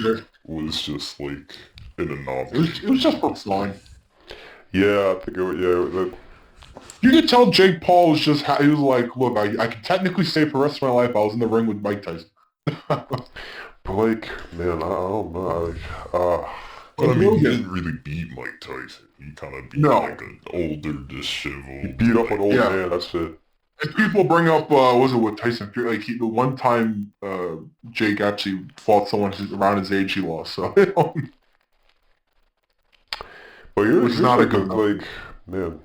was just like an anomaly. It was just for fun. Yeah, I think it was, yeah. You could tell Jake Paul was just, he was like, look, I can technically say for the rest of my life I was in the ring with Mike Tyson. Blake, man, I don't know. But I mean, he didn't really beat Mike Tyson. He kind of beat like an older, disheveled. He beat up an old Yeah. man, that's it. And people bring up, was it with Tyson Fury? Like, the one time Jake actually fought someone around his age, he lost. So, But here's not like a good like, man,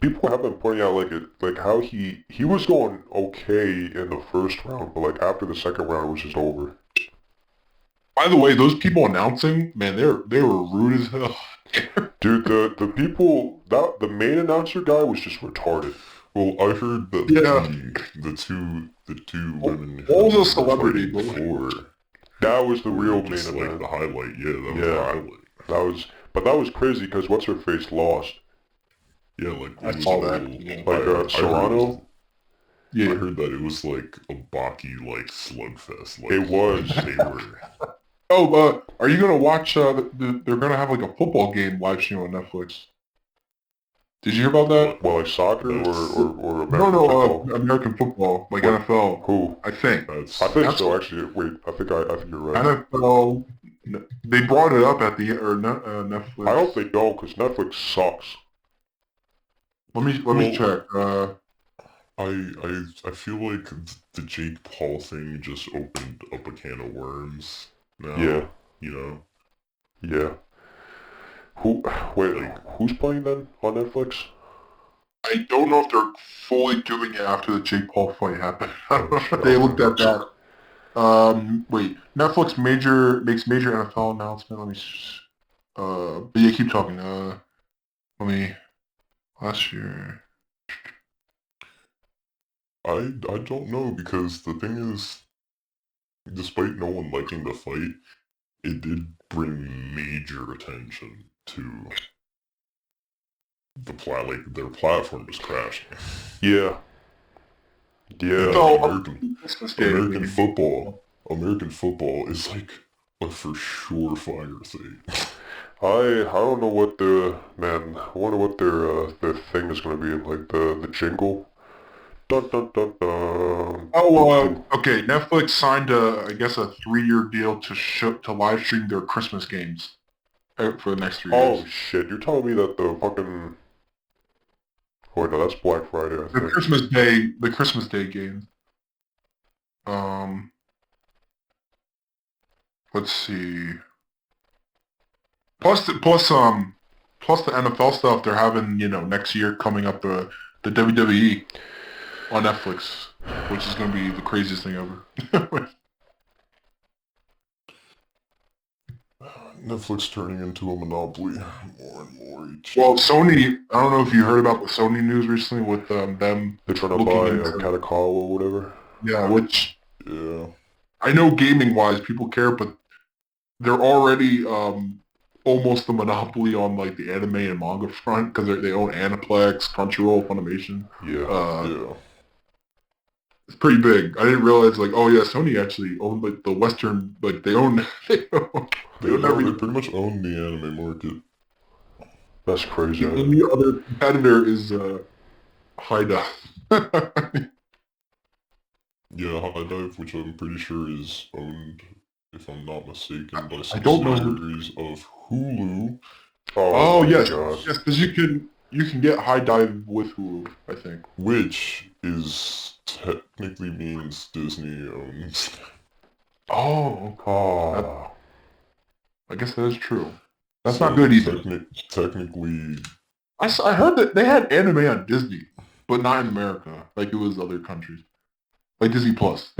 people have been pointing out like how he was going okay in the first round, but like after the second round it was just over. by the way, those people announcing, man, they were rude as hell. Dude, the people that the main announcer guy was just retarded. Well, I heard that the two women. What was a celebrity? Before That was the real main just like event. the highlight. Yeah, that was the highlight. That was crazy because what's her face lost. Yeah, like I it was saw a that. little- Like Serrano. I Yeah. heard that it was like a Baki like slugfest. Like It was. They were. Are you gonna watch? They're gonna have like a football game live stream on Netflix. Did you hear about that? Well, like soccer or No, American football? American football, like What? NFL. Who? I think. I think That's so. Actually, wait. I think you're right. NFL. They brought it up at the I Netflix. hope they don't, because Netflix sucks. Let me Well, check. I feel like the Jake Paul thing just opened up a can of worms. Now, Yeah. you know, Yeah. Who? Wait. Who's playing then on Netflix? I don't know if they're fully doing it after the Jake Paul fight happened. Oh, They looked at that. Wait. Netflix makes major NFL announcement. Let me. But yeah, keep talking. Let me. Last year. I don't know because the thing is, despite no one liking the fight, it did bring major attention to like their platform was crashing. Yeah. Yeah. So, American football is like a for sure fire thing. I don't know what I wonder what their thing is gonna be, like the jingle. Dun dun dun dun. Okay. Netflix signed I guess a 3-year deal to live stream their Christmas games for the next 3 years. Oh shit! You're telling me that the fucking... Wait, no, that's Black Friday, I The think. Christmas Day games. Let's see. Plus the NFL stuff they're having, next year coming up, the WWE on Netflix, which is going to be the craziest thing ever. Netflix turning into a monopoly more and more each. Well, Sony, I don't know if you heard about the Sony news recently with them They're trying to looking buy into... Catacall or whatever. Yeah, which Yeah. I know gaming-wise people care, but they're already almost a monopoly on like the anime and manga front because they own Aniplex, Crunchyroll, Funimation. Yeah. Yeah. It's pretty big. I didn't realize like, oh yeah, Sony actually owned like the Western, like they own they own They everything. pretty much own the anime market. That's crazy. The only other competitor is High Dive. Yeah, High Dive, which I'm pretty sure is owned, if I'm not mistaken, by I don't know. subsidiaries of Hulu. Oh my yes, God. yes, because you can get High Dive with Hulu, I think. Which is technically means Disney owns. Oh, Oh. I guess that is true. That's So not good either. Technically, I heard that they had anime on Disney, but not in America. Like it was other countries, like Disney Plus.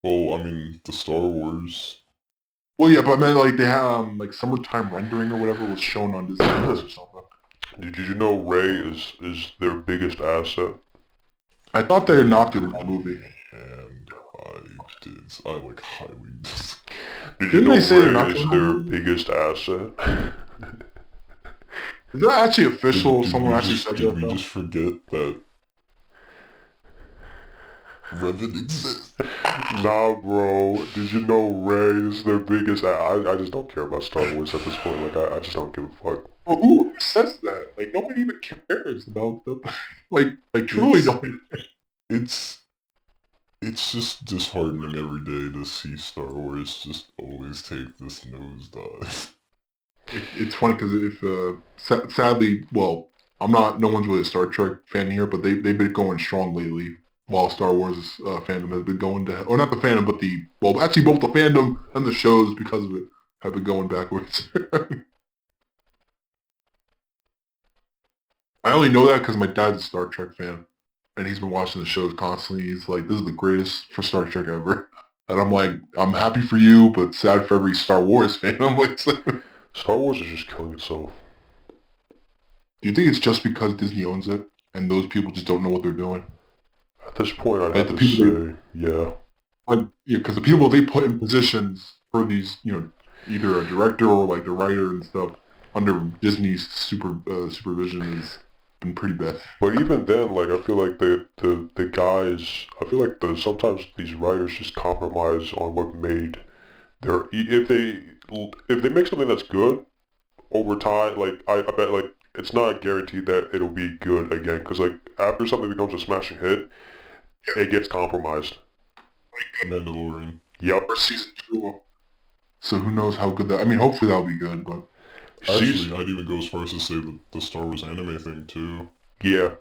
well, I mean, the Star Wars. Well, yeah, but I meant like they have like summertime rendering or whatever was shown on Disney Plus or something. Did you know Ray is their biggest asset? I thought they knocked it in the movie. And I like highly Did you Didn't know they say they're Ray not is gonna their movie? biggest asset? Is that actually official? Did Someone we actually just, said did that we though? just forget that Revan exists? Nah, bro. Did you know Ray is their biggest I just don't care about Star Wars at this point. Like, I just don't give a fuck. Well, who says that? Like nobody even cares about them. like truly It's- nobody. It's just disheartening every day to see Star Wars just always take this nosedive. It's funny because if sadly, well, I'm not. No one's really a Star Trek fan here, but they've been going strong lately. While Star Wars fandom has been going to, or not the fandom, but actually both the fandom and the shows because of it have been going backwards. I only know that because my dad's a Star Trek fan, and he's been watching the shows constantly. He's like, "This is the greatest for Star Trek ever," and I'm like, "I'm happy for you, but sad for every Star Wars fan." I'm like, "Do Star Wars is just killing itself. you think it's just because Disney owns it, and those people just don't know what they're doing?" At this point, I'd Like have the to people say, yeah. Like, yeah, because the people they put in positions for these, either a director or like the writer and stuff under Disney's supervision has been pretty bad. But even then, like, I feel like the guys, I feel like sometimes these writers just compromise on what made if they make something that's good over time, like I bet like it's not guaranteed that it'll be good again because like after something becomes a smashing hit, it gets compromised. Mandalorian. Yep. Or season 2. So who knows how good that... I mean, hopefully that'll be good, but... Actually, I'd even go as far as to say the Star Wars anime thing too. Yeah.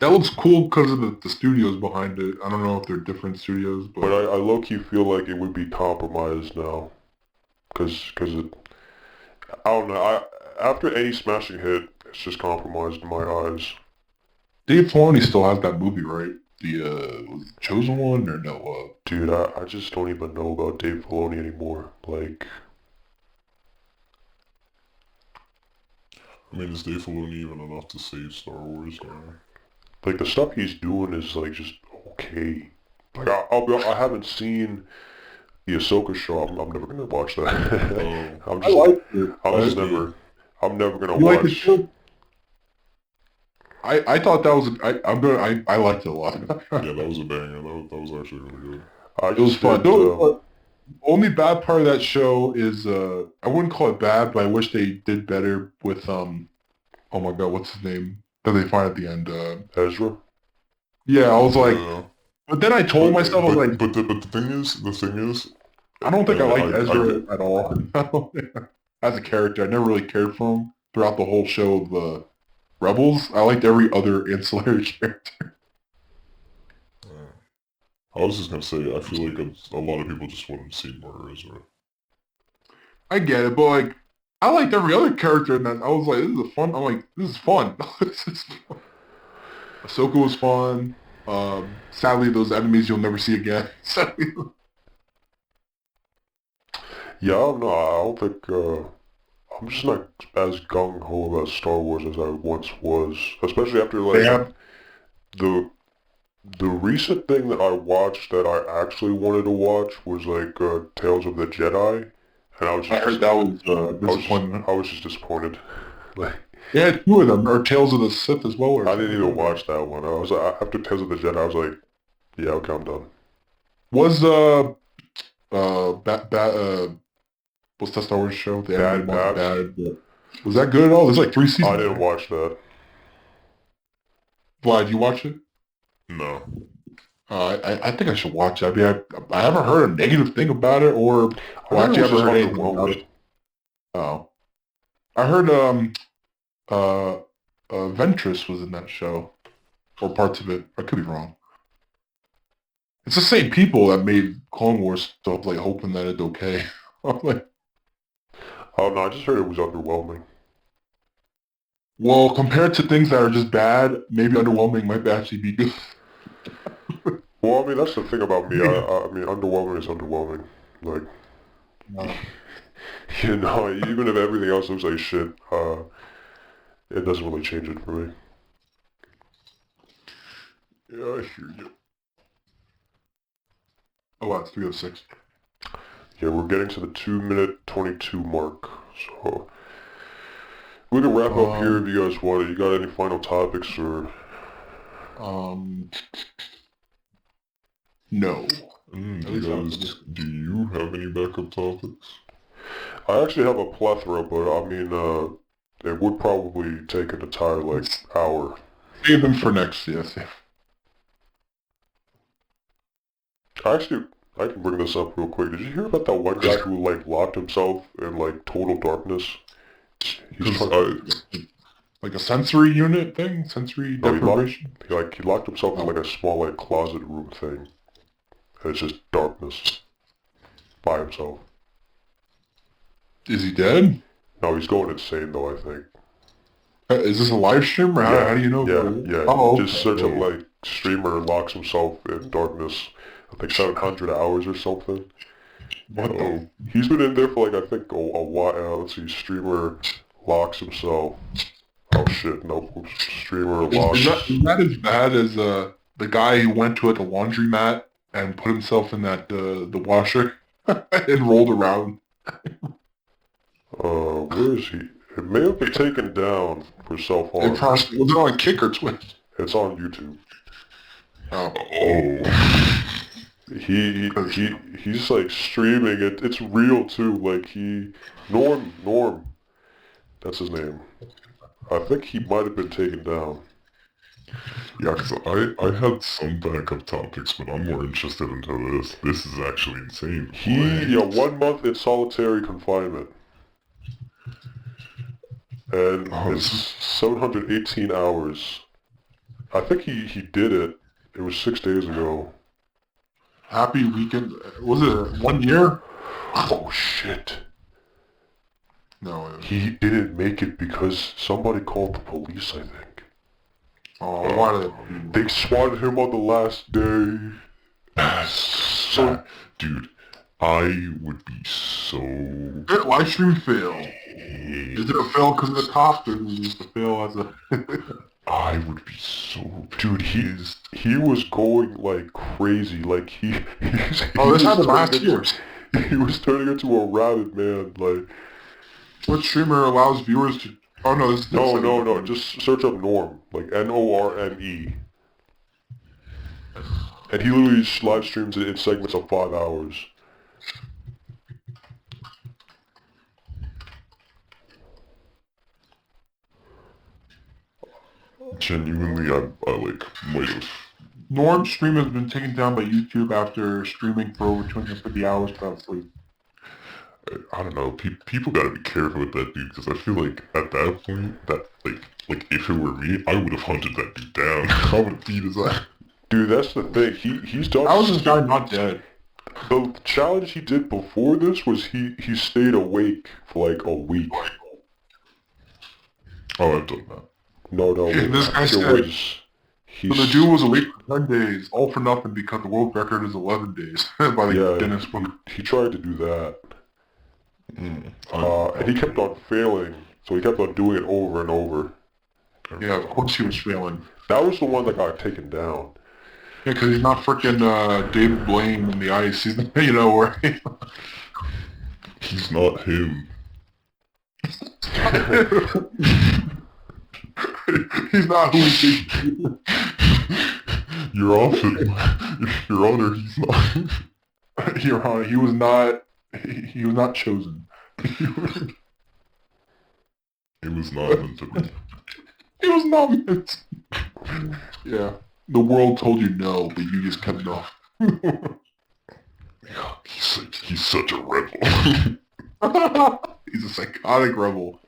That looks cool because of the studios behind it. I don't know if they're different studios, but... But I low-key feel like it would be compromised now. Cause it, I don't know, after any smashing hit, it's just compromised in my eyes. Dave Filoni still has that movie, right? The, was it Chosen One or no? Dude, I just don't even know about Dave Filoni anymore. Like, I mean, is Dave Filoni even enough to save Star Wars? Or... like the stuff he's doing is like just okay. Like I haven't seen the Ahsoka show. I'm never gonna watch that. Oh, I liked it. I'm never gonna You like the watch. show? I thought that was... I liked it a lot. yeah, that was a banger. That was actually really good. It was fun. The only bad part of that show is, I wouldn't call it bad, but I wish they did better with, oh my god, what's his name? That they find at the end, Ezra. yeah, I was like, Yeah. but then I told myself, I was like, but the thing is, I don't think I liked I Ezra get- at all. As a character, I never really cared for him throughout the whole show of, Rebels. I liked every other ancillary character. I was just gonna say, I feel like a lot of people just want to see more Ezra. I get it, but like, I liked every other character, and then I was like, this is fun. I'm like, this is fun. This is fun. Ahsoka was fun. Sadly, those enemies you'll never see again. Sadly. Yeah, I don't know. I don't think I'm just not as gung ho about Star Wars as I once was, especially after They like have the the recent thing that I watched that I actually wanted to watch was like Tales of the Jedi, and I was I just heard that was disappointed. disappointment. I was just disappointed. Like They had two of them, or Tales of the Sith as well. Or I didn't something. even watch that one. I was after Tales of the Jedi. I was like, yeah, okay, I'm done. Was what's that Star Wars show? The Bad animated one, Batch? Was that good at all? There's like 3 seasons. I didn't right? watch that. Vlad, did you watch it? No. I think I should watch it. I mean, I haven't heard a negative thing about it, or well, actually, I haven't heard anything about it. Oh, I heard Ventress was in that show, or parts of it. I could be wrong. It's the same people that made Clone Wars, so I'm like hoping that it's okay. I'm like, Oh no, I just heard it was underwhelming. well, compared to things that are just bad, maybe underwhelming might actually be good. Well, I mean that's the thing about me. I mean underwhelming is underwhelming. Like you know, even if everything else looks like shit, it doesn't really change it for me. Yeah, I hear you. Oh, wow, it's 3:06. Yeah, we're getting to the 2-minute 22 mark, so we can wrap up here if you guys want it. You got any final topics or? No. Do you have any backup topics? I actually have a plethora, but I mean, it would probably take an entire like hour. Save them for next, yes. Actually, I can bring this up real quick. Did you hear about that one guy who like locked himself in like total darkness? Like a sensory unit thing? Sensory deprivation? He locked himself in like a small like closet room thing. And it's just darkness. By himself. Is he dead? No, he's going insane though, I think. Is this a live stream or how do you know? Yeah. Oh, just search up like streamer locks himself in darkness. I think 700 hours or something. What the? He's been in there for like I think a while. Let's see, streamer locks himself. Oh shit, no. Streamer locks. Is that as bad as the guy who went to like a laundromat and put himself in that the washer and rolled around? Where is he? It may have been taken down for self-harm. Was it on Kick or Twitch? It's on YouTube. Oh. He's like streaming it. It's real too. Like Norm, that's his name. I think he might have been taken down. Yeah, because I had some backup topics, but I'm more interested into this. This is actually insane. Yeah, 1 month in solitary confinement. And Oh, it's 718 hours. I think he did it. It was 6 days ago. Happy weekend. Was it 1 year? Oh shit. No. He didn't make it because somebody called the police, I think. Oh, why did They swatted him on the last day. so, dude, I would be so... live stream fail? Is it a fail because of the cops, or is it just a fail as a... I would be so... Dude, he was going like crazy. Like this happened last year. He was turning into a rabid man. Like, what streamer allows viewers to... Oh no, this is... no. Just search up Norm, like Norme. And he literally live streams it in segments of 5 hours. Genuinely, I like, might have... Norm's stream has been taken down by YouTube after streaming for over 250 hours without sleep. I don't know, people gotta be careful with that dude, because I feel like at that point, that, like if it were me, I would have hunted that dude down. I would have beat his ass. Dude, that's the thing. He's done... How is this guy not dead? The challenge he did before this was he stayed awake for like a week. Oh, I've done that. No. This guy said... So the dude was awake for 10 days, all for nothing because the world record is 11 days by the Guinness Book. He tried to do that. And he kept on failing, so he kept on doing it over and over. Yeah, of course he was failing. That was the one that got taken down. Yeah, because he's not freaking David Blaine in the ice. He's, where... He's not him. He's not who he thinks. Your Honor, he's not. Your Honor, he was not chosen. It was not meant to be. It was not meant to. Yeah. The world told you no, but you just kept no. He's such a rebel. He's a psychotic rebel.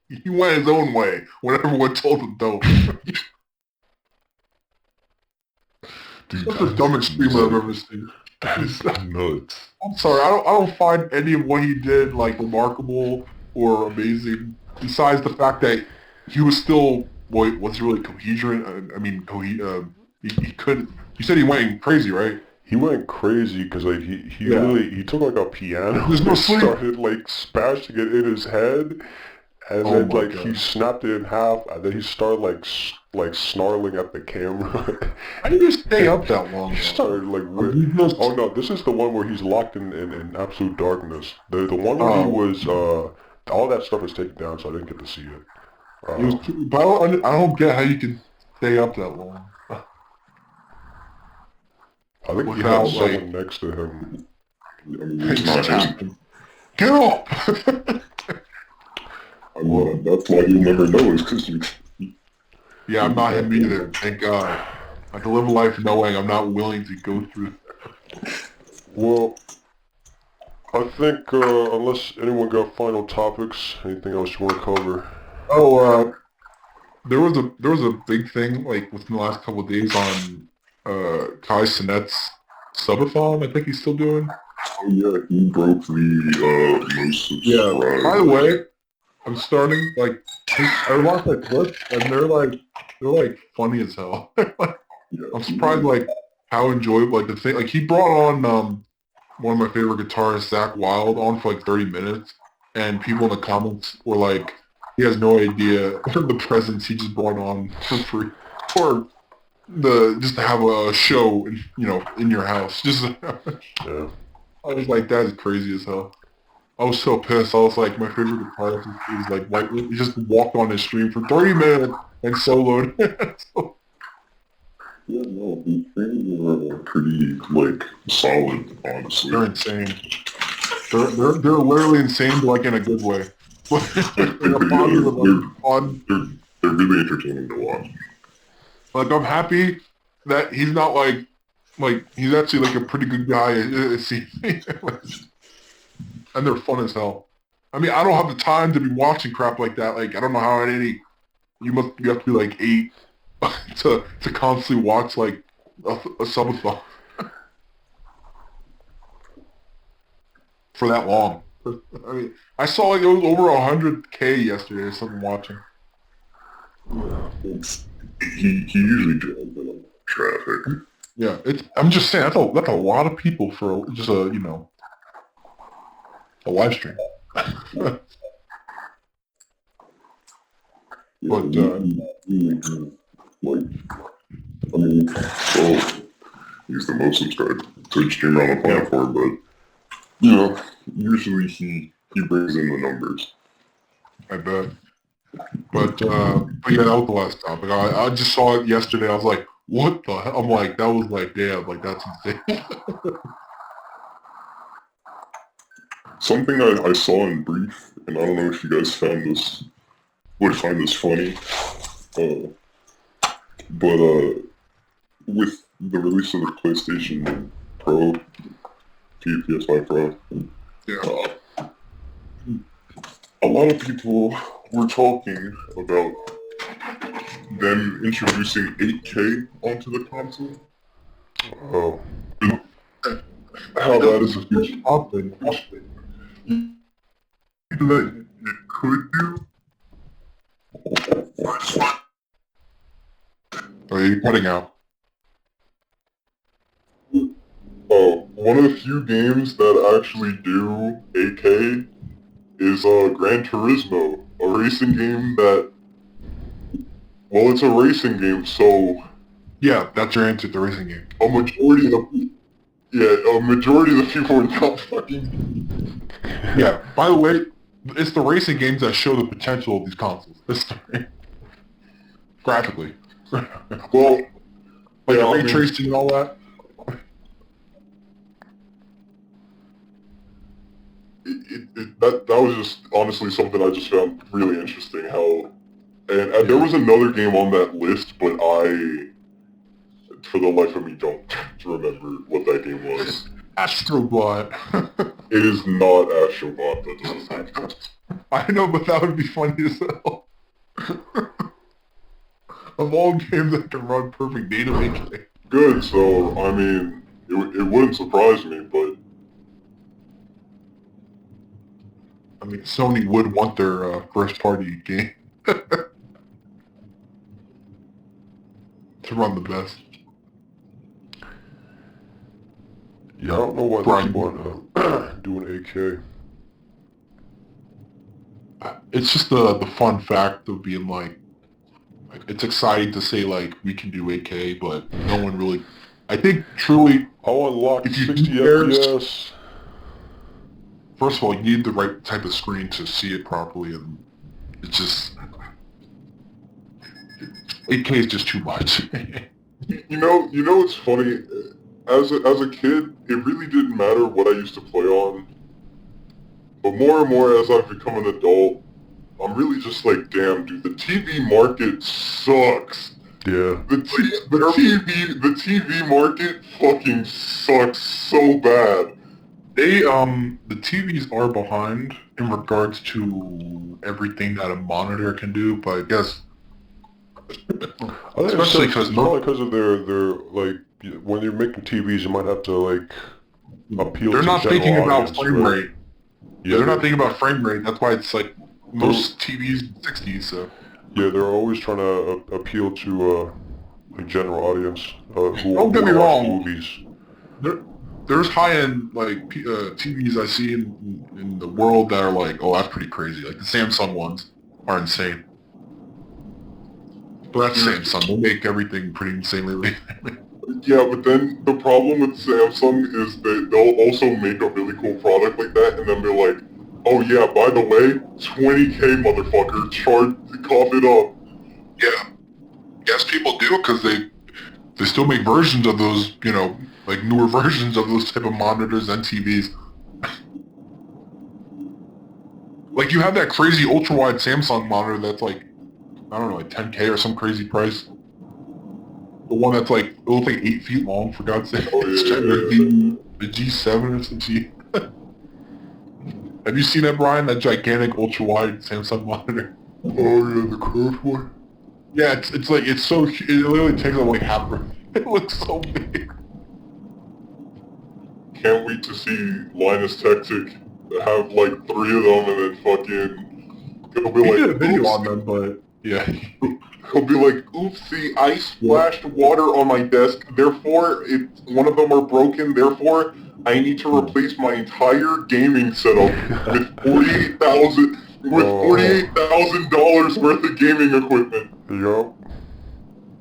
He went his own way when everyone told him don't. Dude, that's the dumbest streamer I've ever seen. That is nuts. I'm sorry, I don't find any of what he did like remarkable or amazing. Besides the fact that he was still was really coherent. I mean, he couldn't. You said he went crazy, right? He went crazy because like he literally he took like a piano There's no and sleep. started like smashing it in his head, and then like he snapped it in half, and then he started like snarling at the camera. How do you stay up that long? He started like oh no, this is the one where he's locked in absolute darkness. The one where he was all that stuff is taken down, so I didn't get to see it. But I don't get how you can stay up that long. I think he had someone next to him. Get up! That's why you'll never know, is because you... Yeah, I'm not him either, thank God. I can live a life knowing I'm not willing to go through that. Well, I think, unless anyone got final topics, anything else you want to cover? Oh, there was a big thing, like, within the last couple of days on, Kai Sinet's subathon, I think he's still doing. Oh yeah, he broke the, most subscribed. Yeah, by the way, I'm starting, like, I watched that clip, and they're funny as hell. I'm surprised, like, how enjoyable, like, the thing, like, he brought on, one of my favorite guitarists, Zach Wilde, on for, like, 30 minutes, and people in the comments were like, he has no idea the presence he just brought on for free, or just to have a show, in your house, Yeah. I was like, that is crazy as hell. I was so pissed. I was like, my favorite guitarist is like, he just walked on his stream for 30 minutes and soloed. Yeah, no, the streams are pretty, like, solid, honestly. They're insane. They're literally insane, but like in a good way. In a positive, like fun. They're really entertaining to watch. Like I'm happy that he's not like he's actually like a pretty good guy. It seems, and they're fun as hell. I mean, I don't have the time to be watching crap like that. Like I don't know how any you have to be like 8 to constantly watch like a subathon for that long. I mean, I saw like it was over 100K yesterday or something watching. He usually draws a lot of traffic. Yeah, I'm just saying that's a lot of people for just a a live stream. But like, I mean, well, he's the most subscribed Twitch streamer on the platform, but you know, usually he brings in the numbers. I bet. But yeah, that was the last topic. I just saw it yesterday. I was like, what the hell? I'm like, that was like, damn, like that's insane. Something I saw in brief, and I don't know if you guys would find this funny, but with the release of the PlayStation Pro, PS5 Pro, Yeah. A lot of people were talking about them introducing 8K onto the console. Oh. How that is a huge topic. That it could do. Oh, you're cutting out. One of the few games that actually do 8K is Gran Turismo, a racing game that, well, it's a racing game, so Yeah, that's your answer. The racing game. a majority of the people are not fucking. Yeah. By the way, it's the racing games that show the potential of these consoles. Graphically. Well, Like yeah, the ray tracing and all that. That was just honestly something I just found really interesting. And there was another game on that list, but I, for the life of me, don't remember what that game was. Astrobot. It is not Astrobot. That doesn't sound good. I know, but that would be funny as hell. Of all games that can run perfect data making. Good, so, I mean, it wouldn't surprise me, but... I mean, Sony would want their first-party game to run the best. Yeah, I don't know why they keep on doing 8K. It's just the fun fact of being like, it's exciting to say like we can do 8K, but no one really. I think truly, I'll unlock if you 60 compare- FPS. First of all, you need the right type of screen to see it properly, and it's just 8K is just too much. You know, it's funny. As a kid, it really didn't matter what I used to play on. But more and more as I've become an adult, I'm really just like, damn, dude, the TV market sucks. Yeah. The TV market fucking sucks so bad. The TVs are behind in regards to everything that a monitor can do, but I guess I think especially it's probably because of their like when you're making TVs, you might have to like appeal. They're to not general thinking about audience, frame right? rate. Yeah, They're not thinking about frame rate. That's why it's like most TVs 60s. So yeah, they're always trying to appeal to like general audience who Don't get me watch wrong. movies. there's high-end like TVs I see in the world that are like, oh, that's pretty crazy. Like the Samsung ones are insane. But that's Samsung. They'll make everything pretty insanely. Yeah, but then the problem with Samsung is that they'll also make a really cool product like that, and then they're like, oh yeah, by the way, 20K motherfucker, cough it up. Yeah. Yes, people do because they still make versions of those, you know, like newer versions of those type of monitors and TVs. Like you have that crazy ultra-wide Samsung monitor that's like, I don't know, like 10K or some crazy price. The one that's like, it looks like 8 feet long, for God's sake. Oh, It's yeah, the G7 or some G. Have you seen that, Brian? That gigantic ultra-wide Samsung monitor? Oh yeah, the curved one. Yeah, it's like, it's so, it literally takes up like half of it. Looks so big. Can't wait to see Linus Tech Tick have like 3 of them and then fucking... He'll be We like, did a video "Oops." on them, but yeah. He'll be like, oopsie, I splashed water on my desk, therefore one of them are broken, therefore I need to replace my entire gaming setup with $48,000 worth of gaming equipment. Yup.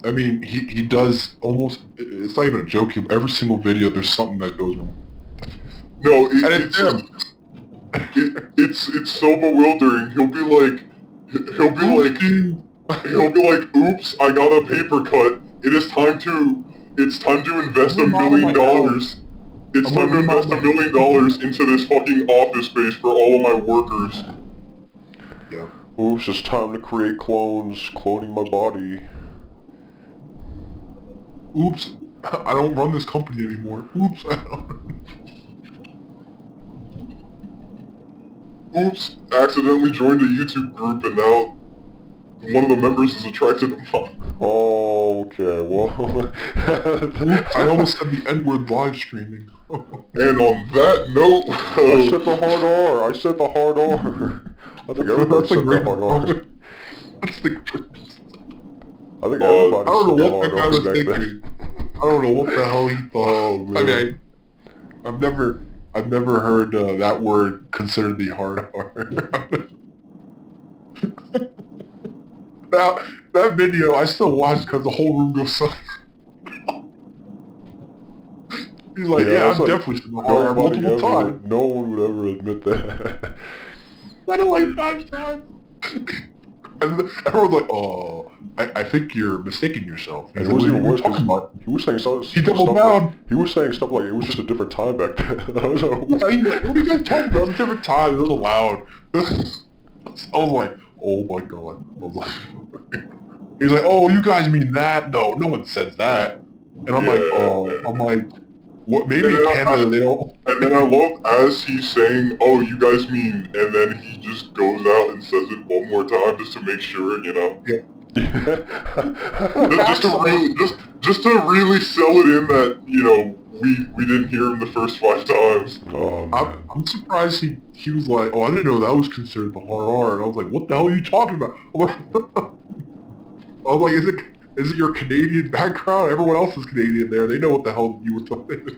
I mean, he does almost, it's not even a joke, every single video there's something that goes wrong. No, And it's him. it's so bewildering. He'll be like, oops, I got a paper cut. It's time to invest $1 million. It's time to invest $1 million into this fucking office space for all of my workers. Yeah. Oops, it's time to create clones, cloning my body. Oops, I don't run this company anymore. Oops, I don't. Oops, accidentally joined a YouTube group and now one of the members is attracted to mom. Oh, okay, well... I almost said the N-word live streaming. And on that note... I said the hard R, I said the hard R. I think everybody said the hard R. That's the... I think everybody I don't said know the what hard that guy R was back thinking. then. I don't know what the hell he thought. Oh, man. I mean, I've never heard that word considered the hard R. Now, that video, I still watch because the whole room goes silent. He's like, yeah, I've like, definitely seen the hard R multiple times. no one would ever admit that. I don't like 5 times. And everyone's like, oh, I think you're mistaking yourself. And it was even worse because he was saying he was saying stuff like it was just a different time back then. I was like, yeah, he's like, what are you guys talking about? It's a different time. It was loud. I was like, oh my god. He's like, oh, you guys mean that? No one says that. And I'm like, oh, I'm like, what? Maybe in Canada they don't. And then I love as he's saying, oh, you guys mean, and then he just goes out and says it one more time just to make sure, you know. Yeah. just to really sell it in that, you know, we didn't hear him the first 5 times. oh, man. I'm surprised he was like, oh, I didn't know that was considered the hard R. And I was like, what the hell are you talking about? I was like, is it your Canadian background? Everyone else is Canadian there. They know what the hell you were talking.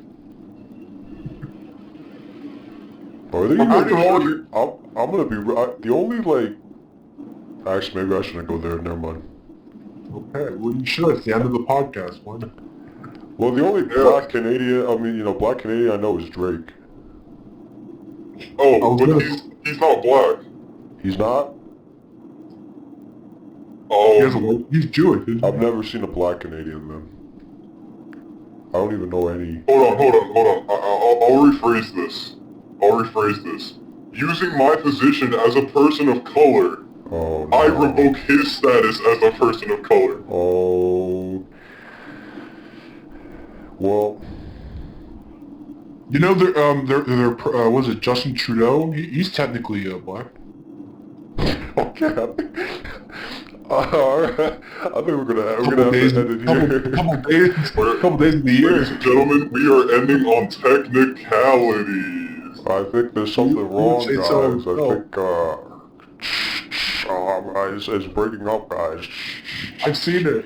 I'm gonna be the only like. Actually, maybe I shouldn't go there. Never mind. Okay, well you should. It's the end of the podcast. Why not? Well, the only black Canadian I know is Drake. Oh, but he's not black. He's not? Oh. He's Jewish. I've never seen a black Canadian then. I don't even know any. Hold on. I'll rephrase this. Using my position as a person of color, Oh, no. I revoke his status as a person of color. Oh. Well. You know, was it Justin Trudeau? He's technically black. Okay. Alright. I think we're gonna have to end it here. Couple days in the year. Ladies and gentlemen, we are ending on technicalities. I think there's something wrong, guys. So. I think, it's breaking up, guys. I've seen it.